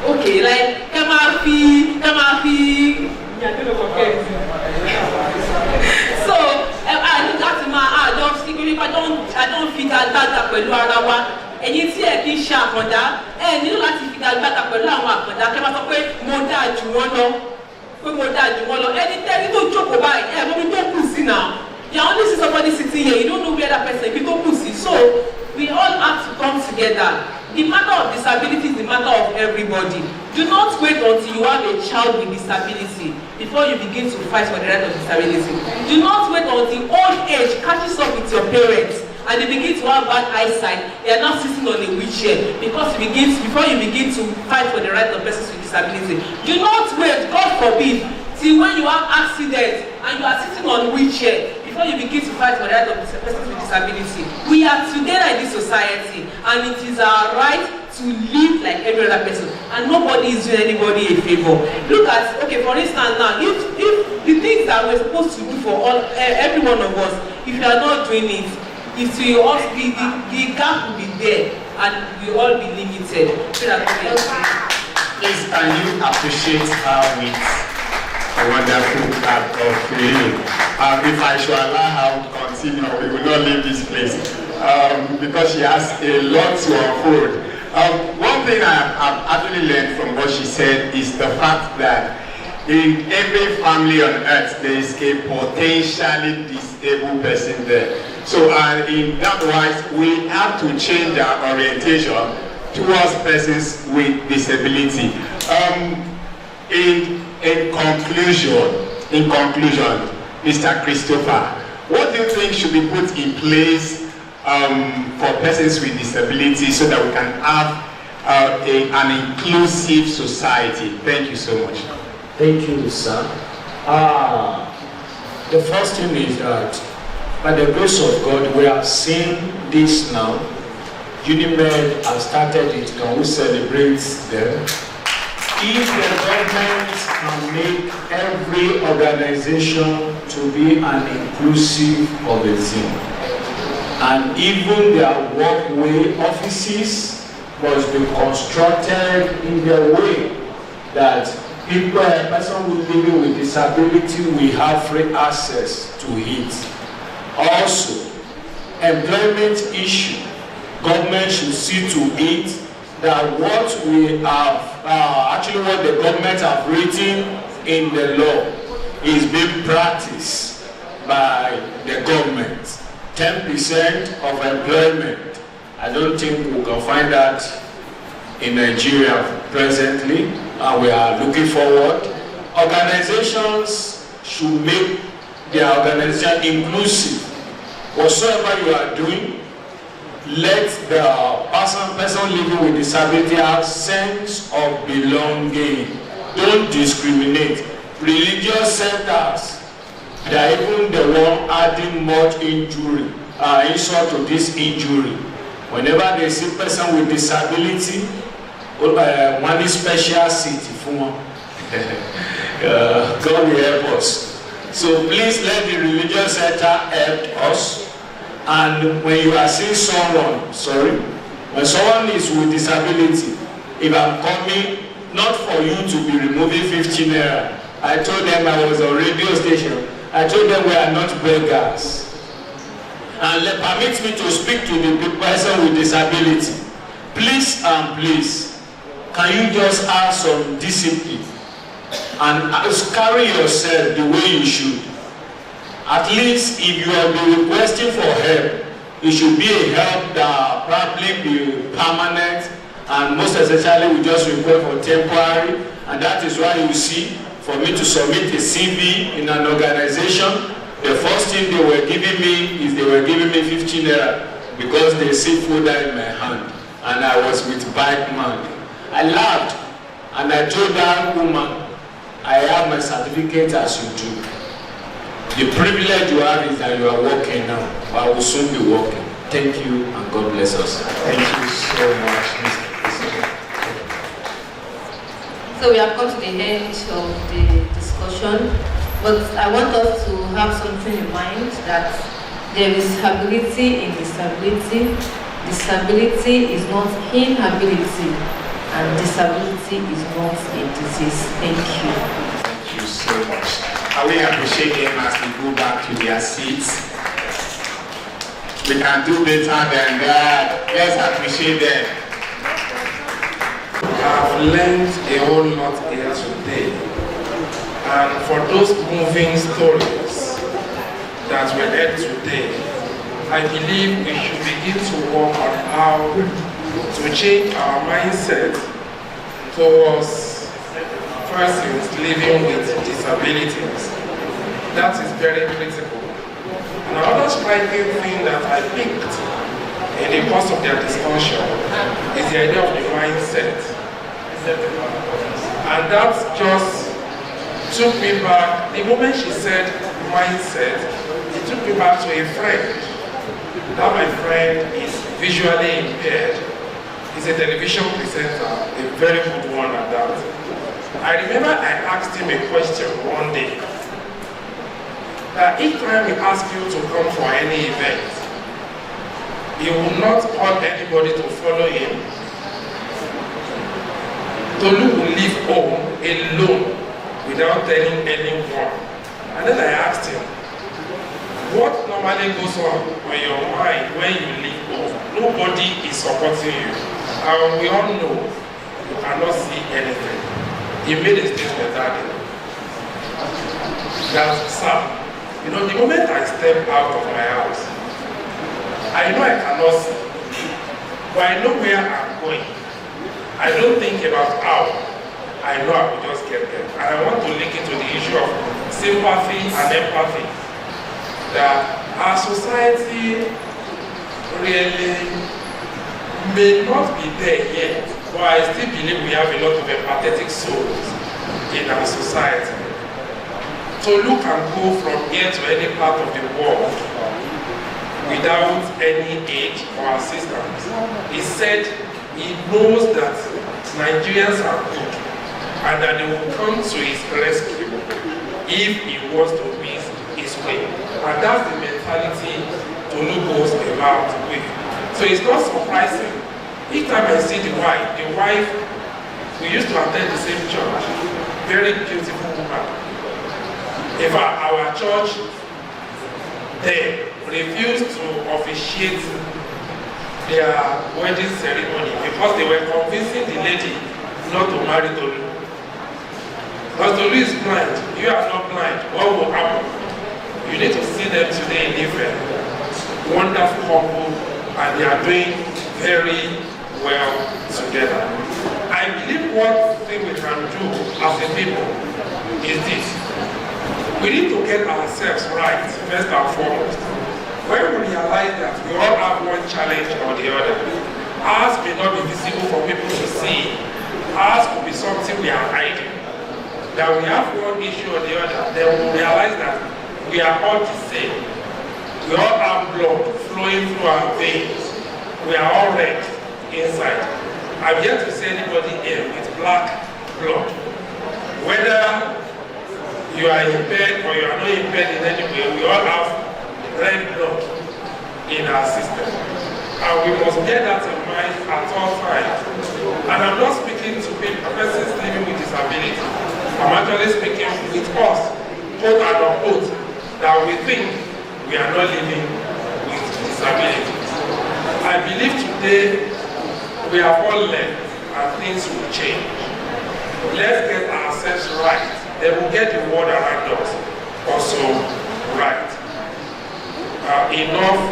Okay, like come on, so I look at my don't stick with me. I don't feel that ẹ̀yin tí ẹ kì í ṣe àkàndá ẹ nílò láti figagbága pẹ̀lú àwọn àkàndá kẹ́ máa sọ pé mo dáa jù wọ́n lọ ẹni tẹ́ni tó jókòó báyìí ẹ mọ̀ mi tó kù sí náà you only see somebody sitting here you don't know where that person ibi tó kù sí. So we all have to come together. The matter of disability is the matter of everybody. Do not wait until you have a child with disability before you begin to fight for the right of disability. Do not wait until old age catches up with your parents and they begin to have bad eyesight. They are now sitting on a wheelchair before you begin to fight for the right of persons with disability. Do not wait, God forbid, till when you have accident and you are sitting on a wheelchair before you begin to fight for the right of persons with disability. We are together in this society, and it is our right to live like every other person, and nobody is doing anybody a favor. Look at, okay, for instance now, if the things that we're supposed to do for every one of us, if you are not doing it, it will also be the gap will be there and we will all be limited. Please, can you appreciate her with a wonderful act of feeling? If I should allow her to continue, we will not leave this place because she has a lot to unfold. One thing I've actually learned from what she said is the fact that In every family on earth, there is a potentially disabled person there. So, in that wise, we have to change our orientation towards persons with disability. In conclusion, Mr. Christopher, what do you think should be put in place for persons with disability so that we can have an inclusive society? Thank you so much. Thank you, sir. The first thing is that by the grace of God, we have seen this now. UNIMED has started it, and we celebrate them. If the government can make every organization to be an inclusive organism, and even their workway offices must be constructed in the way that people, a person living with disability will have free access to it. Also, employment issue, government should see to it that what we have, actually what the government have written in the law is being practiced by the government. 10% of employment. I don't think we can find that in Nigeria presently, and we are looking forward. Organizations should make their organization inclusive. Whatsoever you are doing, let the person living with disability have sense of belonging. Don't discriminate. Religious centers, they are even the one adding much injury, insult to this injury. Whenever they see person with disability, one is special city for one. God will help us. So please let the religious center help us. And when you are seeing someone, when someone is with disability, if I'm coming, not for you to be removing 15 naira. I told them I was on radio station. I told them we are not beggars. And permit me to speak to the person with disability. Please and please, can you just have some discipline and carry yourself the way you should? At least if you are requesting for help, it should be a help that probably be permanent, and most especially we just request for temporary. And that is why you see, for me to submit a CV in an organization, the first thing they were giving me is they were giving me 15 naira because they see food in my hand, and I was with bike man. I laughed and I told that woman, I have my certificate as you do. The privilege you have is that you are working now, but I will soon be working. Thank you and God bless us. Thank you so much, Mr. President. So we have come to the end of the discussion, but I want us to have something in mind, that there is ability in disability. Disability is not inability, and disability is not a disease. Thank you. Thank you so much. I really appreciate them as we go back to their seats. We can do better than that. Let's appreciate them. I've learned a whole lot here today. And for those moving stories that were heard today, I believe we should begin to work on how to change our mindset towards persons living with disabilities. That is very critical. Another striking thing that I picked in the course of their discussion is the idea of the mindset. And that just took me back. The moment she said mindset, it took me back to a friend. That my friend is visually impaired. He's a television presenter, a very good one at that. I remember I asked him a question one day, that each time we ask you to come for any event, he will not want anybody to follow him. Tolu will leave home alone without telling anyone. And then I asked him, what normally goes on in your mind when you leave home? Nobody is supporting you. And we all know you cannot see anything. He made a statement that day. that, sir, you know, the moment I step out of my house, I know I cannot see, but I know where I'm going. I don't think about how. I know I will just get there. And I want to link it to the issue of sympathy and empathy. That our society really may not be there yet, but I still believe we have a lot of empathetic souls in our society. So look and go from here to any part of the world without any aid or assistance. He said he knows that Nigerians are good and that they will come to his rescue if he wants to miss his way. And that's the mentality Tolu goes about with. So it's not surprising. Each time I see the wife, we used to attend the same church, very beautiful woman. In fact, our church then refused to officiate their wedding ceremony because they were convincing the lady not to marry Tolu. Because Tolu is blind, you are not blind, what will happen? You need to see them today in different wonderful couple, and they are doing very well together. I believe one thing we can do as a people is this. We need to get ourselves right, first and foremost. When we realize that we all have one challenge or the other, ours may not be visible for people to see. Ours could be something we are hiding. That we have one issue or the other, then we will realize that we are all the same. We all have blood flowing through our veins. We are all red inside. I've yet to see anybody here with black blood. Whether you are impaired or you are not impaired in any way, we all have red blood in our system. And we must bear that in mind at all times. And I'm not speaking to persons living with disability. I'm actually speaking with us, quote and unquote, that we think we are not living with disability. I believe today we have all learned and things will change. Let's get ourselves right. Then we'll get the world around us also right. Enough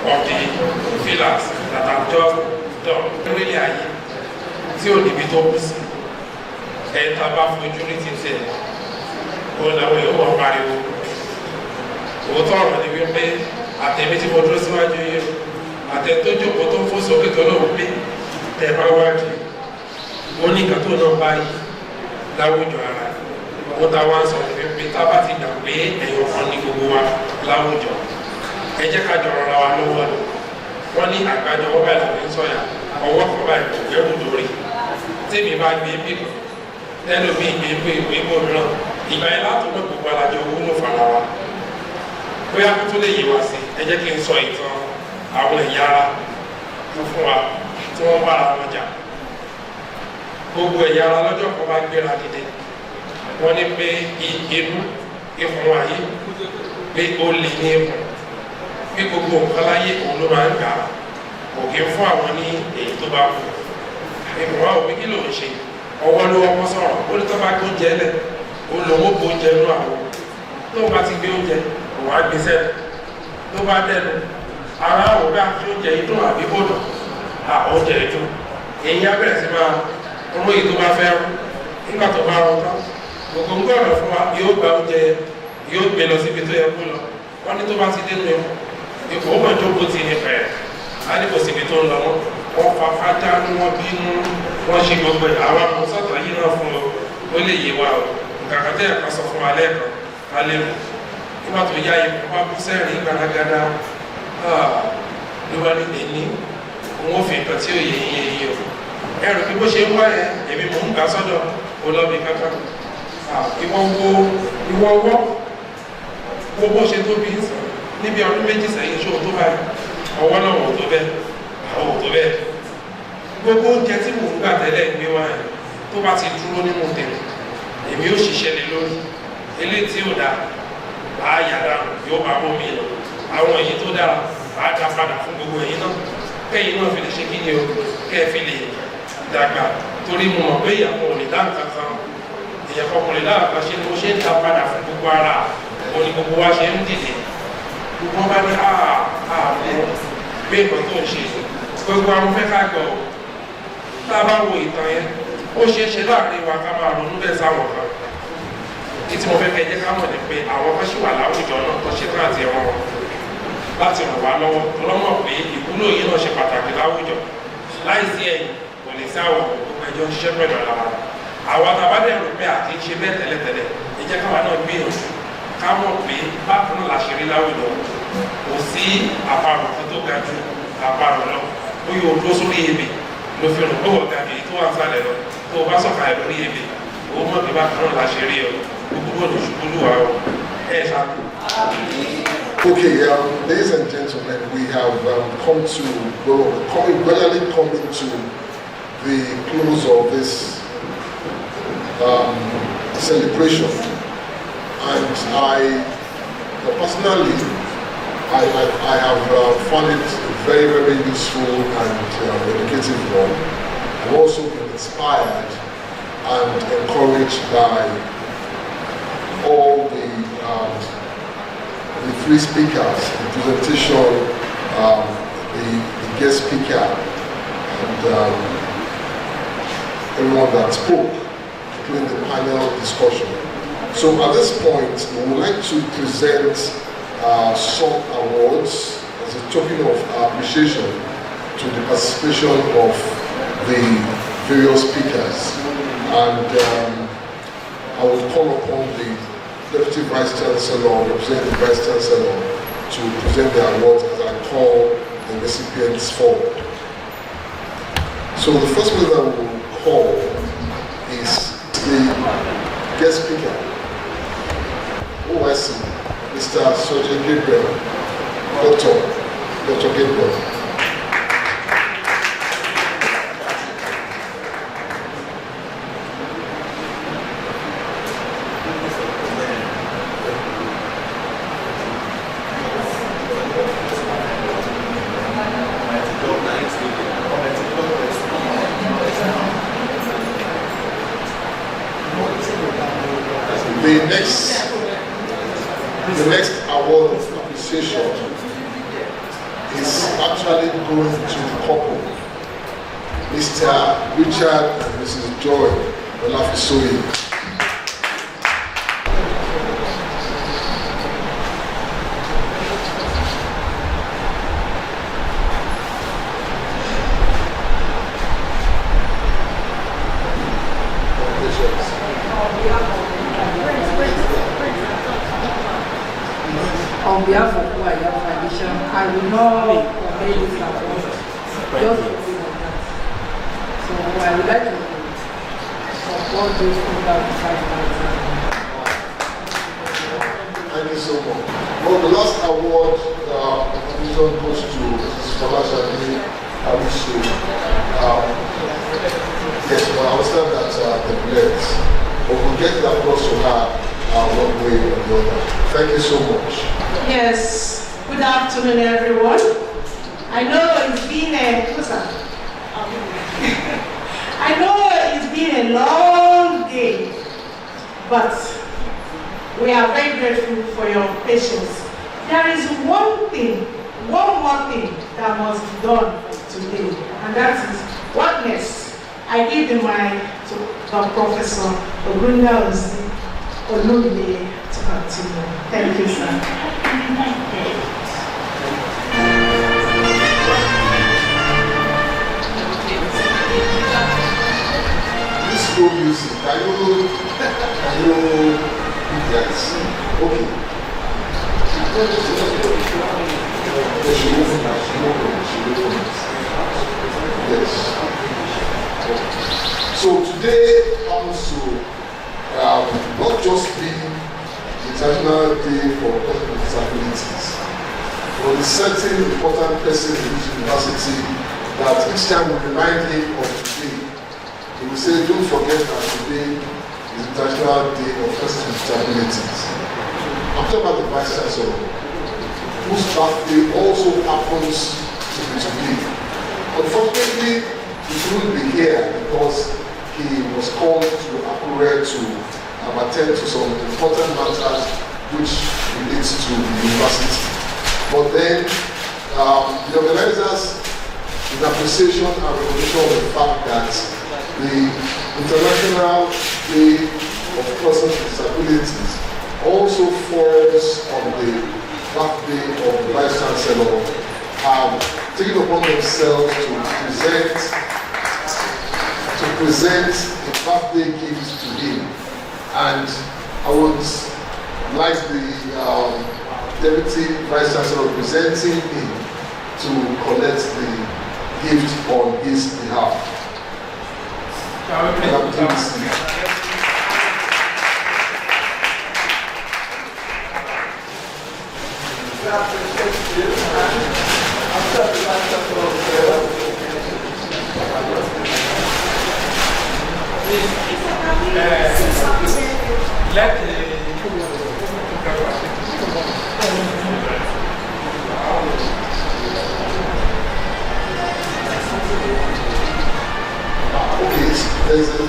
of the fillers that I've just done. Really, tí ò níbi tó kù sí. Ẹ̀ta bá fojú rí títí ẹ̀. Òun làwọn yóò wọ́n pariwo. Òótọ́ ọ̀rọ̀ ni wípé àtẹ̀mí tí mo dúró síwájú yìí o. Àtẹ̀tó jókòó tó ń fò sókè tó náà gbé tẹ̀ bá wájú. Ó ní ìgbà tó náà bá yìí láwùjọ ara. Ó ta wá sọ pé tá bá ti gbà pé ẹ̀yọ̀ kan ní gbogbo wa láwùjọ. Ẹ jẹ́ ká jọ rọra wa lọ́wọ́ ni. Wọ́n ní àgbájọ ọwọ́ báyìí làwọn ń sọ̀yà. Ọwọ́ kan báyìí kò gbẹ́rù lórí. Tèmi bá gbé bí tẹ́lẹ̀ mi gbé pé ìwé mìíràn. Ìgbà yẹn látò náà gbogbo alájọ wúlò fara wa. Bóyá kó tó lè yé wa sí, ẹ jẹ́ kí n sọ ìtàn àwọn ẹ̀yà ara fún wa tí wọ́n bára wọn jà. Gbogbo ẹ̀yà ara lọ́jọ́ kan bá gbéra dìde. Wọ́n ní pé inú ìfún wa yìí pé ó lè ní ìfún. Pé gbogbo nǹkan láyé òun ló máa ń gbà á. Kò kí ń fún àwọn ní èyí tó bá kù. Ìfún wa ò pé kí ló ń ṣe? Ọwọ́ ló wọ́pọ̀ sọ̀rọ̀. Ó ní tó bá gbé oúnjẹ lẹ̀. Ó lòun ó gbé oúnjẹ nú àwọn. Tó bá ti gbé oúnjẹ, òun á gbé sẹ́nu. Tó bá dẹnu, ara àwọn bá fi oúnjẹ yìí dùn àbí kò dùn. Oúnjẹ yìí dùn. Èyí á bẹ̀rẹ̀ sí máa rún èyí tó bá fẹ́ rún. Nígbà tó bá rún tán, gbogbo ń gbọ́dọ̀ fún wa yóò gba oúnjẹ yóò gbé lọ síbi tó yẹ kó lọ. Wọ́n ní tó bá ti dénú ẹ̀kọ́. Ipò ó mọ̀ jókòó ti ní fẹ̀rẹ̀. Á ní kò síbi tó ń lọ mọ́. Wọ́n fa fájá ní wọ́n bínú. Wọ́n ṣe gbogbo ẹ̀. Àwa kò sọ̀tọ̀ yìí náà fún o. Ó lè yé wa o. Kàkà tẹ́ ẹ̀ka sọ fún wa lẹ́ẹ̀kan. A lè mú. Nígbà tó yá ipò wá bú sẹ́rìn gbaragada. Ló bá ní èní. Òun ò fi nǹkan tí ò yé yé o. Ẹrù bí bó ṣe ń wá yẹn, èmi mò ń gbà sọ́dọ̀. Ó lọ́ mi kankan. Ìwọ wọ́. Gbogbo ṣe tó bí ń sọ. Níbi ọdún méjì sẹ́yìn ṣó tó báyìí. Ọwọ́ náà wò tó bẹ́ẹ̀. Àwọn ò tó bẹ́ẹ̀. Gbogbo oúnjẹ tí mò ń gbà tẹ́lẹ̀ gbé wá yẹn tó bá ti dúró nínú tèmi èmi ó ṣiṣẹ́ lé lórí eléyìí tí ò dáa á yàrá yóò bá bọ́ mi lọ àwọn èyí tó dára á dá padà fún gbogbo èyí náà kẹ́yìn náà fi lè ṣe kí ni o kẹ́ ẹ fi lè dàgbà torí mo mọ̀ pé ìyàwó ò lè dá nǹkan kan èèyàn kọkùnrin lára kan ṣe ni mo ṣe ń ta padà fún gbogbo ara òun ni gbogbo wa ṣe ń dìde gbogbo bá ní gbé nǹkan tó ń ṣe gbogbo àwọn fẹ́ ká gbọ́ tá a bá wo ìtàn yẹn ó ṣeé ṣe láàrin wa ká máa ronú bẹ́ẹ̀ sáwọn kan ní tí mo fẹ́ kẹ́ jẹ́ ká mọ̀ ní pé àwọn kan ṣì wà láwùjọ náà tó ṣe tán àti ẹ̀wọ̀n wọn láti ràn wá lọ́wọ́ ọlọ́mọ pé ìwúlò yìí náà ṣe pàtàkì láwùjọ láìsí ẹ̀yìn kò lè sí àwọn ẹjọ́ ṣiṣẹ́ pẹ̀lú ara wa àwọn àtàwádẹ́ rò pé àti ṣe bẹ́ẹ̀ tẹ́lẹ̀tẹ́lẹ̀ ẹ jẹ́ káwa náà gbìyànjú ká mọ̀ pé bákan náà láṣẹrí láwùjọ kò sí àparò kan tó ga ju àparò lọ ó yóò dúró sórí ebè ló fi rò pé wọ́n ga ju èyí tó wà ń sálẹ̀ lọ tó o bá sọ̀ka ẹ̀ lórí ebè ó mọ̀ pé bákan náà láṣẹrí ọ gbogbo olùṣubúlù wa ẹ̀ ṣáà. Okay, ladies and gentlemen, we have come to, gradually coming to the close of this celebration. And personally, I have found it very, very useful and educative one. I've also been inspired and encouraged by all the three speakers, the presentation, the guest speaker, and everyone that spoke, including the panel discussion. So at this point, we would like to present some awards as a token of appreciation to the participation of the various speakers. And I will call upon the Deputy Vice Chancellor, representing the Vice Chancellor, to present the awards as I call the recipients forward. So the first one that we will call is the guest speaker, OIC, Mr. Sergeant Gabriel, Dr. Gabriel. The next award of appreciation is actually going to the couple, Mr. Richard and Mrs. Joy Olafisoye. On behalf of Waya Foundation, I will not obey this award just because of that. So I would like to support those who have decided. Thank you so much. Well, the last award goes to Folashade Abisu. Yes, well, I understand that the bless, but we'll get that across to her one way or the other. Thank you so much. Yes, good afternoon everyone. I know it's been a long day, but we are very grateful for your patience. There is one more thing that must be done today, and that is oneness. I give the mic to Professor Ogbonna Olumide to continue. Thank you, sir. Disco music, can you, yes, okay. Yes. So today comes to not just be International Day for People with Disabilities, but a certain important person in this university that each time we remind him of today, he will say, don't forget that today is International Day of Persons with Disabilities. I'm talking about the Vice Chancellor, whose birthday also happens to be today. Unfortunately, he couldn't be here because he was called to Akure to have attended to some important matters which relates to the university. But then the organizers, in appreciation and recognition of the fact that the International Day of Persons with Disabilities also falls on the birthday of the Vice Chancellor, have taken upon themselves to present a birthday gift to him. And I would like the Deputy Vice Chancellor representing him to collect the gift on his behalf.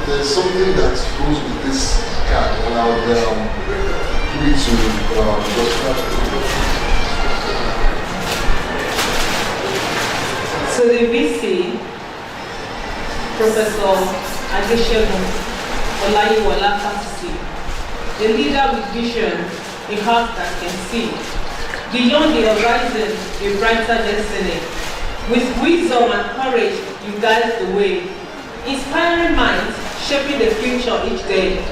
There's something that goes with this card, and I'll give it to So the VC, Professor Adeshegun Olayiwola Fasisi, a leader with vision, a heart that can see. Beyond the horizon, a brighter destiny. With wisdom and courage, you guide the way. Inspiring minds, shaping the future each day.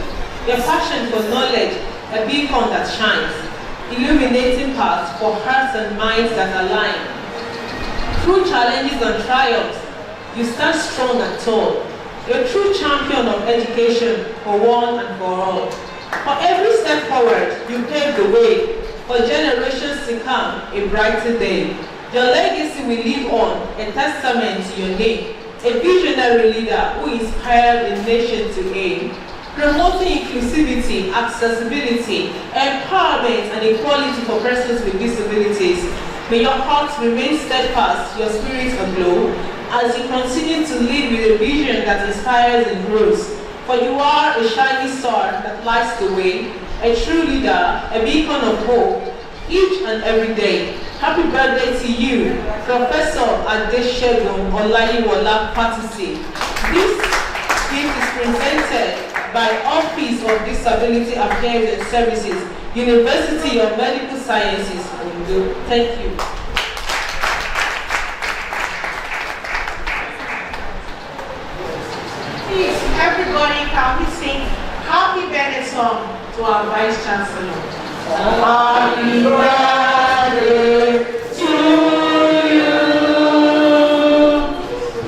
Your passion for knowledge, a beacon that shines. Illuminating paths for hearts and minds that align. Through challenges and triumphs, you stand strong and tall. A true champion of education for one and for all. For every step forward, you pave the way. For generations to come, a brighter day. Your legacy will live on, a testament to your name. A visionary leader who inspired the nation to aim. Promoting inclusivity, accessibility, empowerment, and equality for persons with disabilities. May your heart remain steadfast, your spirit aglow, as you continue to lead with a vision that inspires and grows. For you are a shining star that lights the way, a true leader, a beacon of hope, each and every day. Happy birthday to you, Professor Adeshegun Olayiwola Fasisi. This gift is presented by Office of Disability Affairs and Services, University of Medical Sciences, Ondo. Thank you. Please, everybody, can we sing Happy Birthday song to our Vice Chancellor? Happy birthday to you.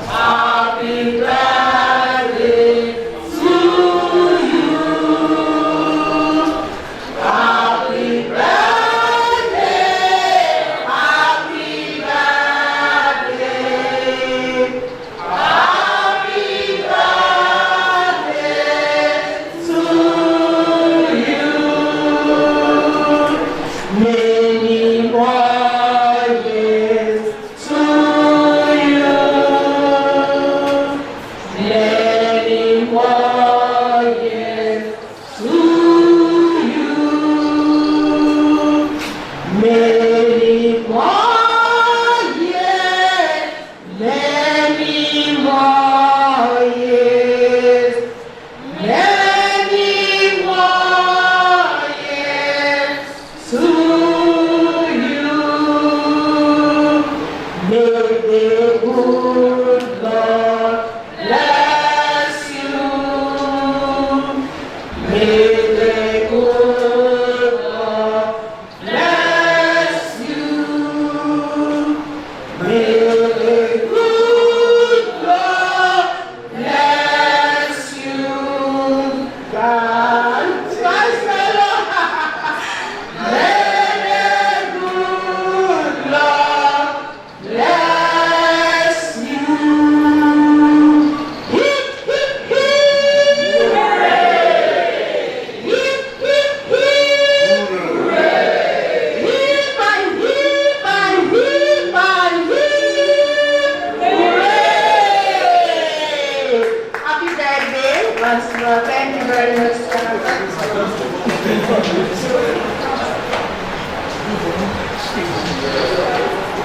Happy birthday to you. Happy birthday. Happy birthday. Happy birthday to you. Many more years to you. Many more years to you. Many more years. Many more years. Many more years to you. May the good Lord bless you. May the good Lord bless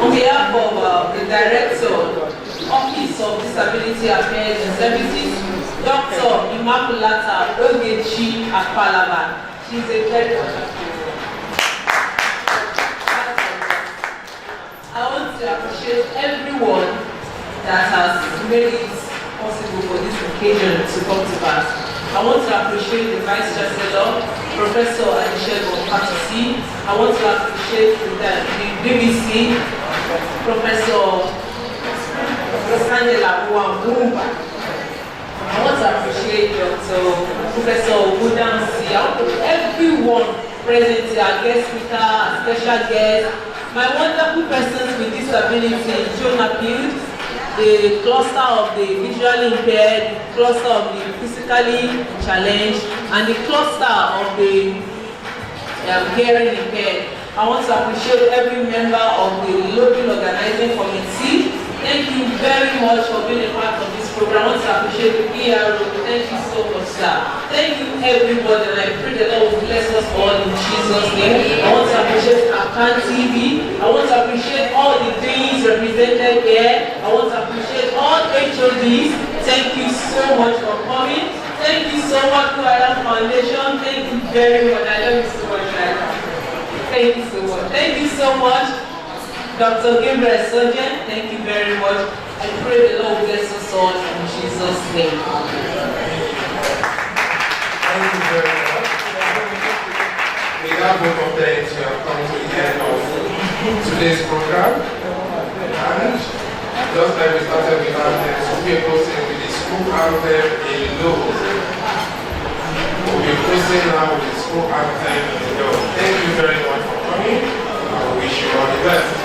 On behalf of the Director, Office of Disability Affairs and Services, Dr. Immaculata Ogechi Akpalaba. She's a very I want to appreciate everyone that has made it possible for this occasion to come to pass. I want to appreciate the Vice Chancellor, Professor Adishego Patisi. I want to appreciate the BBC, Professor Sandela Mwambumba. I want to appreciate Professor Wudansi. Everyone present here, our guest speaker, our special guest, my wonderful persons with disability, Jonah Pield, the cluster of the visually impaired, the cluster of the physically challenged, and the cluster of the hearing impaired. I want to appreciate every member of the local organizing committee. Thank you very much for being a part of this program. I want to appreciate the PRO. Thank you so much, sir. Thank you, everybody, and I pray the Lord will bless us all in Jesus' name. I want to appreciate Akan TV. I want to appreciate all the things represented here. I want to appreciate all HODs. Thank you so much for coming. Thank you so much to our foundation. Thank you very much. I love you so much. Thank you so much. Thank you so much. Dr. Gabriel Sojan, thank you very much. I pray the Lord bless us all in Jesus' name. Thank you very much. We have both of them to have come to the end of today's program. And just like we started with anthem, so we are closing with the school anthem alone. We'll be closing now with the school anthem alone. Thank you very much for coming. I wish you all the best.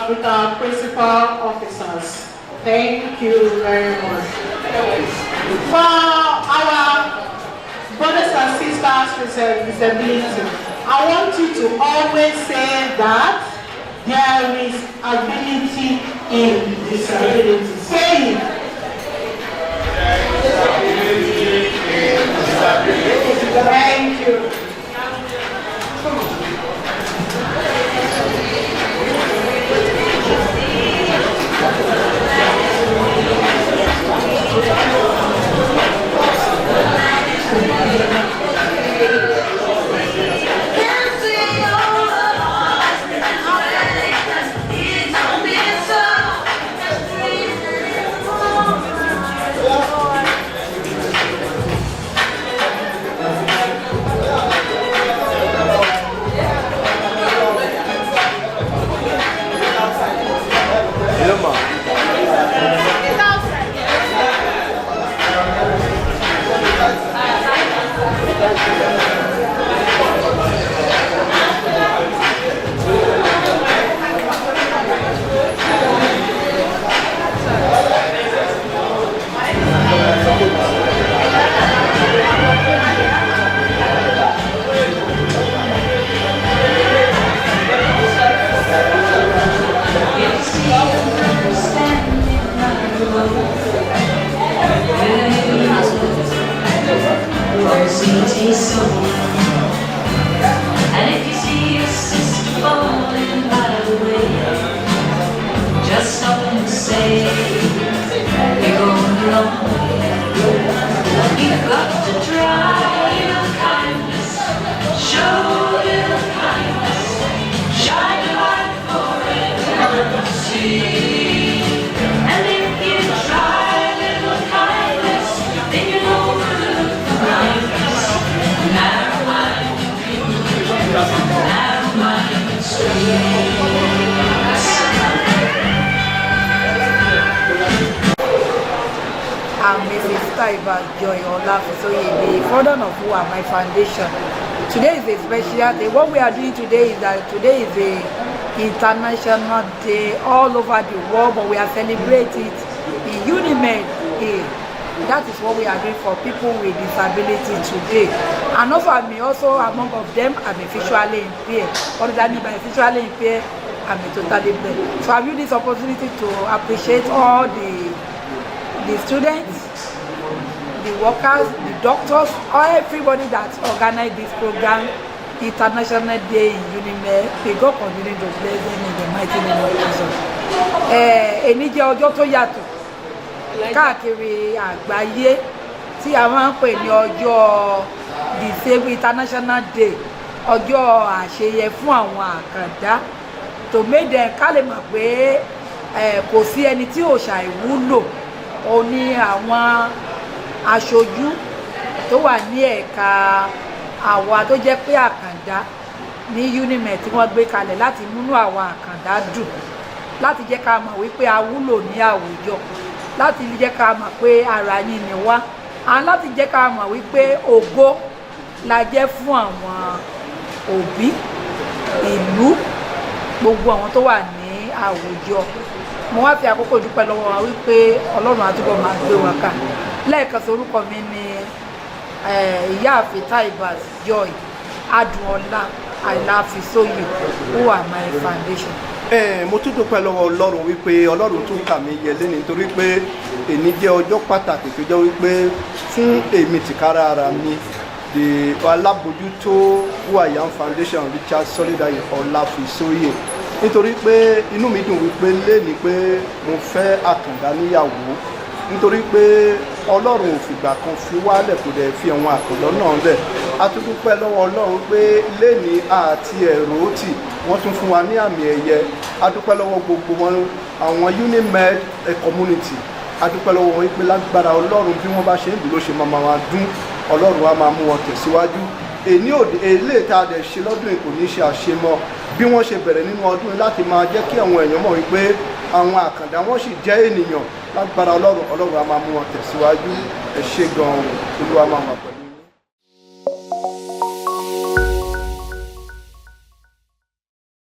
With our principal officers. Thank you very much. For our brothers and sisters with disability, I want you to always say that there is ability in disability. Say it. Thank you. Dancing all Taiba Joy Olafisoye, the founder of Who Am I Foundation. Today is a special day. What we are doing today is that today is a international day all over the world, but we are celebrating it in UNIMED. That is what we are doing for people with disability today. And also, I mean, also among of them, I'm a visually impaired. What does that mean by visually impaired? I'm a totally blind. So I use this opportunity to appreciate all the students, the workers, the doctors, or everybody that organized this program, International Day in UNIMED. May God continue to bless them in the mighty name of Jesus. Èní jẹ́ ọjọ́ tó yàtọ̀ káàkiri àgbáyé tí a máa ń pè ní ọjọ́ Disabled International Day, ọjọ́ àṣeyẹ fún àwọn àkàndá, to make them ká lè mọ̀ pé kò sí ẹni tí ò ṣàìwúlò. Ó ní àwọn aṣojú tó wà ní ẹ̀ka àwa tó jẹ́ pé àkàndá ní UNIMED tí wọ́n gbé kalẹ̀ láti múnú àwọn àkàndá dùn, láti jẹ́ ká mọ̀ wípé a wúlò ní àwùjọ, láti jẹ́ ká mọ̀ pé ara yín ni wá, láti jẹ́ ká mọ̀ wípé ògo la jẹ́ fún àwọn òbí ìlú, gbogbo àwọn tó wà ní àwùjọ. Mo wá fi àkókò dúpẹ́ lọ́wọ́ wa wípé Ọlọ́run àtúbọ̀ máa gbé wa ká. Lẹ́ẹ̀kan sí orúkọ mi ni Ìyáàfin Taiba Joy Adùnọlá Àìláfiṣóyè Who Am I Foundation. Mo tún dúpẹ́ lọ́wọ́ Ọlọ́run wípé Ọlọ́run tún kà mí yẹ lẹ́ni nítorí pé èní jẹ́ ọjọ́ pàtàkì tó jẹ́ wípé fún èmi tìkára ara mi, the alábòjútó Who I Am Foundation Richard Solidayo Ọláfiṣóyè, nítorí pé inú mi dùn wípé lẹ́ni pé mo fẹ́ àkàndá níyàwó, nítorí pé Ọlọ́run ò fìgbà kan fi wálẹ̀ kò dẹ̀ fi àwọn àkàndá náà lẹ̀. A tún dúpẹ́ lọ́wọ́ Ọlọ́run pé lẹ́ni àti ẹ̀rọ tì wọ́n tún fún wa ní àmì ẹ̀yẹ. A dúpẹ́ lọ́wọ́ gbogbo wọn, àwọn UNIMED community. A dúpẹ́ lọ́wọ́ wọn pé lágbára Ọlọ́run bí wọ́n bá ṣe ń dúró ṣe máa dún, Ọlọ́run á máa mú wọn tẹ̀síwájú. Èlé tá a dẹ̀ ṣe lọ́dún yìí kò ní ṣe àṣemọ́ bí wọ́n ṣe bẹ̀rẹ̀ nínú ọdún yìí láti máa jẹ́ kí àwọn èèyàn mọ̀ wípé àwọn àkàndá wọ́n sì jẹ́ ènìyàn. Lágbára Ọlọ́run á máa mú wọn tẹ̀síwájú. Ẹ ṣé gan-an, Olúwa máa wà pẹ̀lú.